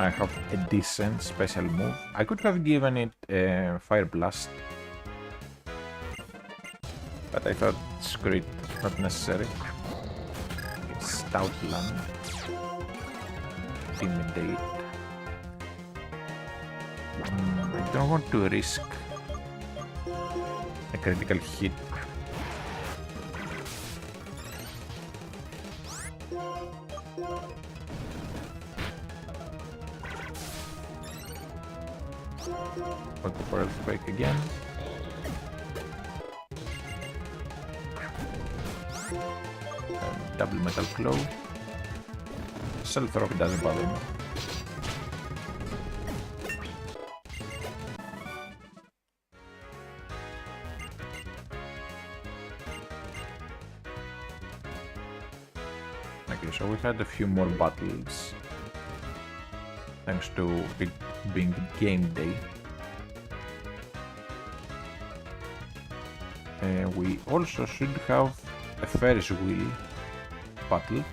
I have a decent special move. I could have given it Fire Blast, but I thought, screw it, not necessary. It's Stoutland. Intimidate. I don't want to risk a critical hit. I'll go for Earthquake again. Double Metal Claw. Self-Rock doesn't bother me. Okay, so we had a few more battles thanks to it being game day. We also should have a Ferris wheel battle.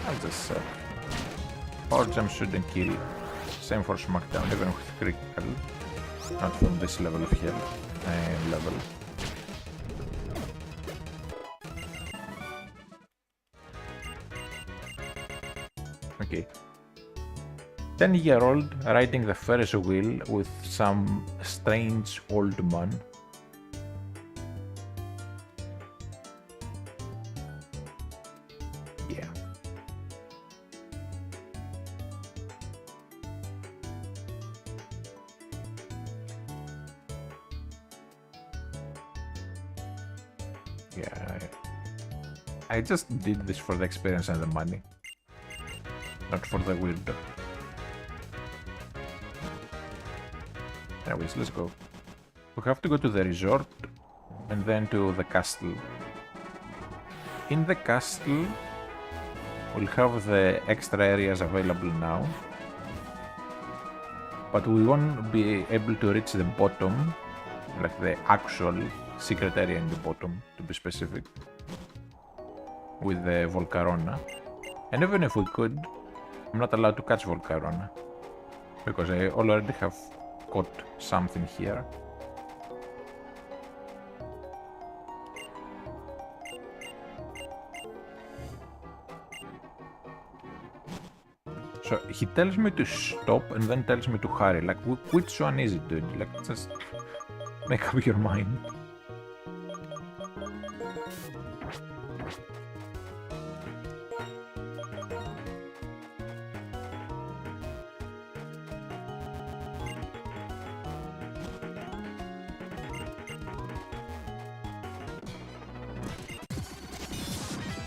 I'll just say Power Gem shouldn't kill. Same for Smackdown, even with critical. Not from this level of health level. Okay. 10-year-old riding the Ferris wheel with some strange old man. Yeah. Yeah. I just did this for the experience and the money. Not for the weirdo. Anyways, let's go. We have to go to the resort and then to the castle. In the castle, we'll have the extra areas available now, but we won't be able to reach the bottom, like the actual secret area in the bottom, to be specific, with the Volcarona. And even if we could, I'm not allowed to catch Volcarona, because I already have caught something here. So he tells me to stop and then tells me to hurry. Like, which one is it, dude? Like, just make up your mind.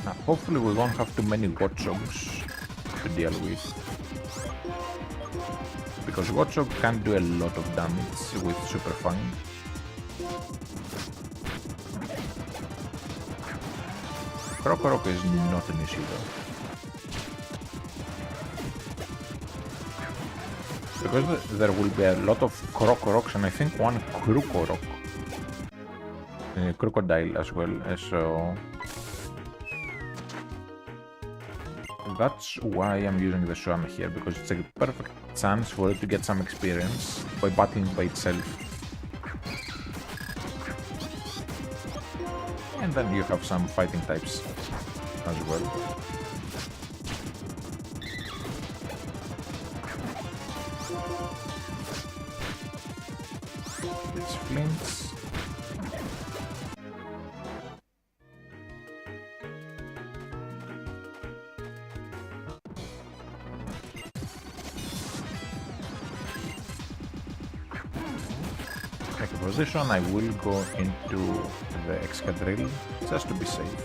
Now, hopefully we won't have too many Watchogs to deal with, because Watchog can do a lot of damage with Super Fang. Krokorok is not an issue though. Because there will be a lot of Krokoroks and I think one Krukorok. Crocodile as well, so that's why I'm using the Swan here, because it's a perfect chance for it to get some experience by battling by itself. And then you have some fighting types as well. It's flints. Position, I will go into the Excadrill just to be safe.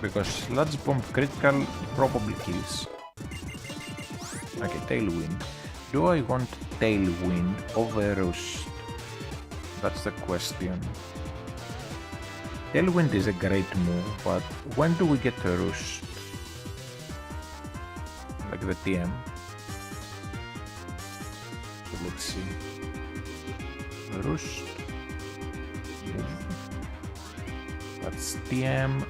Because Sludge Bomb critical probably kills. Okay, Tailwind. Do I want Tailwind over Roost? That's the question. Tailwind is a great move, but when do we get a Roost? Like the TM. Let's see. Roost. That's TM.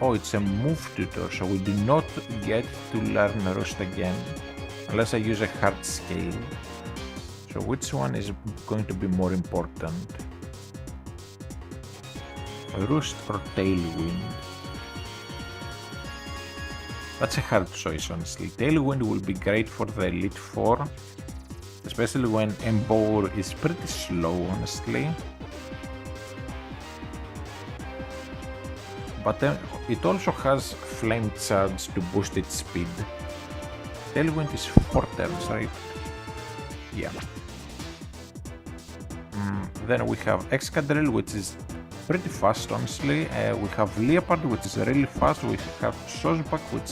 Oh, it's a move tutor, so we do not get to learn Roost again. Unless I use a hard scale. So which one is going to be more important? Roost or Tailwind? That's a hard choice, honestly. Tailwind will be great for the Elite Four, especially when Emboar is pretty slow, honestly. But it also has Flame Charge to boost its speed. Tailwind is 4 turns, right? Yeah. Then we have Excadrill, which is pretty fast, honestly. We have Leopard, which is really fast. We have Sozbak, which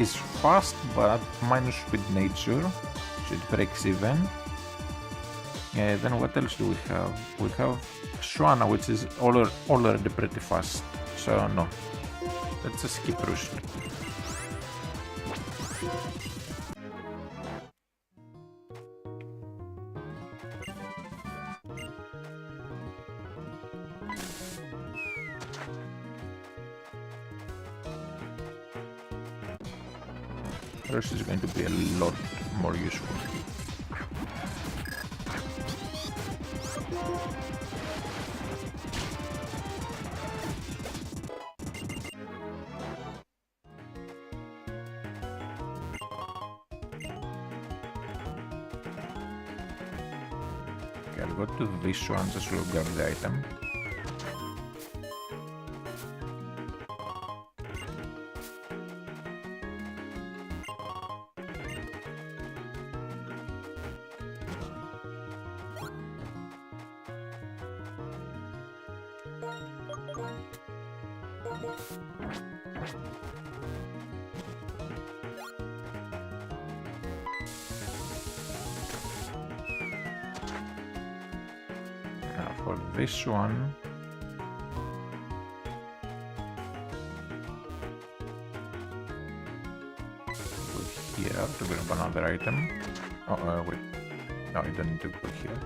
is fast but minus speed nature, so it breaks even. Then what else do we have? We have Swana, which is already pretty fast, so no. Let's just skip Roost. Roost is going to be a lot more useful. Okay, I'll go to this one just to grab the item. Now for this one, put here to grab another item. Oh, wait. No, you don't need to put here.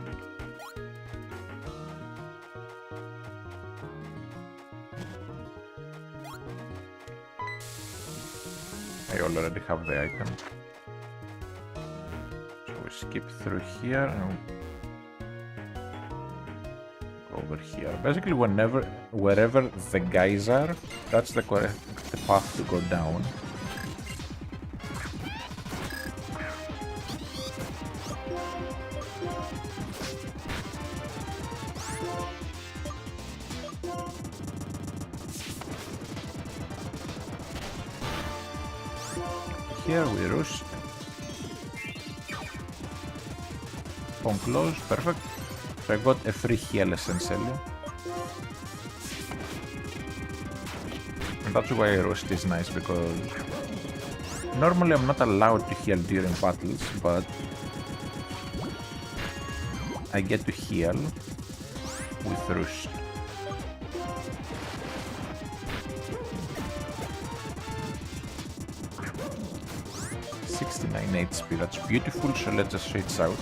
I already have the item. So we skip through here and go over here. Basically, wherever the guys are, that's the correct path to go down. Here we Roost. Bomb close, perfect. So I got a free heal essentially. And that's why Roost is nice, because normally I'm not allowed to heal during battles, but I get to heal with Roost. HP, that's beautiful, so let's just switch out.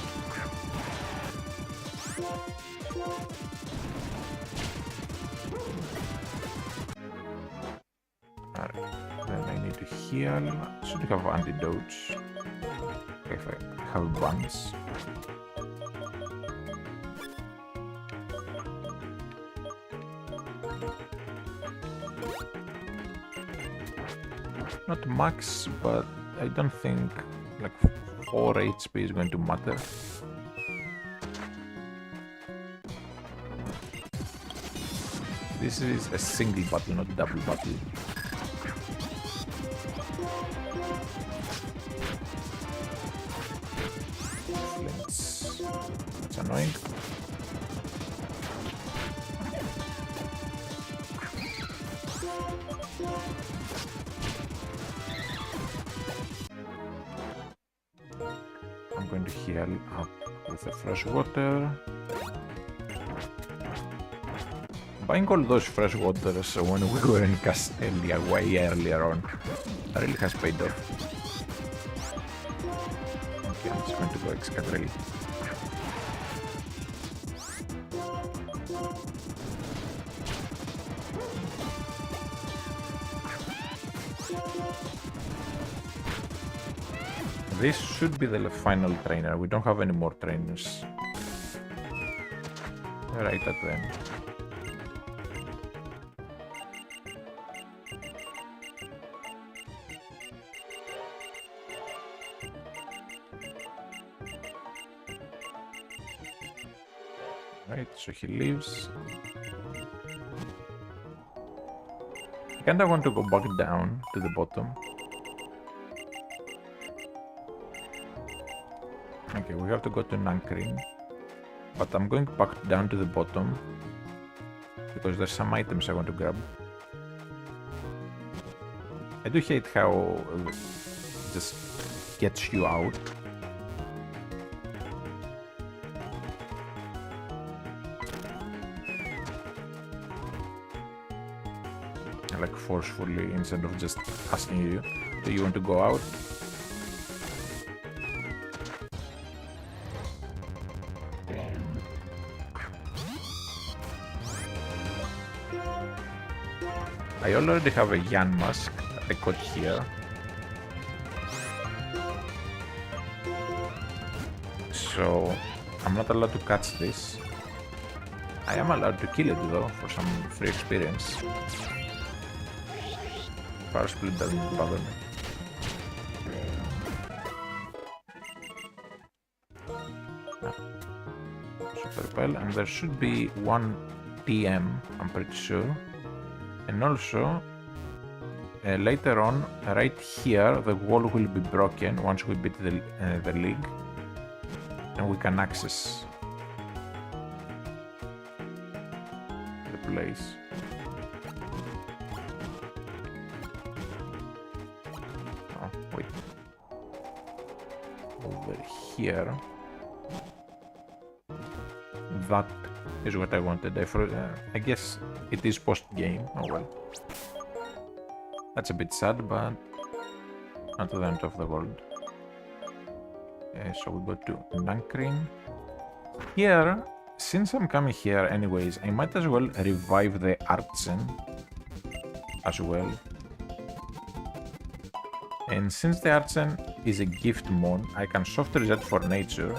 Alright, then I need to heal. Should have antidotes. Okay, if I have buns. Not max, but I don't think like 4 HP is going to matter. This is a single battle, not double battle. Flints. It's annoying. I'm going to heal up with the fresh water. Buying all those fresh waters when we were in Castelia way earlier on really has paid off. Okay, I'm just going to go Excadrill. This should be the final trainer. We don't have any more trainers. Right at the end. Right, so he leaves. I kinda want to go back down to the bottom. Okay, we have to go to Nankrin, but I'm going back down to the bottom because there's some items I want to grab. I do hate how it just gets you out. Like forcefully instead of just asking you, do you want to go out? I already have a Yan mask I got here. So I'm not allowed to catch this. I am allowed to kill it though for some free experience. Power split doesn't bother me. Super Repel, and there should be one TM, I'm pretty sure. And also, later on, right here, the wall will be broken once we beat the league, and we can access the place. Oh, wait. Over here. That is what I wanted. I guess it is post-game. Oh well. That's a bit sad, but not the end of the world. So we go to Nankrin. Here, since I'm coming here anyways, I might as well revive the Artsen as well. And since the Artsen is a gift mon, I can soft reset for nature.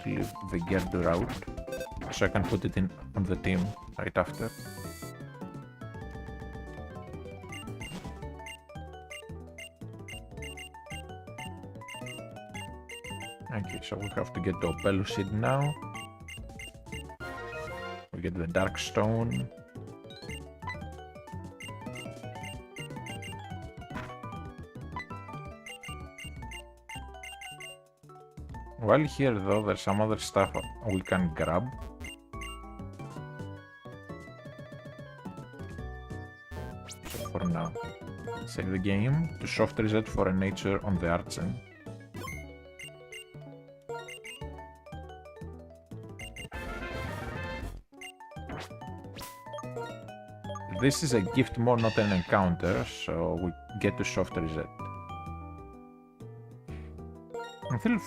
Leave the Gerdur out, so I can put it in on the team right after. Okay, so we have to get the Pelucid now. We get the Dark Stone. While here though, there's some other stuff we can grab. So for now, save the game to soft reset for a nature on the archon. This is a gift more, not an encounter, so we get to soft reset. I feel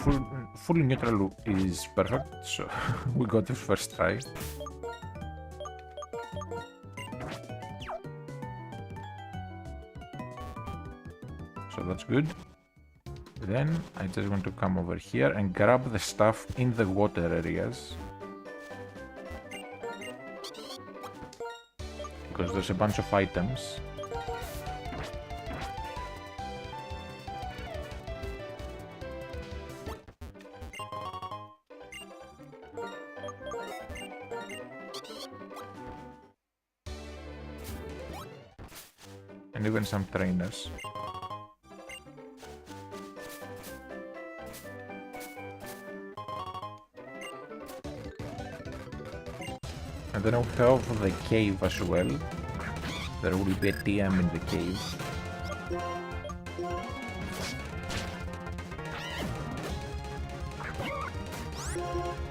fully neutral is perfect, so we got the first try. So that's good. Then I just want to come over here and grab the stuff in the water areas. Because there's a bunch of items. And even some trainers. And then we have the cave as well. There will be a TM in the cave.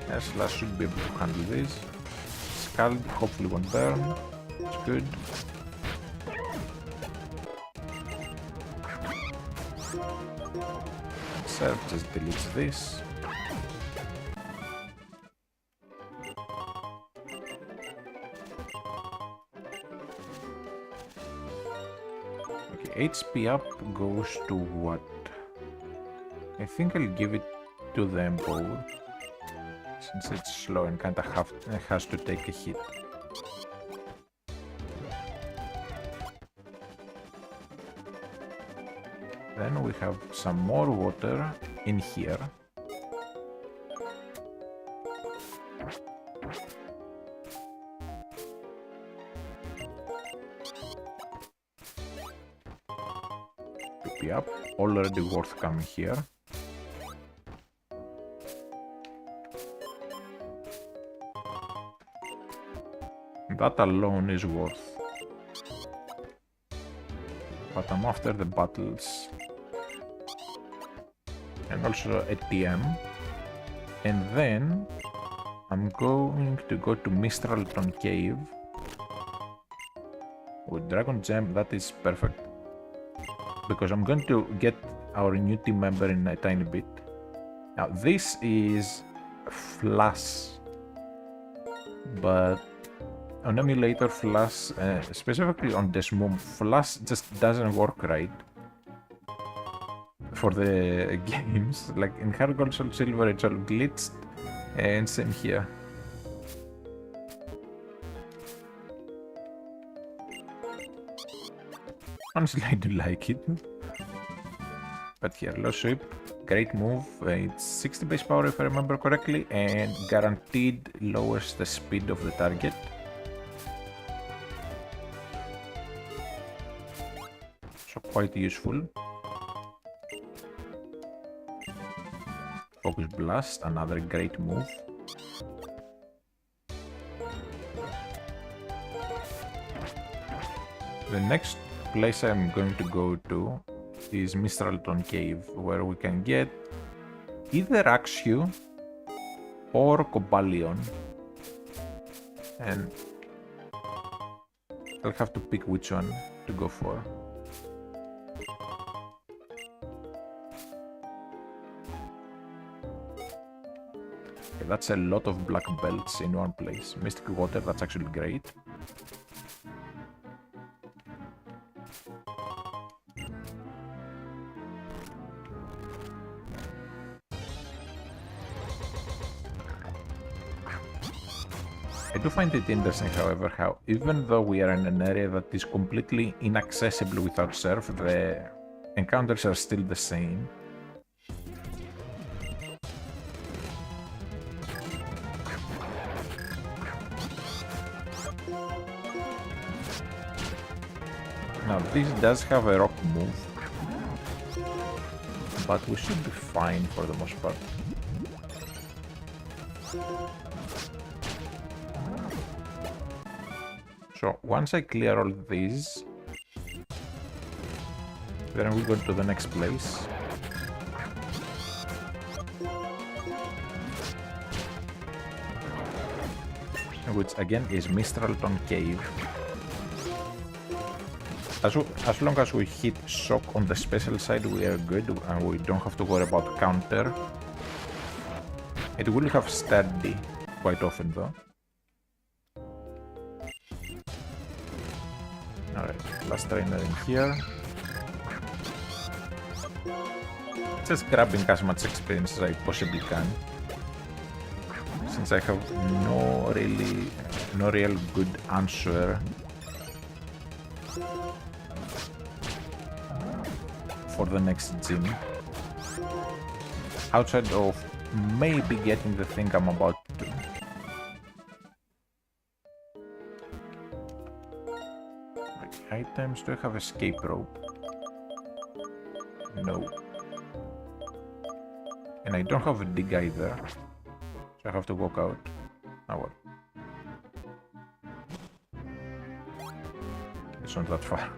Yes, Slash should be able to handle this. Scald hopefully won't burn. It's good. Serve just deletes this. HP up goes to what? I think I'll give it to the Emperor, since it's slow and kinda has to take a hit. Then we have some more water in here. Up, already worth coming here. That alone is worth. But I'm after the battles. And also a TM. And then I'm going to go to Mistralton Cave. With Dragon Gem, that is perfect. Because I'm going to get our new team member in a tiny bit. Now this is Flash, but on emulator Flash, specifically on Desmom, Flash just doesn't work right for the games. Like in Hard Gold Soul Silver it's all glitched, and same here. Honestly, I do like it. But here, low sweep, great move. It's 60 base power if I remember correctly, and guaranteed lowers the speed of the target. So quite useful. Focus Blast, another great move. The next place I'm going to go to is Mistralton Cave, where we can get either Axew or Cobalion, and I'll have to pick which one to go for. Okay, that's a lot of black belts in one place. Mystic Water, that's actually great. I do find it interesting, however, how even though we are in an area that is completely inaccessible without surf, the encounters are still the same. Now this does have a rock move, but we should be fine for the most part. So once I clear all these, Then we go to the next place. Which again is Mistralton Cave. As long as we hit shock on the special side, we are good and we don't have to worry about counter. It will have sturdy quite often though. Alright, last trainer in here. Just grabbing as much experience as I possibly can. Since I have no real good answer for the next gym. Outside of maybe getting the thing I'm about to do. Items, do I have escape rope? No. And I don't have a dig either. So I have to walk out. Oh well. It's not that far.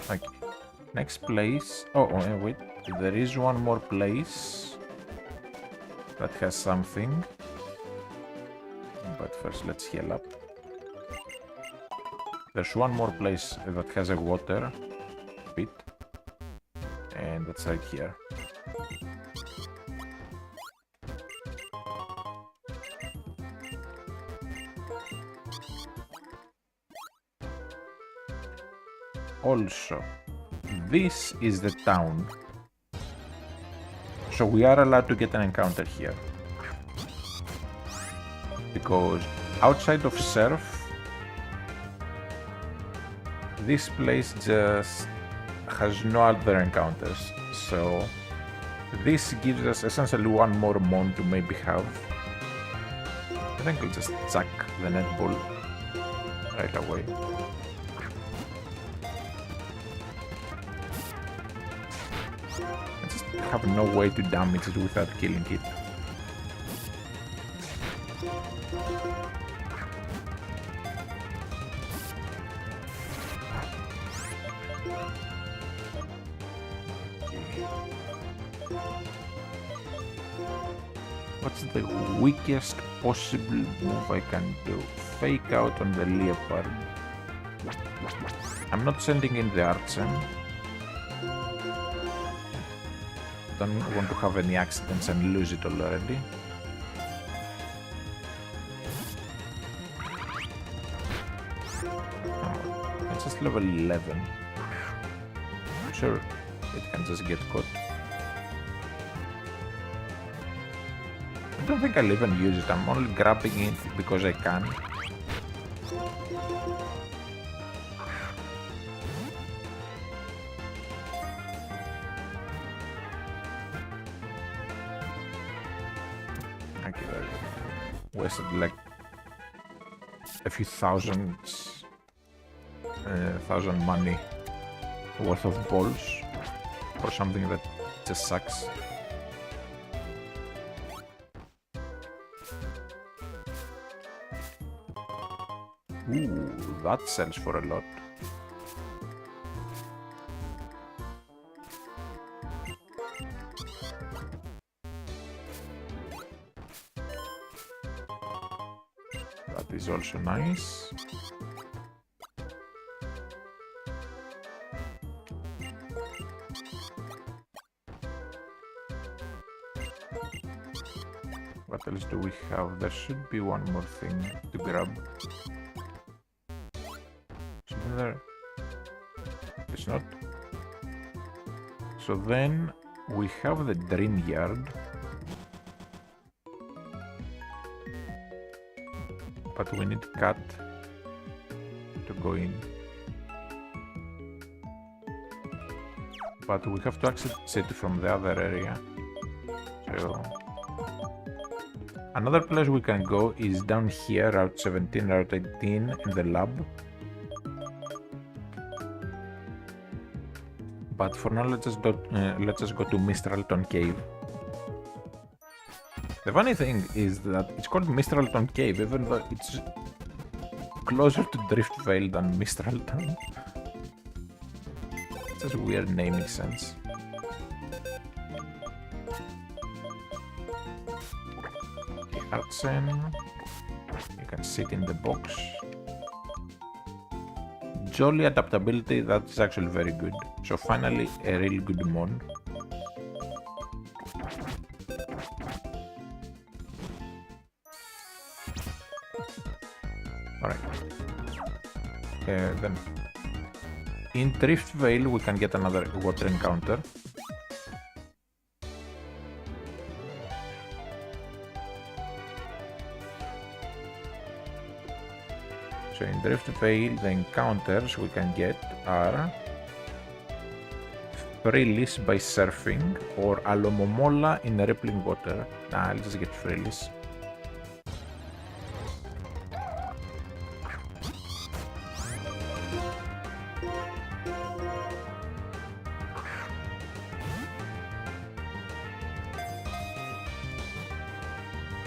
Okay. Next place. Oh, wait. There is one more place that has something. But first, let's heal up. There's one more place that has a water pit. And that's right here. Also, this is the town. So we are allowed to get an encounter here. Because outside of Surf, this place just has no other encounters. So this gives us essentially one more mon to maybe have. I think we'll just chuck the netball right away. I just have no way to damage it without killing it. What's the weakest possible move I can do? Fake out on the leopard. I'm not sending in the archer. Don't want to have any accidents and lose it already. Oh, it's just level 11. I'm sure it can just get caught. I don't think I'll even use it. I'm only grabbing it because I can. Okay, wasted like a few thousand money worth of balls for something that just sucks. Ooh, that sells for a lot. That is also nice. What else do we have? There should be one more thing to grab. There. It's not. So then we have the dream yard, but we need cat to go in. But we have to access it from the other area. So another place we can go is down here, Route 17, Route 18 in the lab. But for now, let's just go to Mistralton Cave. The funny thing is that it's called Mistralton Cave, even though it's closer to Drift Vale than Mistral Town. It's just weird naming sense. Hudson. You can sit in the box. Jolly adaptability, that's actually very good. So finally, a really good mon. Alright. Then in Drift Vale we can get another water encounter. So in Drift Vale the encounters we can get are Freeless by surfing or Alomomola in rippling water. Nah, I'll just get Freeless.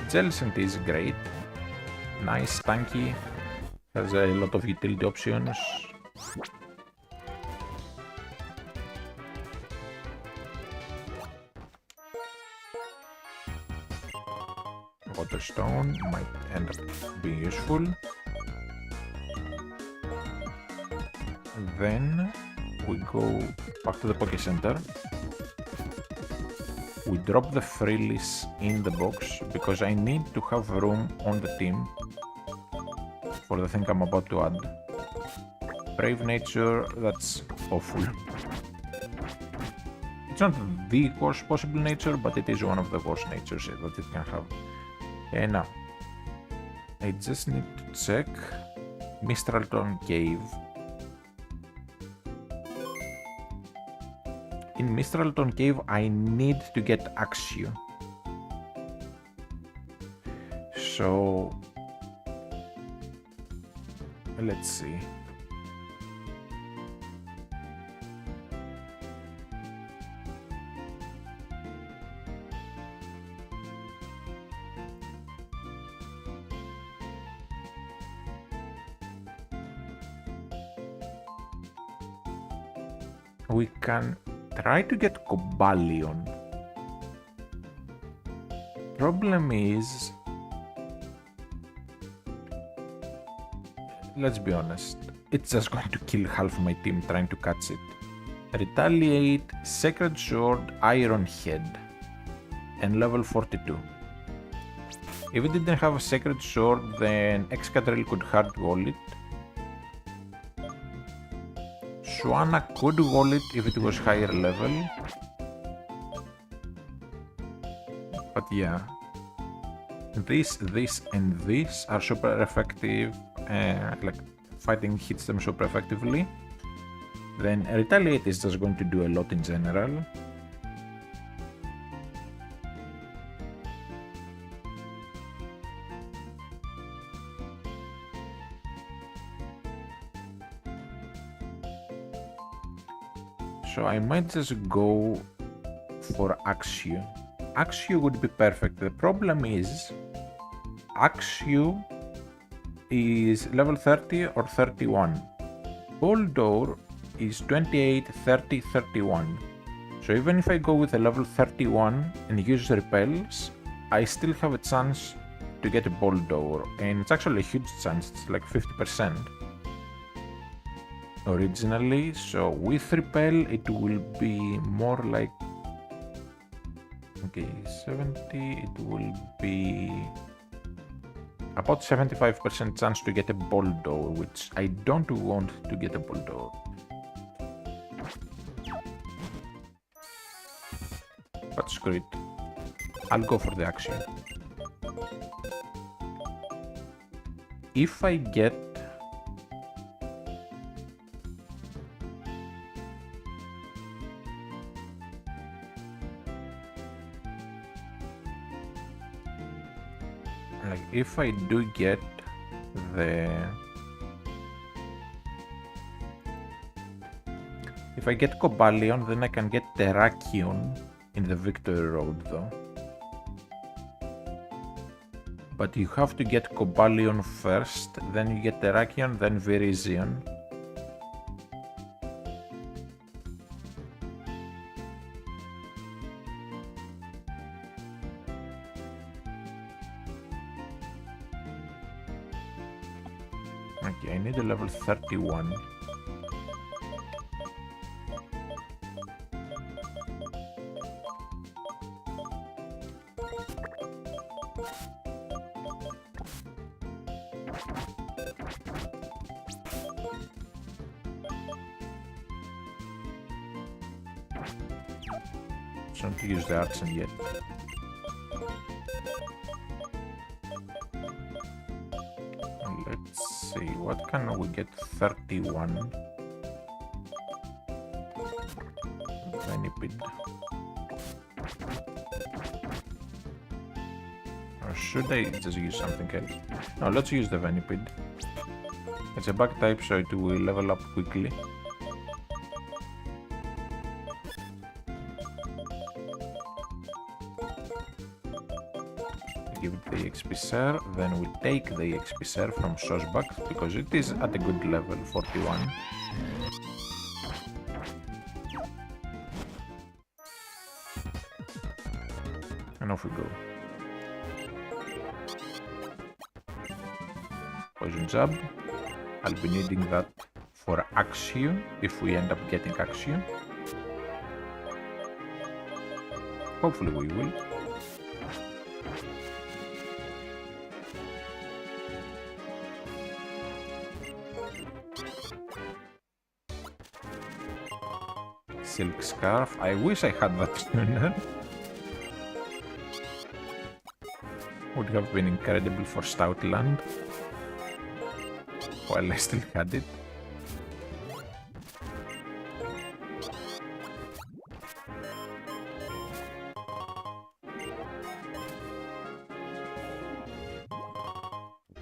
Jellicent is great, nice, tanky, has a lot of utility options. Waterstone might end up being useful. Then we go back to the Poké Center. We drop the Freeless in the box because I need to have room on the team for the thing I'm about to add. Brave Nature, that's awful. It's not the worst possible nature, but it is one of the worst natures that it can have. And now, I just need to check Mistralton Cave. In Mistralton Cave, I need to get Axio. So, let's see. We can try to get Cobalion. Problem is, let's be honest, it's just going to kill half my team trying to catch it. Retaliate, Sacred Sword, Iron Head, and level 42. If it didn't have a Sacred Sword, then Excadrill could hard wall it. Swanna could wall it if it was higher level. But yeah, this, and this are super effective, like fighting hits them super effectively. Then Retaliate is just going to do a lot in general. So I might just go for Axio. Axio would be perfect. The problem is, Axio is level 30 or 31. Boldore is 28, 30, 31. So even if I go with a level 31 and use repels, I still have a chance to get a Boldore. And it's actually a huge chance, it's like 50%. Originally, so with repel it will be more like, okay, 70, it will be about 75% chance to get a Boldore, which I don't want to get a Boldore. But screw it, I'll go for the action. If I get if I do get the... If I get Cobalion, then I can get Terrakion in the Victory Road though. But you have to get Cobalion first, then you get Terrakion, then Virizion. Okay, I need a level 31. Don't use the artisan yet. Let's see, what can we get? 31. Venipede. Or should I just use something else? No, let's use the Venipede. It's a bug type, so it will level up quickly. Give it the XP share, then we take the XP share from Sosbak because it is at a good level, 41. And off we go. Poison Jab. I'll be needing that for Axio if we end up getting Axio. Hopefully we will. Silk Scarf. I wish I had that sooner. Would have been incredible for Stoutland while I still had it.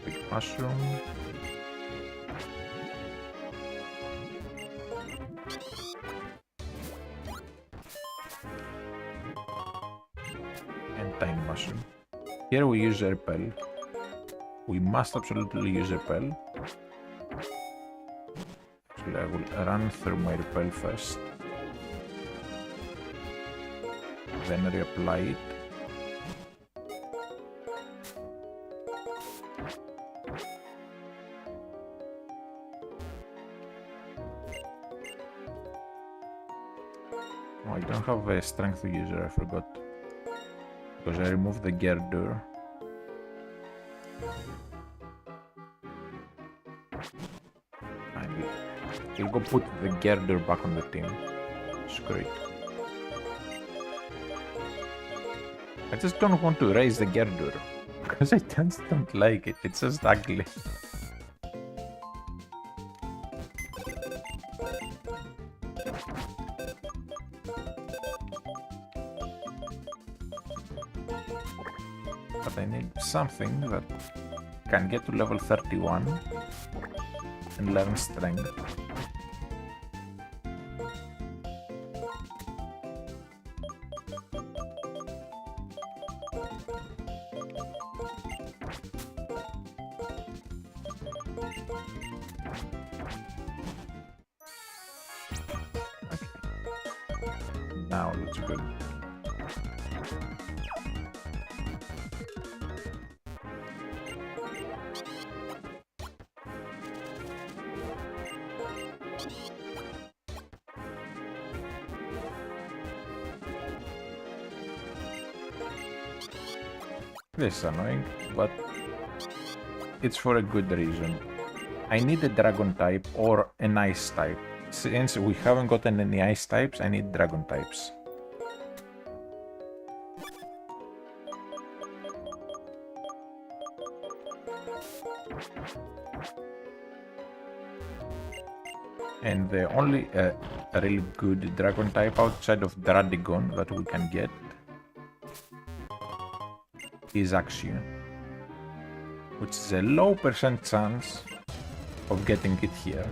Big Mushroom. Tiny Mushroom. Here we use a Repel. We must absolutely use a Repel. Actually, I will run through my Repel first. Then reapply it. Oh, I don't have a strength user, I forgot. Because I removed the Gerdur. We'll go put the Gerdur back on the team. Screw it. I just don't want to raise the Gerdur. Because I just don't like it. It's just ugly. But I need something that can get to level 31 and learn strength. Now let's go. This is annoying, but it's for a good reason. I need a dragon type or an ice type. Since we haven't gotten any ice types, I need dragon types. And the only really good dragon type outside of Dradigon that we can get is Axio, which is a low % chance of getting it here.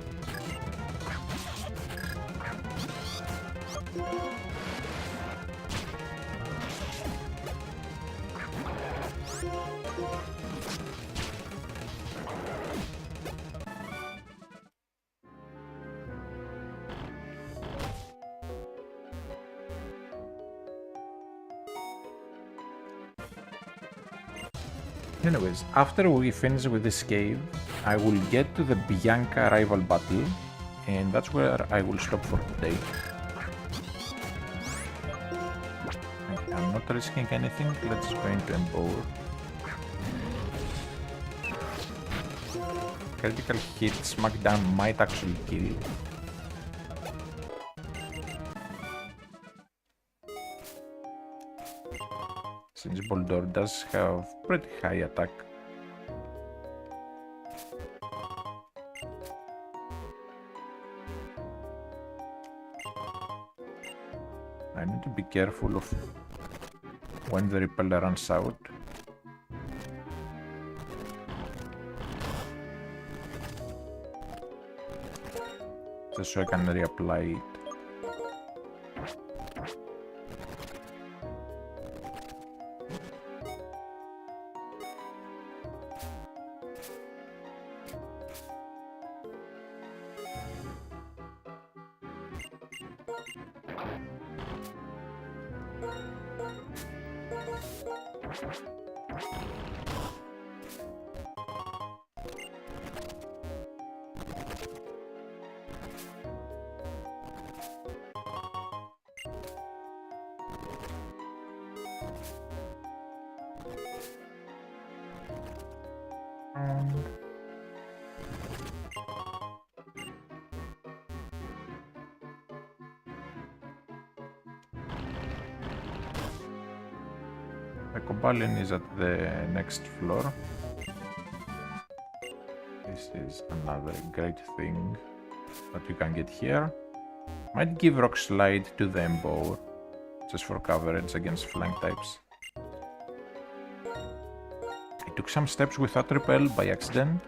Anyways, after we finish with this cave, I will get to the Bianca rival battle, and that's where I will stop for today. Okay, I'm not risking anything, let's go into Empower. Critical hit, smackdown might actually kill. Since Boldor does have pretty high attack. I need to be careful of when the repeller runs out. Just so I can reapply it. The Cobalion is at the next floor. This is another great thing that you can get here. Might give Rock Slide to the Embower, just for coverage against flank types. I took some steps without repel by accident.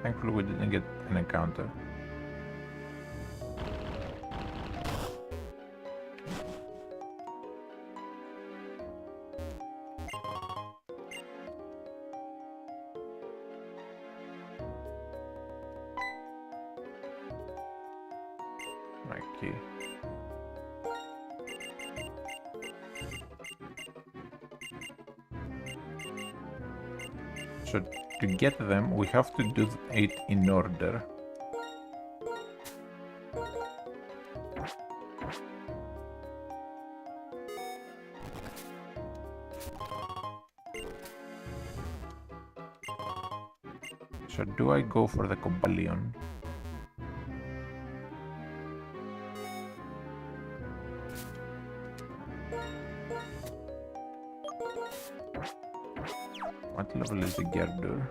Thankfully we didn't get an encounter. Okay. So to get them, we have to do it in order. So do I go for the Cobalion? What level is the Gerdur?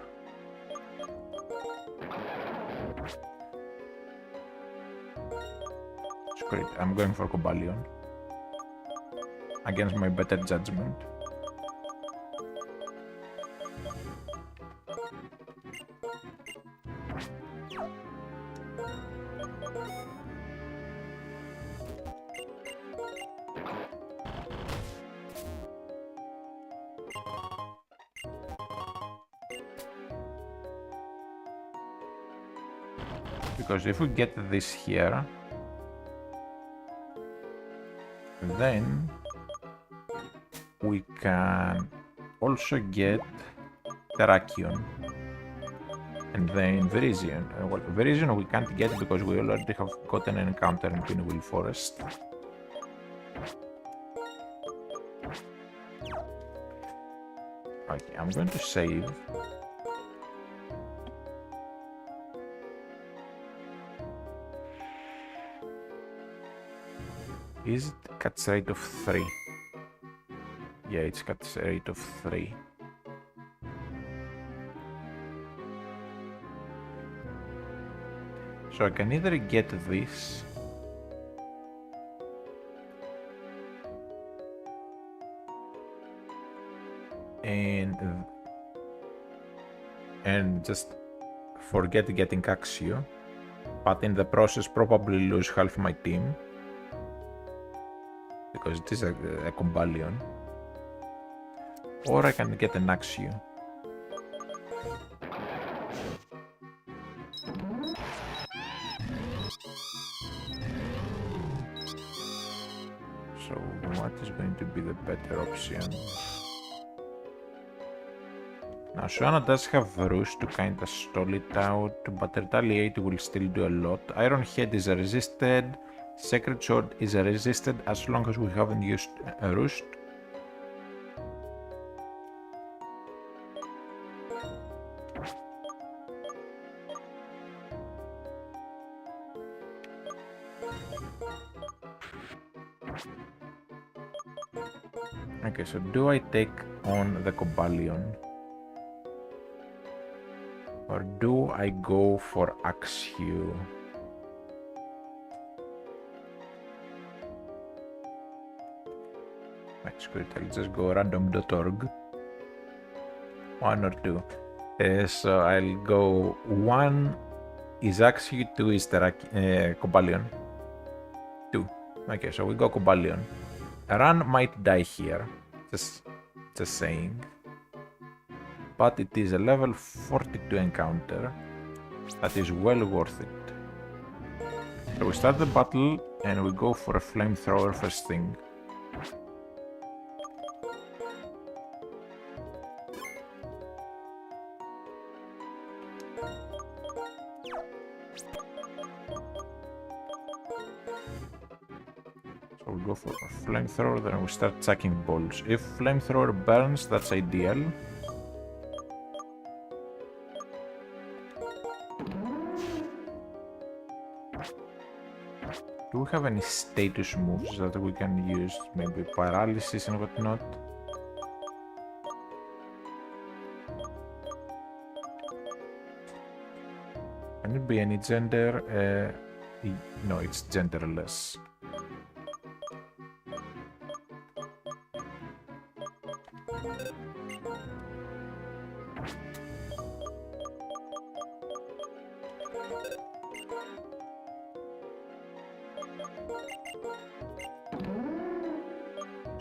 Screw it, I'm going for Cobalion. Against my better judgment. Because if we get this here, then we can also get Terrakion and then Virizion. Well, Virizion we can't get because we already have gotten an encounter in Pinwheel Forest. Okay, I'm going to save. Is it catch rate of 3? Yeah, it's catch rate of 3. So I can either get this and just forget getting Axio, but in the process probably lose half my team. Because it is a Cobalion. Or I can get an Axio. So what is going to be the better option? Now Shuana does have Roost to kinda stall it out, but Retaliate will still do a lot. Iron Head is resisted, Sacred Sword is resisted as long as we haven't used Roost. Okay, so do I take on the Cobalion? Or do I go for Axew? That's good, I'll just go random.org. 1 or 2. So I'll go 1 is Axew, 2 is Cobalion. 2. Okay, so we go Cobalion. Ran might die here, just saying. But it is a level 42 encounter that is well worth it. So we start the battle and we go for a flamethrower first thing. So we go for a flamethrower, then we start chucking balls. If flamethrower burns, that's ideal. Do we have any status moves that we can use? Maybe paralysis and whatnot? Can it be any gender? No, it's genderless.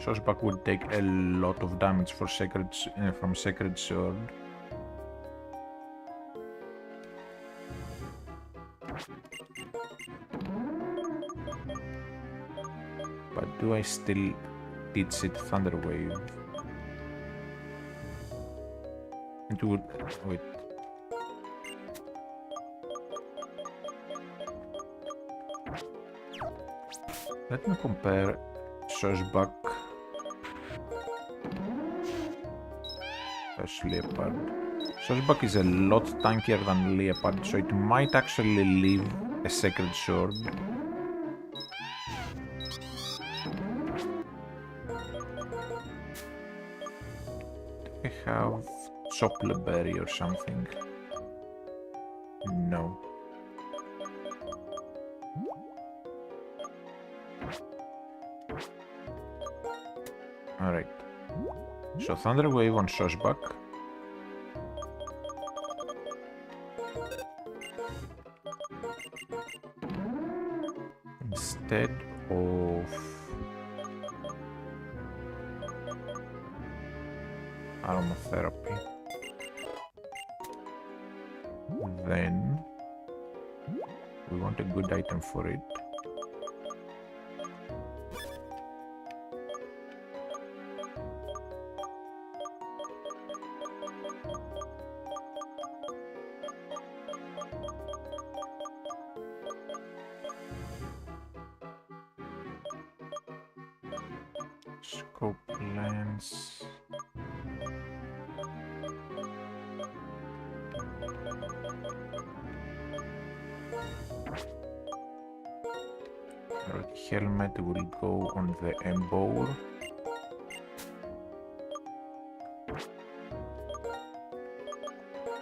Sosbak would take a lot of damage for from Sacred Sword. But do I still teach it Thunder Wave? It would... wait. Let me compare Sosbak versus Leopard. Sosbak is a lot tankier than Leopard, so it might actually leave a Sacred Sword. Do I have Choppleberry or something? No. Alright. So Thunder Wave on Sosbak. Instead of Aromatherapy. Then we want a good item for it. Scope lens. Helmet will go on the Embor.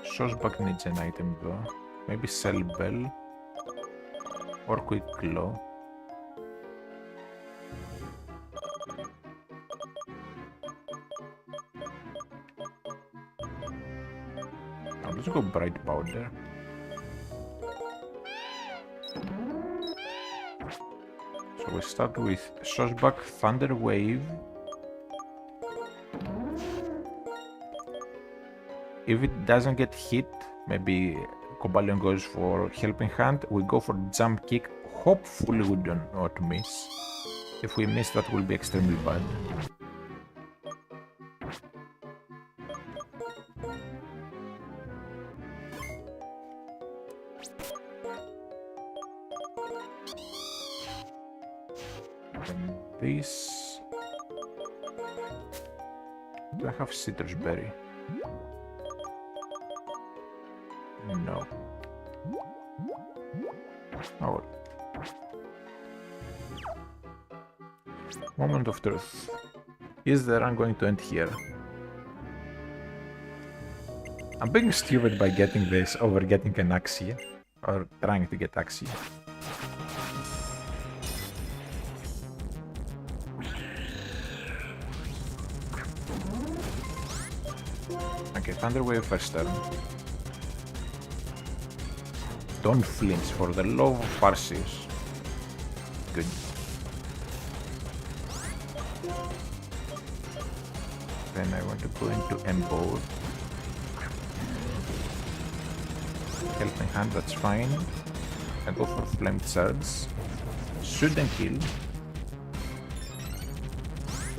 Sosbak needs an item though. Maybe Cell Bell or Quick Claw. Now let's go Bright Powder. So we start with Sosbak, Thunder Wave. If it doesn't get hit, maybe Cobalion goes for Helping Hand. We go for Jump Kick, hopefully we do not miss. If we miss, that will be extremely bad. And this... Do I have citrus berry? No. Oh well. Moment of truth. Is the run going to end here? I'm being stupid by getting this over getting an Axia. Or trying to get Axia. Okay, Thunder Wave first turn. Don't flinch, for the love of Arceus. Good. Then I want to go into Emboar. Helping Hand, that's fine. I go for Flame Charge. Shouldn't kill.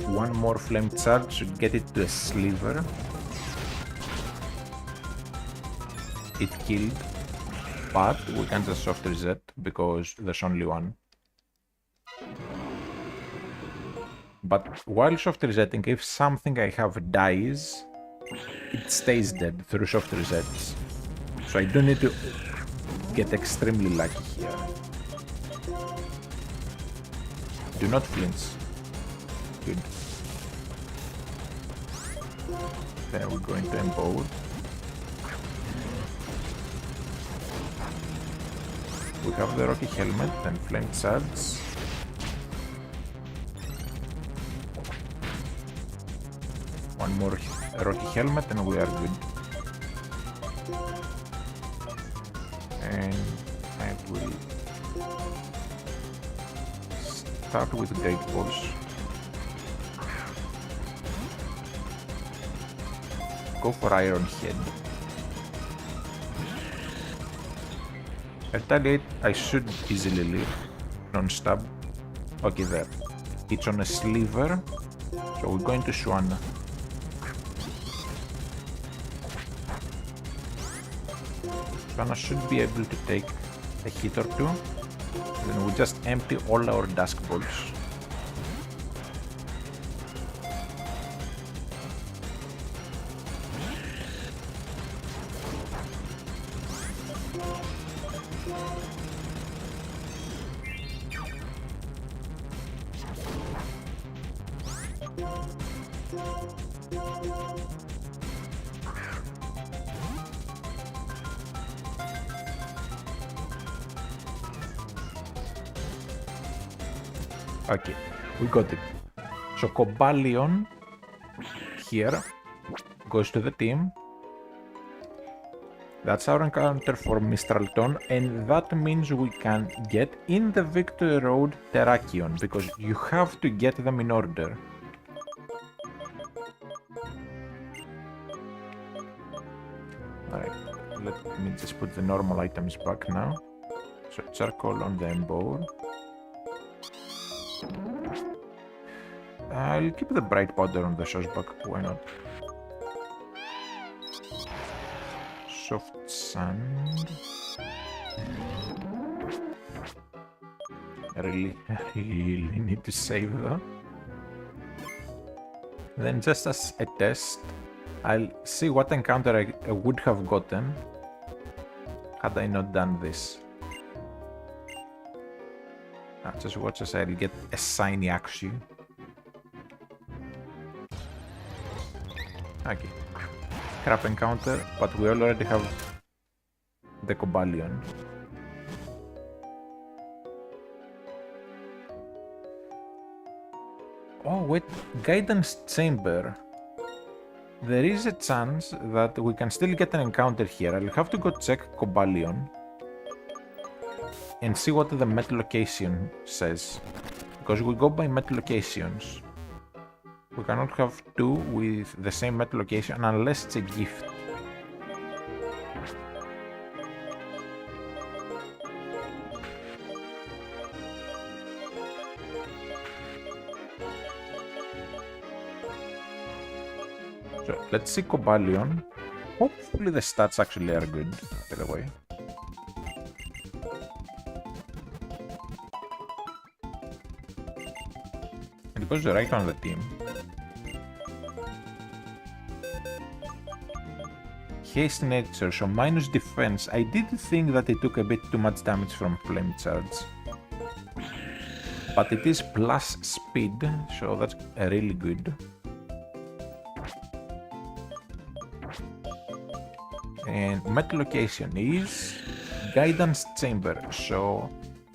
One more Flame Charge should get it to a Sliver. It killed. But we can just soft reset because there's only one. But while soft resetting, if something I have dies, it stays dead through soft resets. So I do need to get extremely lucky here. Do not flinch. Good. Then we're going to Emboar. We have the Rocky Helmet and Flame Charge. One more Rocky Helmet and we are good. And I will start with Great Balls. Go for Iron Head. Retaliate, I should easily live. Non-stab. Okay, there. It's on a Sliver, so we're going to Swanna. Swanna should be able to take a hit or two. Then we just empty all our Dusk Balls. Okay, we got it. So Cobalion here goes to the team. That's our encounter for Mistralton, and that means we can get in the Victory Road Terrakion, because you have to get them in order. Alright, let me just put the normal items back now. So charcoal on the Emboar. I'll keep the bright powder on the Sosbak, why not? Soft sand. I really need to save though. Then just as a test, I'll see what encounter I would have gotten had I not done this. Now just watch as I'll get a shiny Axew. Okay. Crap encounter, but we already have the Cobalion. Oh wait, Guidance Chamber. There is a chance that we can still get an encounter here. I'll have to go check Cobalion and see what the meta location says, because we go by meta locations. We cannot have two with the same meta location unless it's a gift. So let's see Cobalion. Hopefully the stats actually are good, by the way. And it goes right on the team. Haste nature, so minus defense. I did think that it took a bit too much damage from flame charge. But it is plus speed, so that's really good. And metal location is guidance chamber, so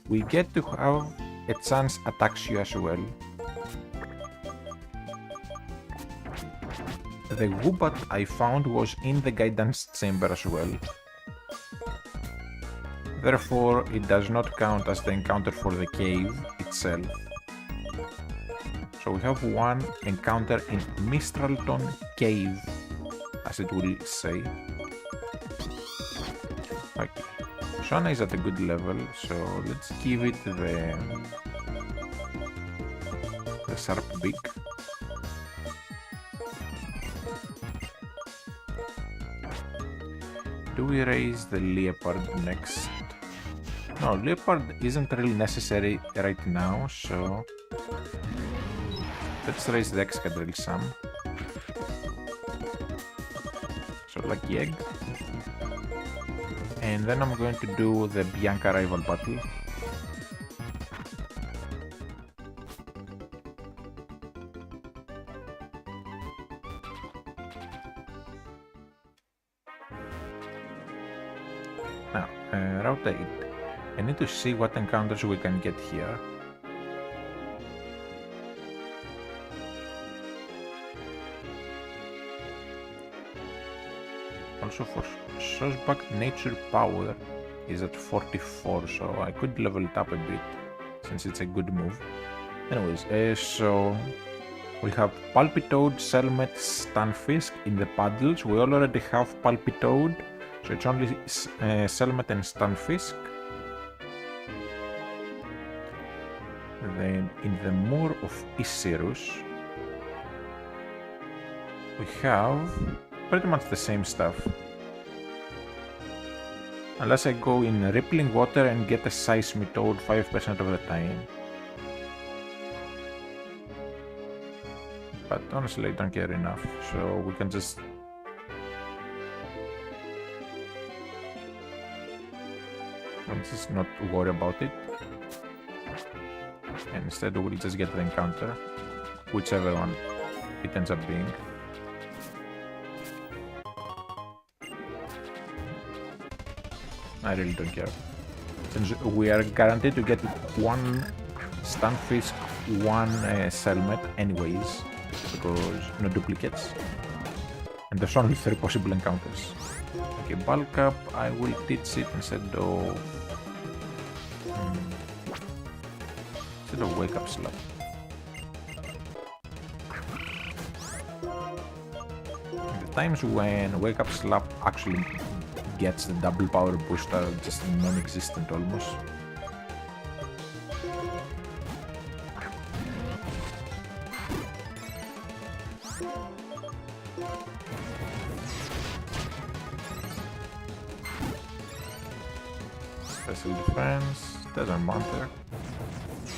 we get to have a chance attacks you as well. The Woobat I found was in the guidance chamber as well. Therefore, it does not count as the encounter for the cave itself. So we have one encounter in Mistralton Cave, as it will say. Okay, Shana is at a good level, so let's give it the sharp beak. Do we raise the leopard next? No, leopard isn't really necessary right now, so let's raise the Excadrill some. So lucky egg. And then I'm going to do the Bianca rival battle. Now, Route 8. I need to see what encounters we can get here. Also for Sosbach, nature power is at 44, so I could level it up a bit, since it's a good move. Anyways, so we have Palpitoad, Selmet, Stunfisk in the paddles. We already have Palpitoad, so it's only Selmet and Stunfisk. Then in the Moor of Isirus, we have pretty much the same stuff. Unless I go in Rippling Water and get a Seismitoad 5% of the time. But honestly I don't care enough, so we can just... let's just not worry about it. And instead we'll just get the encounter, whichever one it ends up being. I really don't care. Since we are guaranteed to get one Stunfisk, one Selmet anyways, because no duplicates. And there's only 3 possible encounters. Okay, Bulk Up, I will teach it instead of... instead of Wake Up Slap. The times when Wake Up Slap actually gets the double power boost are just non-existent almost. Special defense, doesn't matter.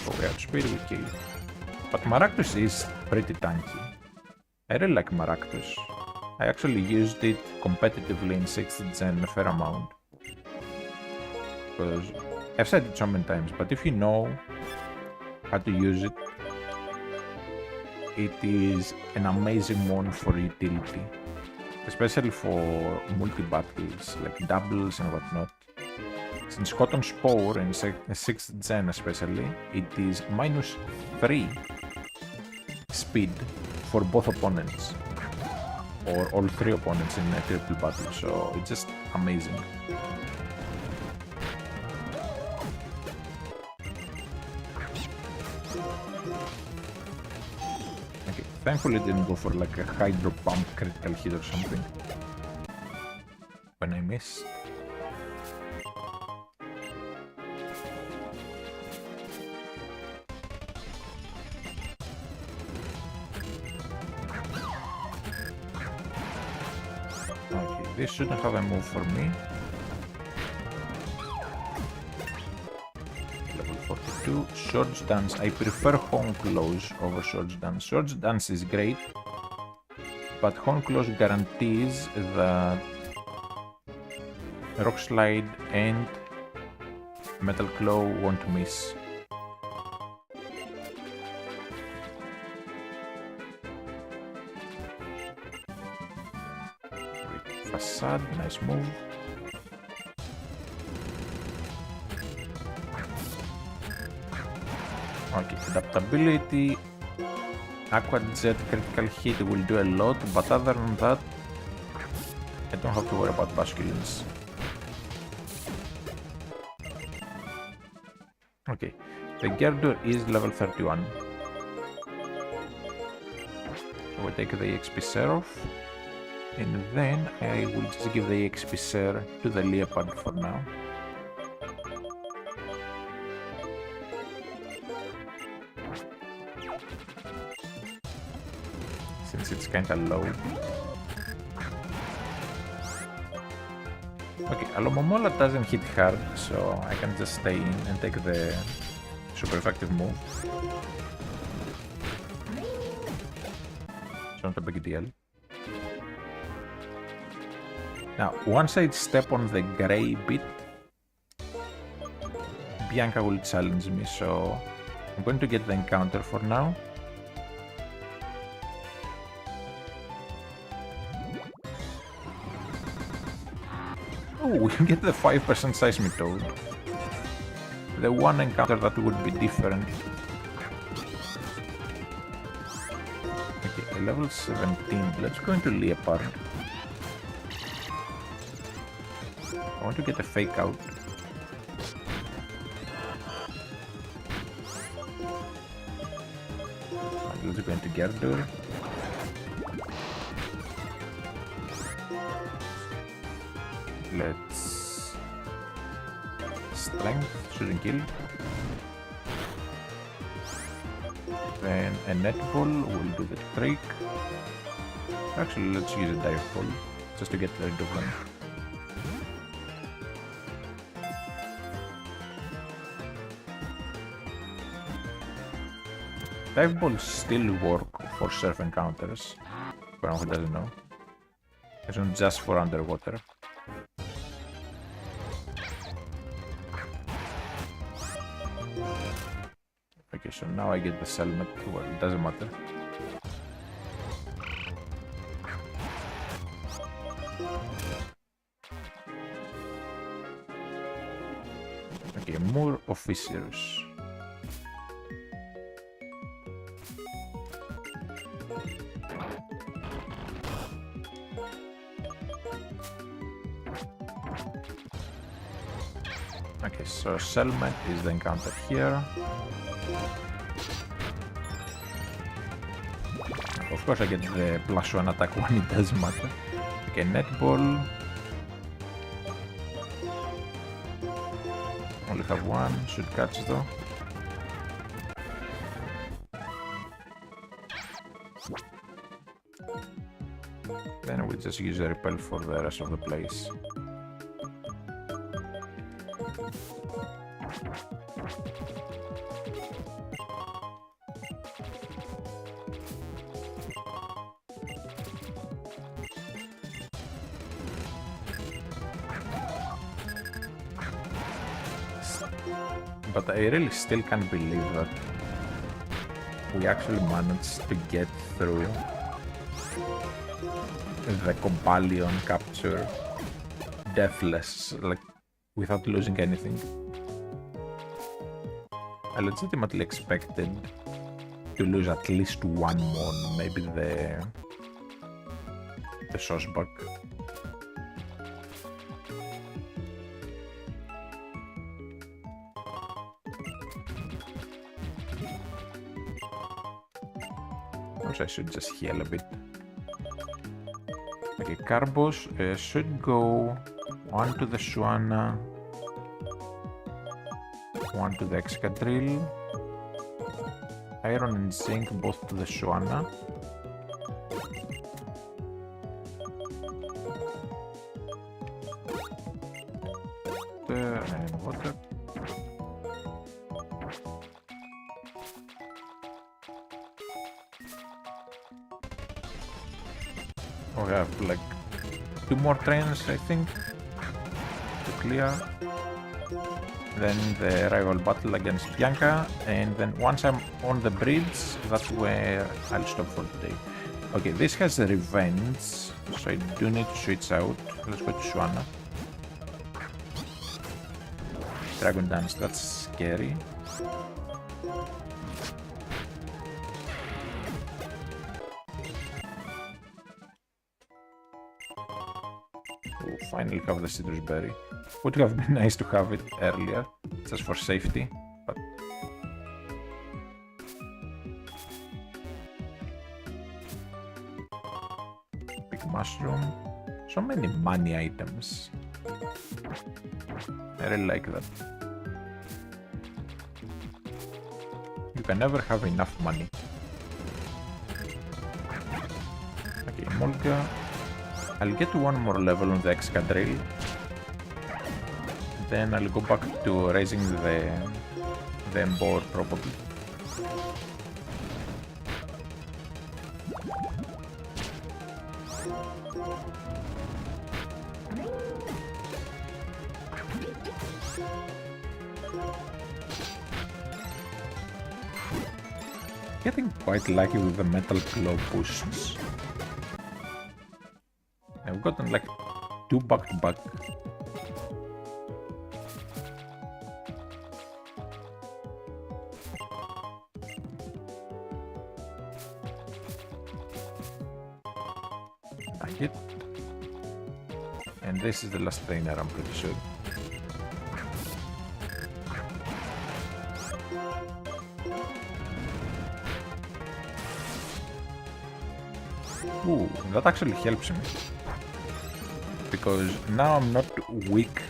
So we have speed, we kill. But Maractus is pretty tanky. I really like Maractus. I actually used it competitively in 6th gen a fair amount. Because I've said it so many times, but if you know how to use it, it is an amazing mon for utility. Especially for multi-battles, like doubles and whatnot. Since Cotton Spore in 6th gen especially, it is -3 speed for both opponents. Or all 3 opponents in a triple battle, so it's just amazing. Okay, thankfully it didn't go for like a Hydro Pump critical hit or something. When I missed. This shouldn't have a move for me. Level 42. Swords Dance. I prefer Hone Claws over Swords Dance. Swords Dance is great, but Hone Claws guarantees that Rock Slide and Metal Claw won't miss. Facade, nice move. Okay, adaptability. Aqua Jet critical hit will do a lot, but other than that, I don't have to worry about basculins. Okay, the Gerdur is level 31. So we take the EXP Share off, and then I will just give the EXP Share to the Leopard for now. Since it's kinda low. Okay, Alomomola doesn't hit hard, so I can just stay in and take the super effective move. It's not a big deal. Now, once I step on the grey bit, Bianca will challenge me, so I'm going to get the encounter for now. Oh, we get the 5% Seismitoad. The one encounter that would be different. Okay, level 17. Let's go into Leopard. I want to get a fake out. Let's go into Gerdur. Let's... Strength, shouldn't kill. Then a netball will do the trick. Actually, let's use a dive ball just to get rid of them. Dive balls still work for surf encounters, for anyone who doesn't know. It's not just for underwater. Okay, so now I get the Selmet. Well, it doesn't matter. Okay, more officers. Okay, so Selmet is the encounter here. Of course I get the +1 attack when it doesn't matter. Okay, netball. Only have one, should catch though. Then we'll just use a repel for the rest of the place. But I really still can't believe that we actually managed to get through the Companion capture deathless, like without losing anything. I legitimately expected to lose at least one more, maybe the Sosbak. I should just heal a bit. Okay, Carbos should go one to the Shuana, one to the Excadrill, Iron and Zinc both to the Shuana. water. We have like 2 more trains, I think, to clear. Then the rival battle against Bianca, and then once I'm on the bridge, that's where I'll stop for today. Okay, this has a revenge, so I do need to switch out. Let's go to Swanna. Dragon Dance, that's scary. Oh, finally have the citrus berry. Would have been nice to have it earlier, just for safety, but... Big mushroom. So many money items. I really like that. You can never have enough money. Okay, Molga. I'll get 1 more level on the Excadrill. Then I'll go back to raising the Embor probably. Getting quite lucky with the metal claw boosts. I've gotten like 2 back-to-back. Hit. And this is the last trainer, I'm pretty sure. Ooh, that actually helps me. Because now I'm not weak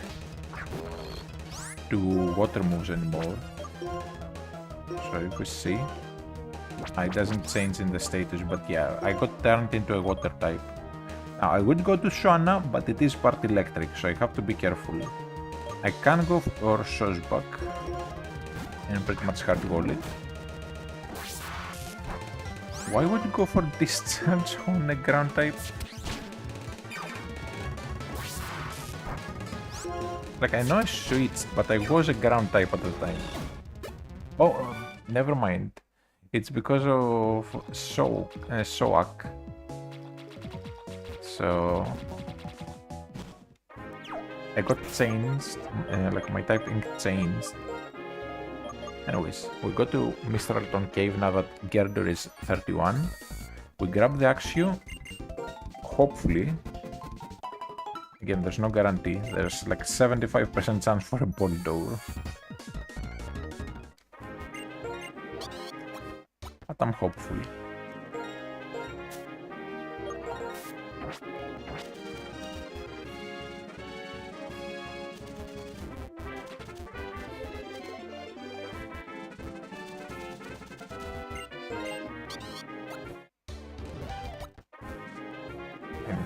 to water moves anymore. So if we see, it doesn't change in the status, but yeah, I got turned into a water type. Now I would go to Swanna, but it is part electric, so I have to be careful. I can go for Sosbak and pretty much hard wall it. Why would you go for discharge on a ground type? Like, I know I switched, but I was a ground type at the time. Oh, never mind. It's because of Soak. So I got changed, like my typing changed. Anyways, we go to Mistralton Cave now that Gerdur is 31. We grab the Axio, hopefully. Again, there's no guarantee. There's like 75% chance for a Boldore. But I'm hopeful.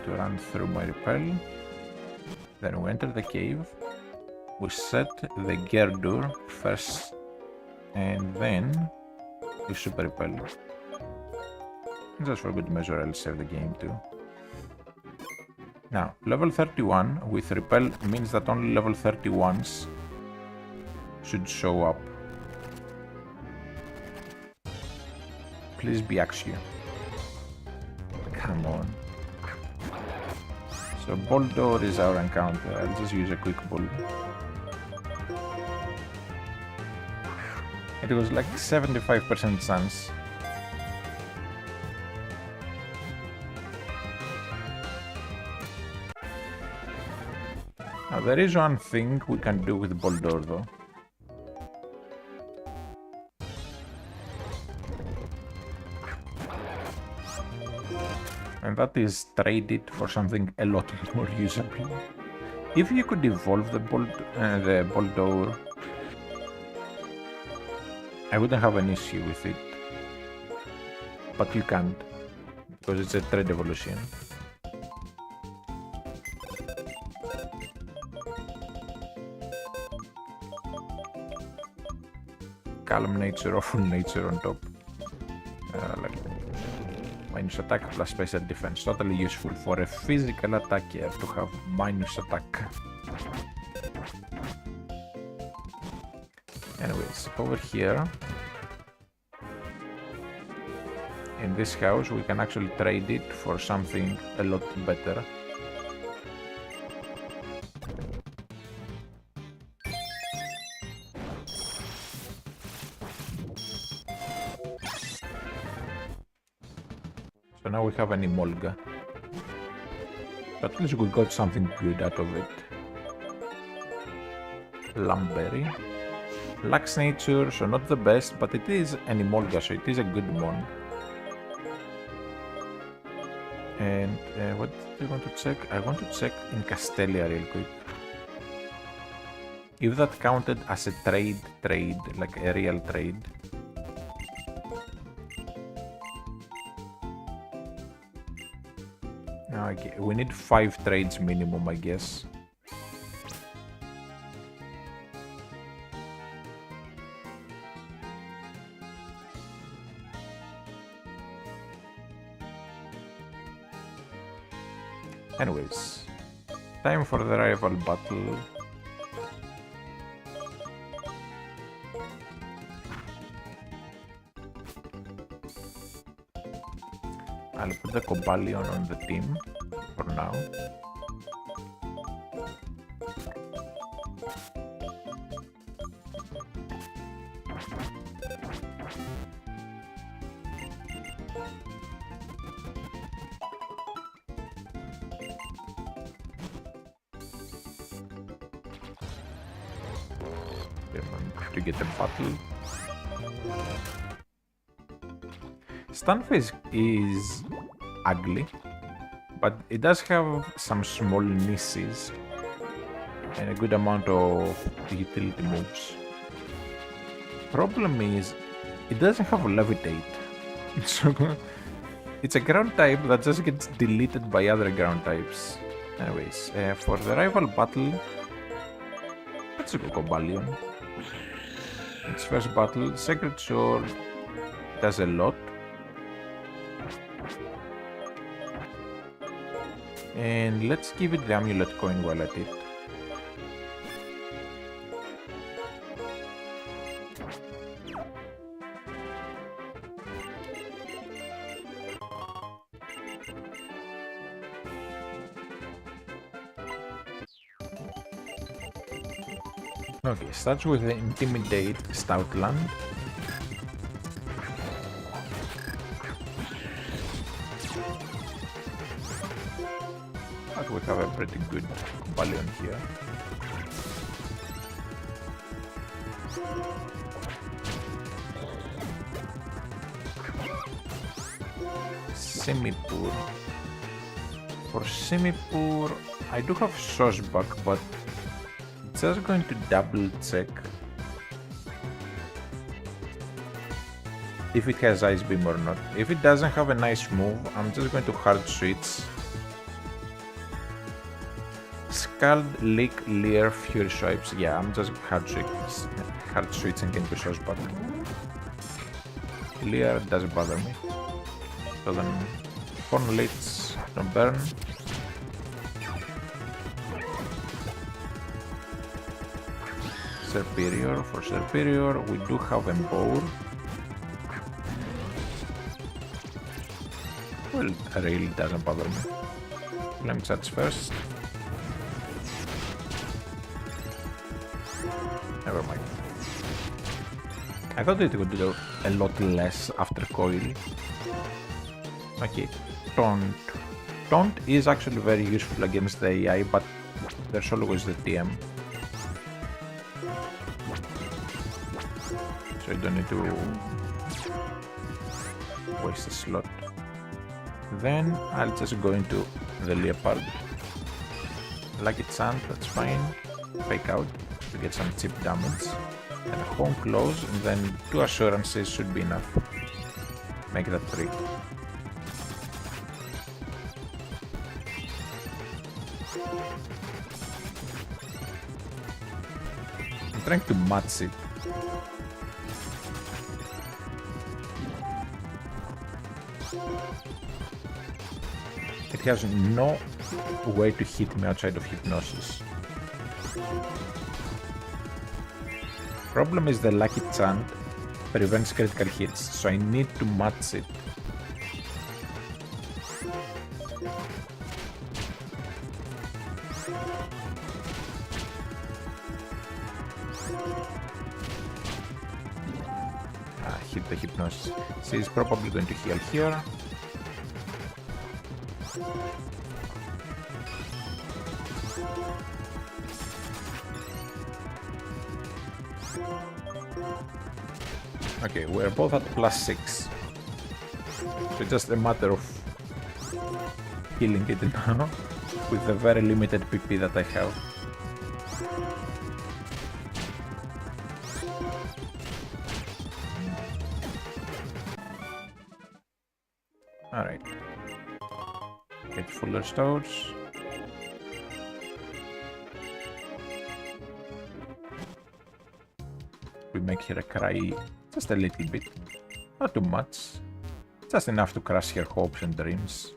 To run through my repel. Then we enter the cave. We set the Gerdur first, and then we super repel. Just for good measure, I'll save the game too. Now, level 31 with repel means that only level 31s should show up. Please be Axio. Come on. So Boldore is our encounter. I'll just use a quick bull. It was like 75% chance. Now there is one thing we can do with Boldore though. And that is trade it for something a lot more usable. If you could evolve the Boldore, I wouldn't have an issue with it. But you can't, because it's a trade evolution. calm nature or full nature on top. Like minus attack plus special defense. Totally useful for a physical attacker to have minus attack. Anyways, over here in this house we can actually trade it for something a lot better. So now we have an Emolga. But at least we got something good out of it. Lumberry. Lacks nature, so not the best, but it is an Emolga, so it is a good one. And what do I want to check? I want to check in Castelia real quick. If that counted as a trade, like a real trade. Okay, we need 5 trades minimum, I guess. Anyways, time for the rival battle. I'll put the Cobalion on the team for now. To get a battle. Stunfisk is ugly, but it does have some small niches and a good amount of utility moves. Problem is, it doesn't have levitate. So it's a ground type that just gets deleted by other ground types. Anyways, for the rival battle, let's go Cobalion. Its first battle, Sacred Sword does a lot. And let's give it the amulet coin while at it. Okay, starts with the Intimidate Stoutland. But we have a pretty good Cobalion here. Simipour. For Simipour, I do have Sosbak, but just going to double check if it has Ice Beam or not. If it doesn't have a nice move, I'm just going to hard switch. Scald, Lick, Leer, Fury Swipes. Yeah, I'm just hard switching into Sosbak. Leer doesn't bother me. So then Horn Leech, don't burn. Serperior. For Serperior, we do have Empower. Well, it really doesn't bother me. Flame Charge first. Never mind. I thought it would do a lot less after Coil. Okay, Taunt. Taunt is actually very useful against the AI, but there's always the TM. So you don't need to waste a slot. Then I'll just go into the Leopard. Lucky Chant, that's fine. Fake out to get some cheap damage. And a Home Close, and then 2 Assurances should be enough. Make that 3. I'm trying to match it. It has no way to hit me outside of hypnosis. Problem is the lucky chant prevents critical hits, so I need to match it. Hit the hypnosis. She's probably going to heal here. Okay, we're both at +6. So it's just a matter of killing it now with the very limited PP that I have. Alright. Get fuller stores. We make her cry just a little bit. Not too much. Just enough to crush her hopes and dreams.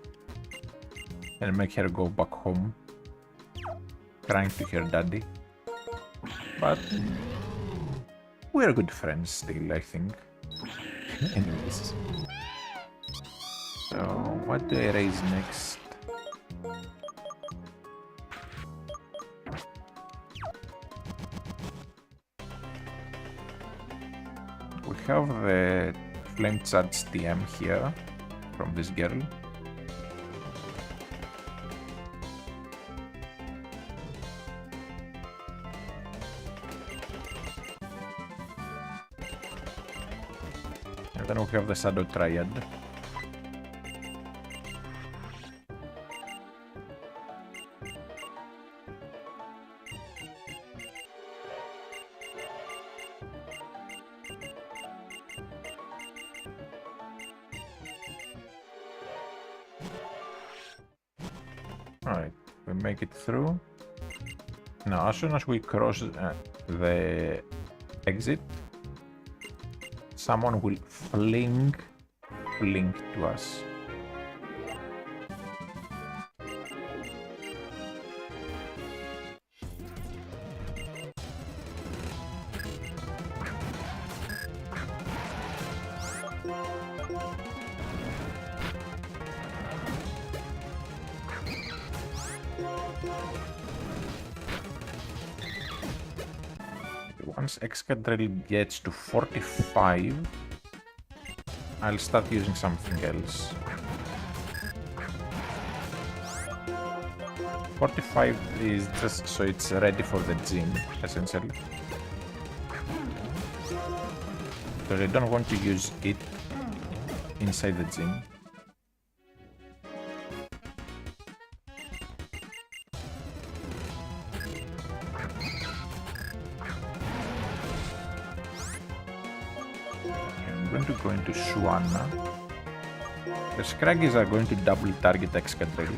And make her go back home. Crying to her daddy. But we're good friends still, I think. Anyways. So, what do I raise next? We have the Flame Charge TM here from this girl. And then we have the Shadow Triad. Alright, we make it through. Now, as soon as we cross the exit, someone will fling to us. Once Excadrill gets to 45, I'll start using something else. 45 is just so it's ready for the gym, essentially. Because I don't want to use it inside the gym. I'm going to go into Swanna. The Scraggies are going to double target Excadrill.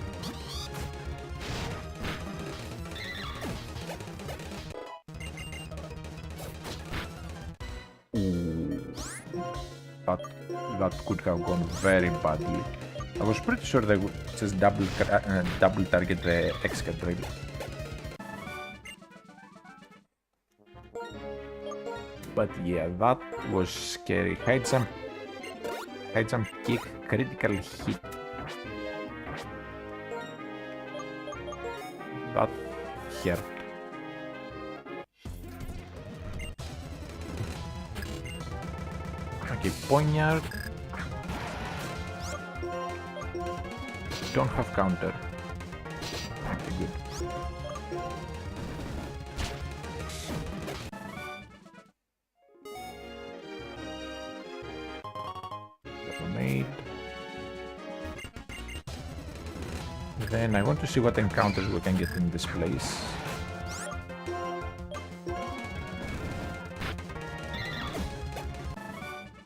That could have gone very badly. I was pretty sure they would just double target the Excadrill. But yeah, that was scary. High jump kick, critical hit. That hurt. Okay, Poniard. Don't have counter. Okay, good. Detonate. Then I want to see what encounters we can get in this place.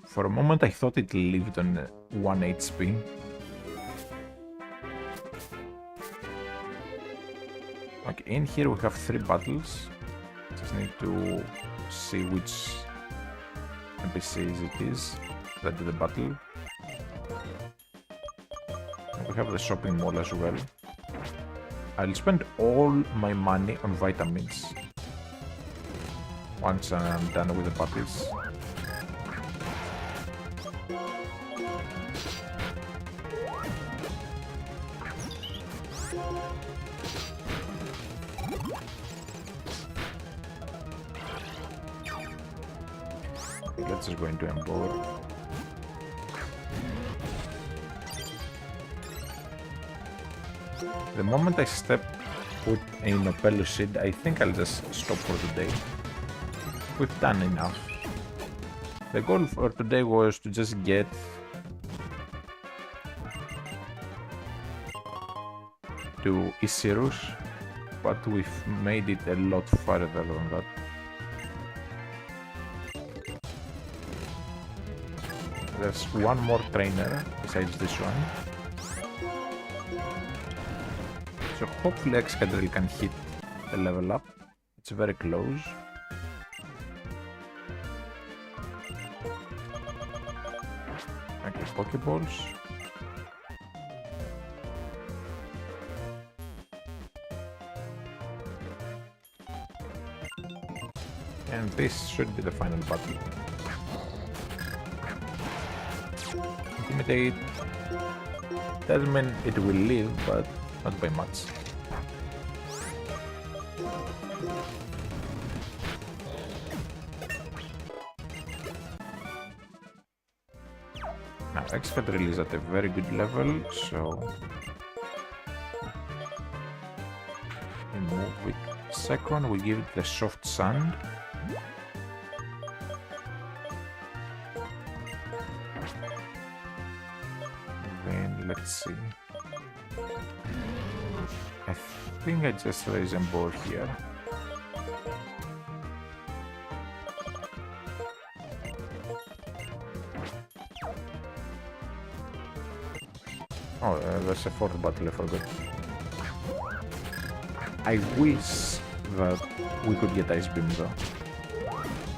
For a moment I thought it lived on 1 HP. Okay, in here we have 3 battles. Just need to see which NPCs it is that do the battle. We have the shopping mall as well. I'll spend all my money on vitamins once I'm done with the battles. Let's just go into Embor. The moment I step foot in Opelus Seed, I think I'll just stop for today. We've done enough. The goal for today was to just get to Isirus, but we've made it a lot farther than that. There's one more trainer besides this one. So hopefully Excadrill can hit the level up. It's very close. Okay, Pokeballs. And this should be the final battle. Intimidate doesn't mean it will live, but not by much. Now Excadrill is at a very good level, so we move with second, we give it the soft sand. Let's see. I think I just raise a board here. Oh, there's a fourth battle, I forgot. I wish that we could get Ice Beam though.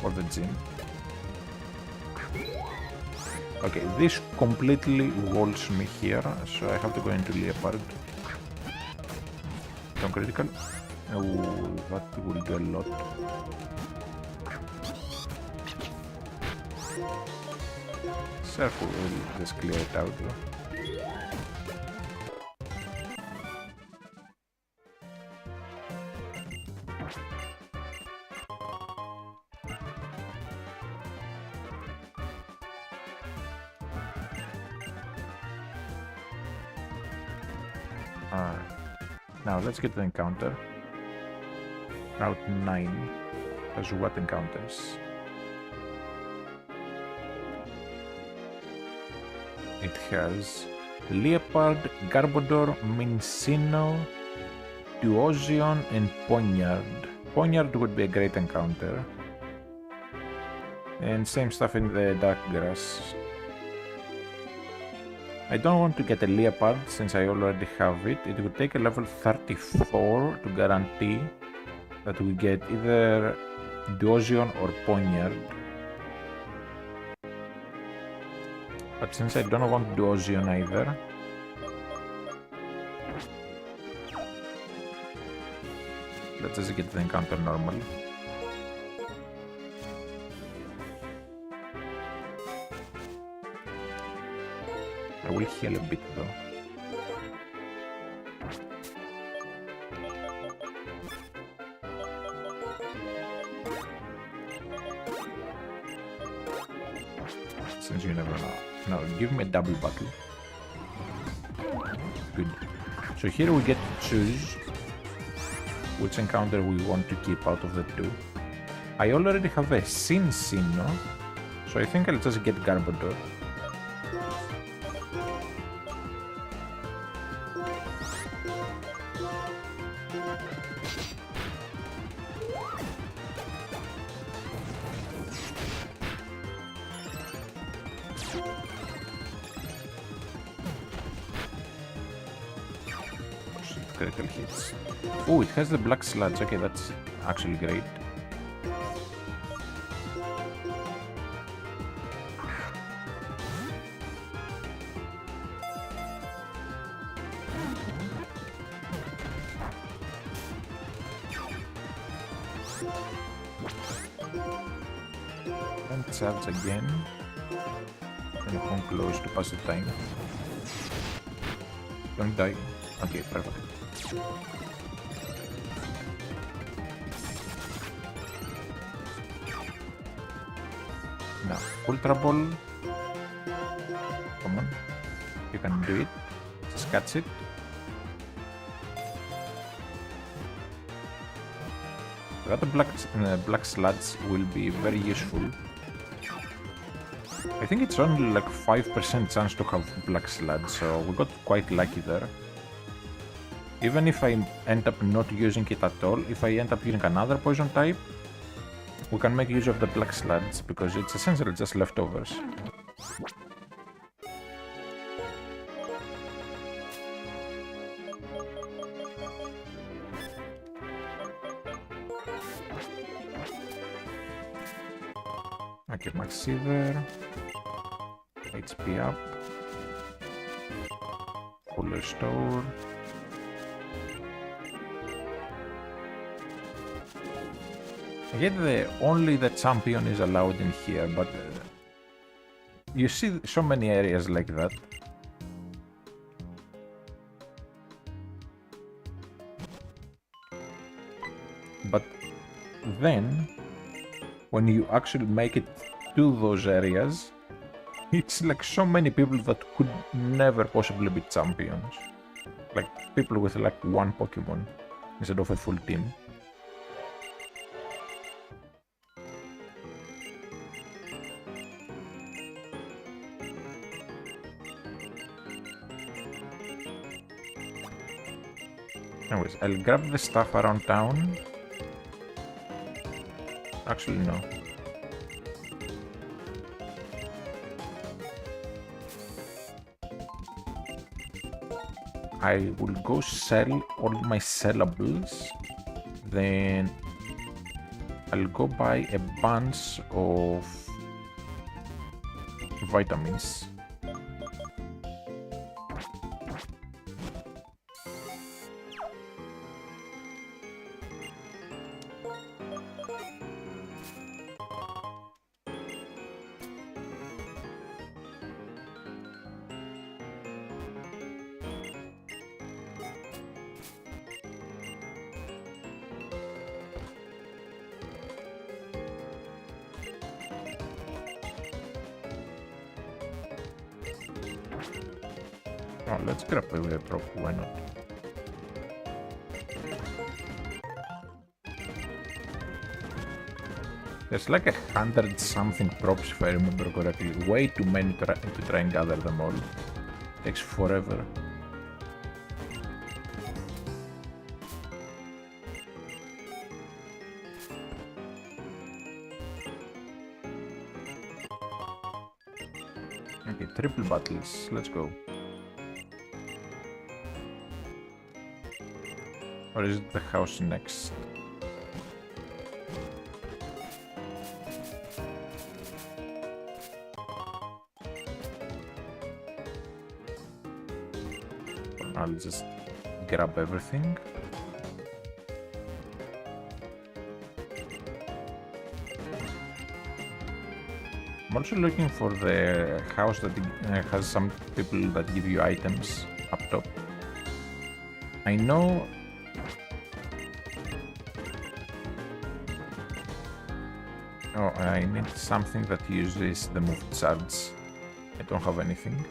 For the gym. Okay, this completely walls me here, so I have to go into Leopard. Don't critical. Oh, that will do a lot. Surf will just clear it out though. Now let's get the encounter. Route 9 has what encounters? It has Leopard, Garbodor, Minccino, Duosion, and Ponyard. Ponyard would be a great encounter. And same stuff in the Dark Grass. I don't want to get a Leopard since I already have it. It would take a level 34 to guarantee that we get either Duosion or Ponyard. But since I don't want Duosion either, let's just get the encounter normal. I will heal a bit though. Since you never know. No, give me a double battle. Good. So here we get to choose which encounter we want to keep out of the two. I already have a Minccino, so I think I'll just get Garbodor. Critical hits. Oh, it has the Black Sludge. Okay, that's actually great. Don't charge again. And come close to pass the time. Don't die. Okay, perfect. Now, Ultra Ball. Come on. You can do it. Just catch it. That black sludge will be very useful. I think it's only like 5% chance to have black sludge, so we got quite lucky there. Even if I end up not using it at all, if I end up using another poison type, we can make use of the black sludge, because it's essentially just leftovers. Okay, Max Silver, HP up, full restore. Again, only the champion is allowed in here, but you see so many areas like that. But then, when you actually make it to those areas, it's like so many people that could never possibly be champions. Like people with like one Pokemon instead of a full team. Anyways, I'll grab the stuff around town. Actually, no. I will go sell all my sellables, then I'll go buy a bunch of vitamins. Oh, let's grab a prop, why not? There's like 100 something props if I remember correctly. Way too many to try and gather them all. Takes forever. Okay, triple battles, let's go. Or is it the house next? I'll just grab everything. I'm also looking for the house that has some people that give you items up top. I know. Oh, I need something that uses the move charge. I don't have anything.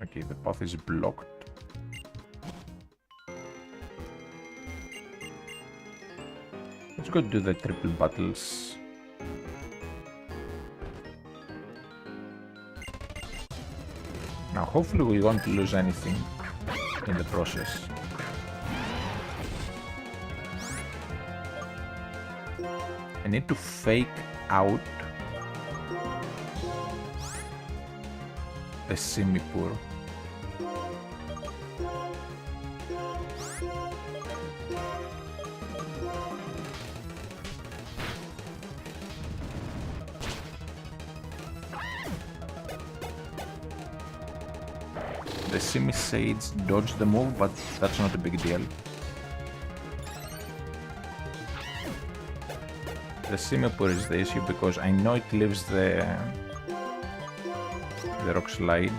Okay, the path is blocked. Let's go do the triple battles. Now, hopefully we won't lose anything in the process. I need to fake out the Simipur. the Simi Sage dodged the move, but that's not a big deal. The Simipur is the issue because I know it leaves the rock slide.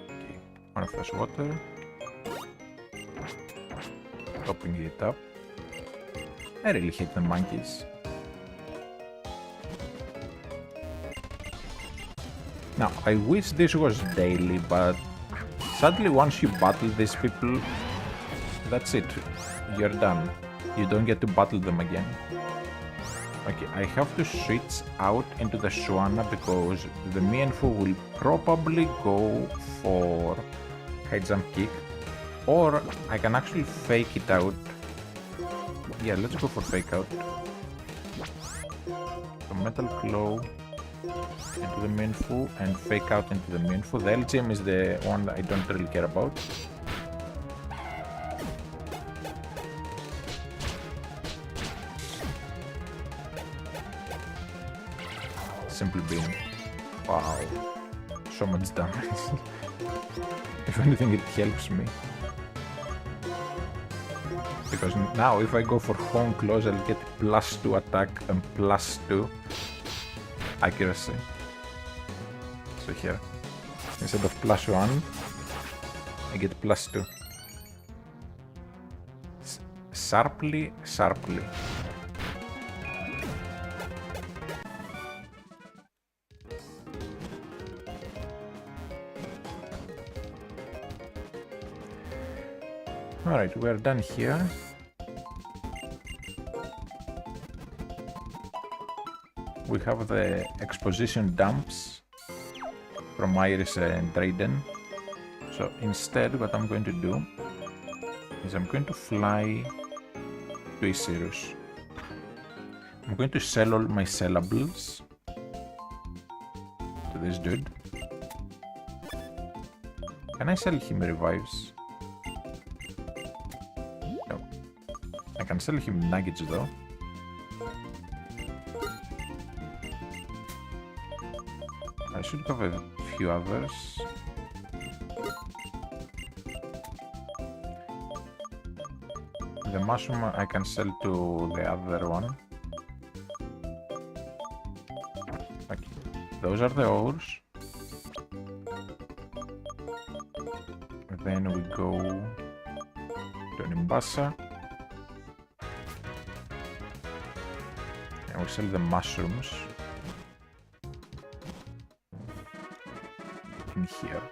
Okay, one fresh water. Topping it up. I really hate the monkeys. Now, I wish this was daily, but sadly once you battle these people, that's it. You're done. You don't get to battle them again. Okay, I have to switch out into the Shuana because the Mienfu will probably go for high jump kick, or I can actually fake it out. Yeah, let's go for fake out. So Metal Claw into the Mienfu and fake out into the Mienfu. The LGM is the one that I don't really care about. Simply being, wow, so much damage. If anything, it helps me. Because now if I go for Home Claws, I'll get +2 attack and +2 accuracy. So here, instead of +1, I get +2. Sharply. Alright, we are done here. We have the exposition dumps from Iris and Drayden. So instead, what I'm going to do is I'm going to fly to Isirus. I'm going to sell all my sellables to this dude. Can I sell him revives? No. I can sell him nuggets though. I should have a few others. The mushroom I can sell to the other one. Okay, those are the ores. Then we go to Nimbasa. And we sell the mushrooms in here.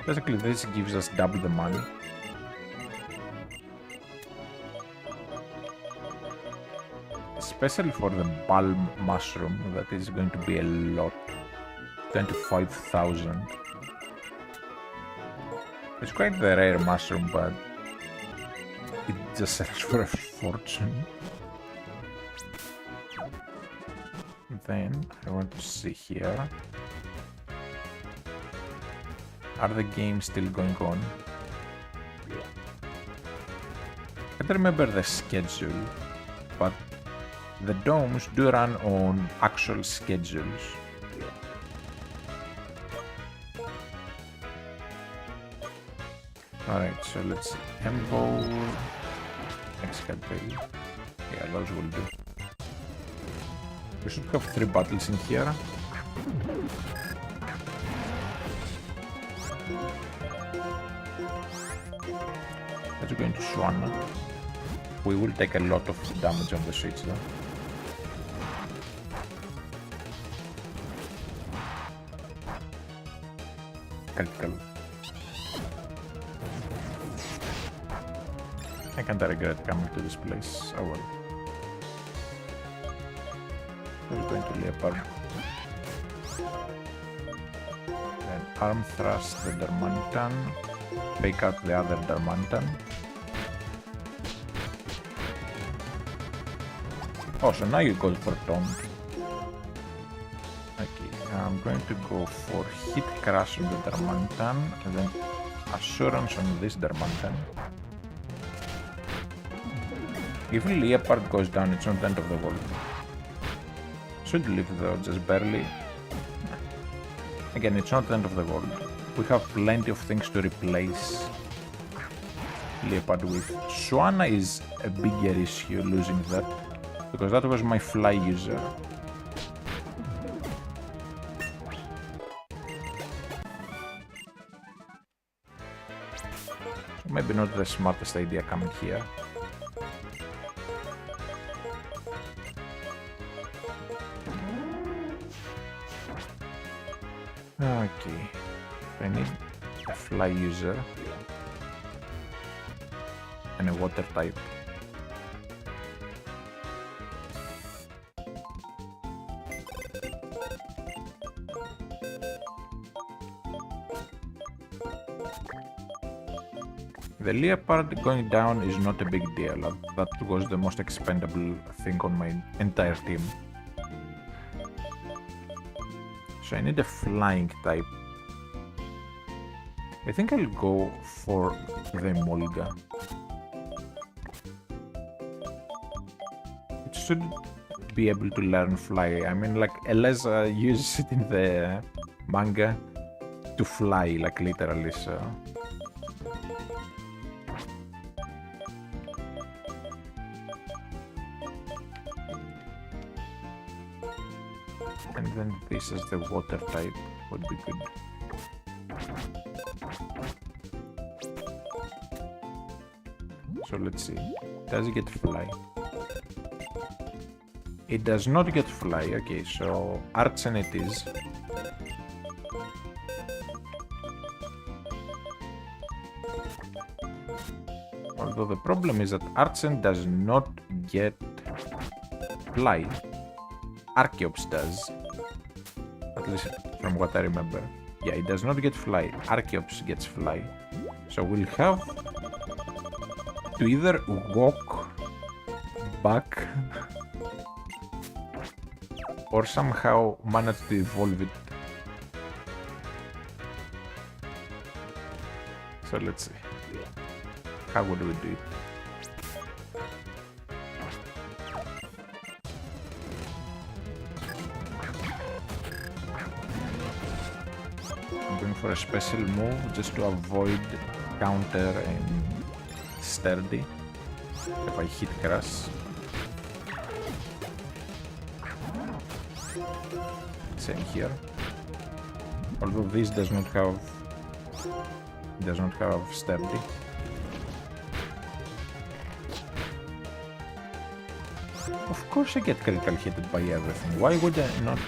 Basically, this gives us double the money. Especially for the balm mushroom, that is going to be a lot. 25,000. It's quite the rare mushroom, but it just sells for a fortune. Then I want to see here. Are the games still going on? I can't remember the schedule, but the domes do run on actual schedules. Alright, so let's see. Embo, Excavate. Yeah, those will do. We should have 3 battles in here. Let's go into Shuana. We will take a lot of damage on the switch though. Critical. I can't regret coming to this place. Oh well. We're going to Leopard. Then Arm Thrust the Darmanitan. Fake out the other Darmanitan. Oh, so now you go for Taunt. Okay, I'm going to go for Hit Crash on the Darmanitan, and then Assurance on this Darmanitan. If Leopard goes down, it's not the end of the world. Should live though, just barely. Again, it's not the end of the world. We have plenty of things to replace Leopard with. Swanna is a bigger issue losing that, because that was my fly user. Maybe not the smartest idea coming here. Okay, I need a fly user and a water type. The Leopard going down is not a big deal. That was the most expendable thing on my entire team. So I need a flying type. I think I'll go for the Molga. It should be able to learn fly. I mean, like, Eliza uses it in the manga to fly, like, literally, so... And then this as the water type would be good. So let's see. Does it get fly? It does not get fly. Okay, so Archen it is. Although the problem is that Archen does not get fly. Archeops does. At least from what I remember. Yeah, it does not get fly. Archeops gets fly. So we'll have to either walk back or somehow manage to evolve it. So let's see. How would we do it? For a special move just to avoid counter and sturdy if I hit crash. Same here. Although this does not have sturdy. Of course I get critical hit by everything. Why would I not?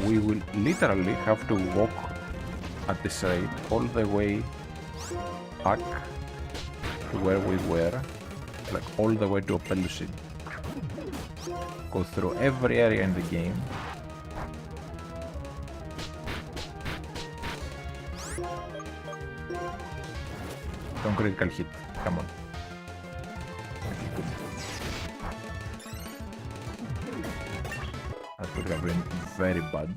We will literally have to walk at this rate all the way back to where we were, like all the way to Pelucid. Go through every area in the game. Don't critical hit, come on. That would have been very bad.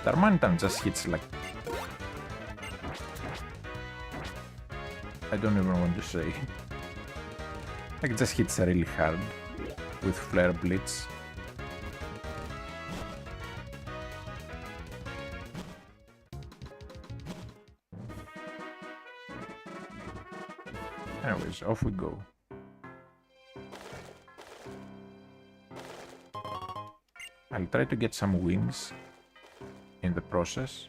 Darmanitan just hits like... I don't even want to say. Like, it just hits really hard with Flare Blitz. Anyways, off we go. I'll try to get some wins in the process.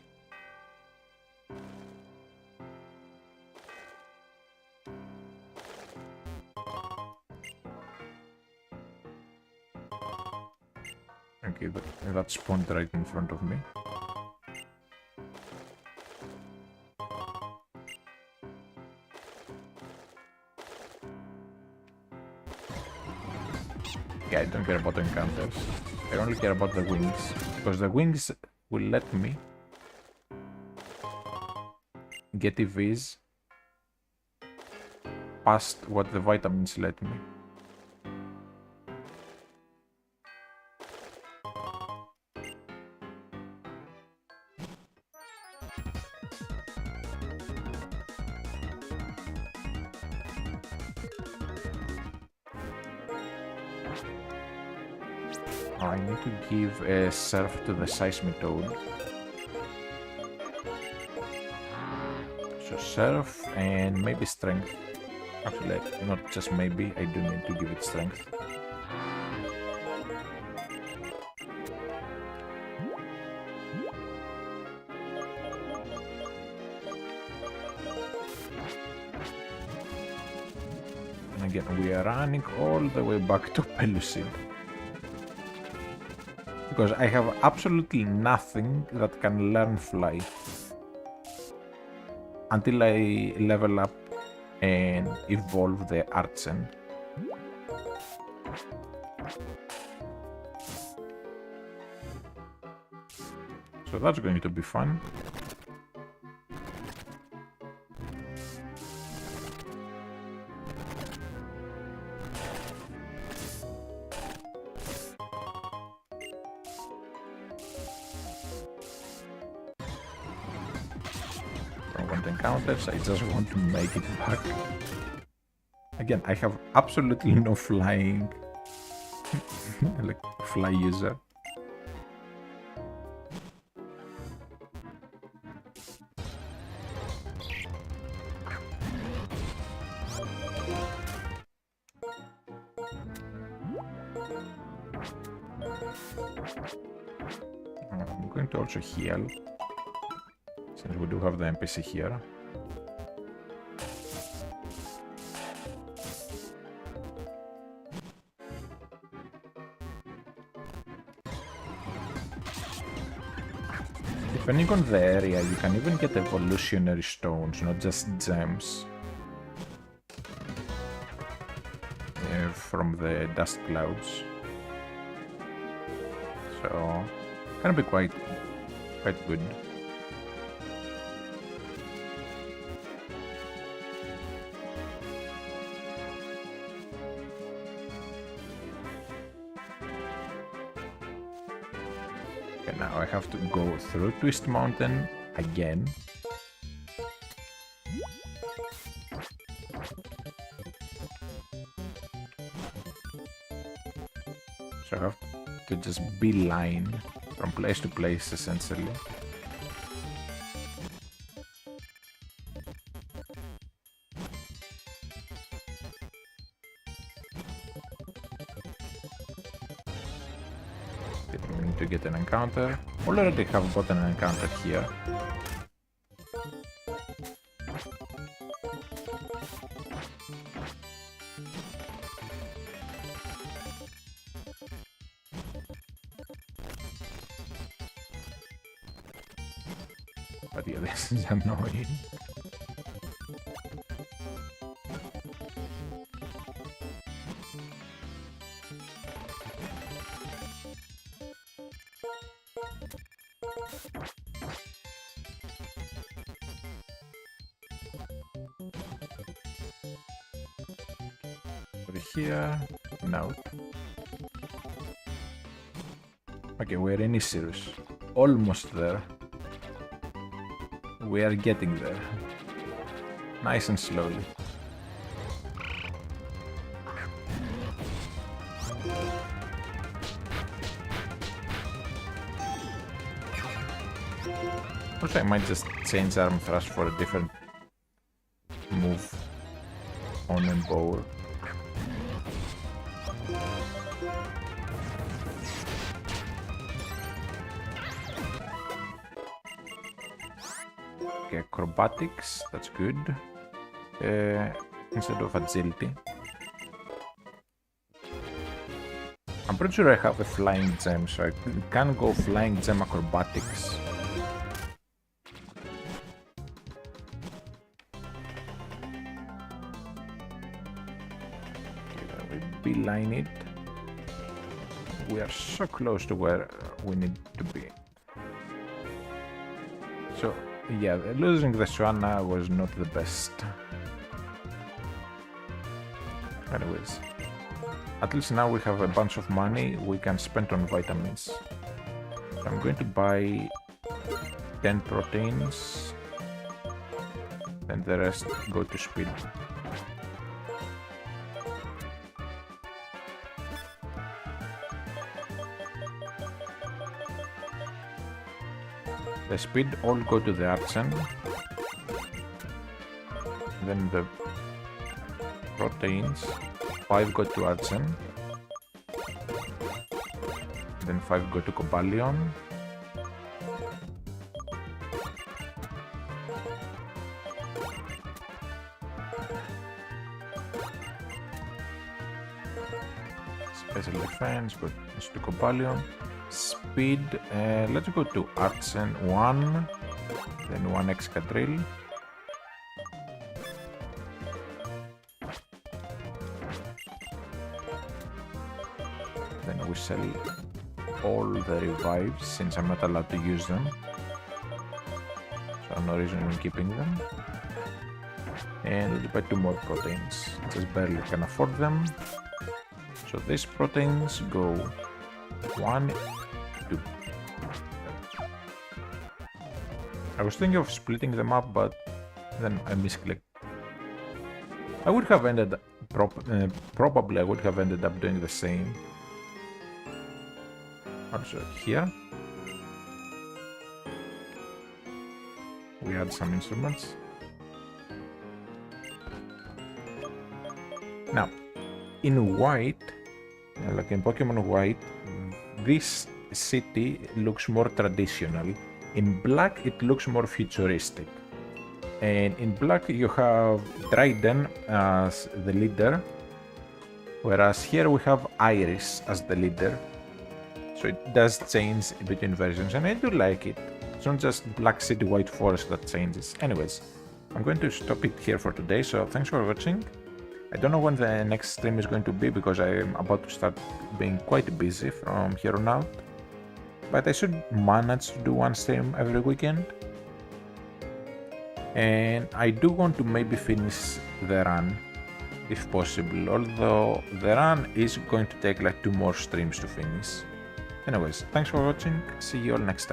Okay, that spawned right in front of me. Yeah, I don't care about the encounters. I only care about the wings. Because the wings will let me get EVs past what the vitamins let me. I need to give a surf to the seismitoad. So surf and maybe strength. Actually, not just maybe, I do need to give it strength. And again, we are running all the way back to Pellucid. Because I have absolutely nothing that can learn fly. Until I level up and evolve the Archen. So that's going to be fun. Encounters, I just want to make it back. Again, I have absolutely no flying, like fly user. I'm going to also heal. Since we do have the NPC here. Depending on the area, you can even get evolutionary stones, not just gems. From the dust clouds. So, can be quite good. Now I have to go through Twist Mountain again. So I have to just beeline from place to place, essentially. To get an encounter. Already have gotten an encounter here. But yeah, this is annoying. Here, no. Okay, we're in Isirus. Almost there. We are getting there. Nice and slowly. Also, I might just change arm thrust for a different move on a bow. Okay, acrobatics, that's good. Instead of agility. I'm pretty sure I have a flying gem, so I can go flying gem acrobatics. Okay, we beeline it. we are so close to where we need to be. So, yeah, losing the Swana was not the best. Anyways, at least now we have a bunch of money we can spend on vitamins. So I'm going to buy 10 proteins, and the rest go to speed. The speed all go to the artisan, then the proteins, 5 go to artisan, then 5 go to Cobalion, special defense goes to Cobalion. Speed, let's go to Artisan 1, then 1 Excadrill. Then we sell all the revives since I'm not allowed to use them. So no reason in keeping them. And let's buy 2 more proteins. Just barely can afford them. So these proteins go 1, 2. I was thinking of splitting them up, but then I misclicked. I would have ended probably I would have ended up doing the same. Also here we add some instruments. Now in white, like in Pokemon White, this city looks more traditional. In black it looks more futuristic. And in black you have Dryden as the leader, whereas here we have Iris as the leader. So it does change between versions, and I do like it. It's not just Black City, White Forest that changes. Anyways, I'm going to stop it here for today, so thanks for watching. I don't know when the next stream is going to be because I'm about to start being quite busy from here on out. But I should manage to do one stream every weekend. And I do want to maybe finish the run, if possible, although the run is going to take like 2 more streams to finish. Anyways, thanks for watching, see you all next time.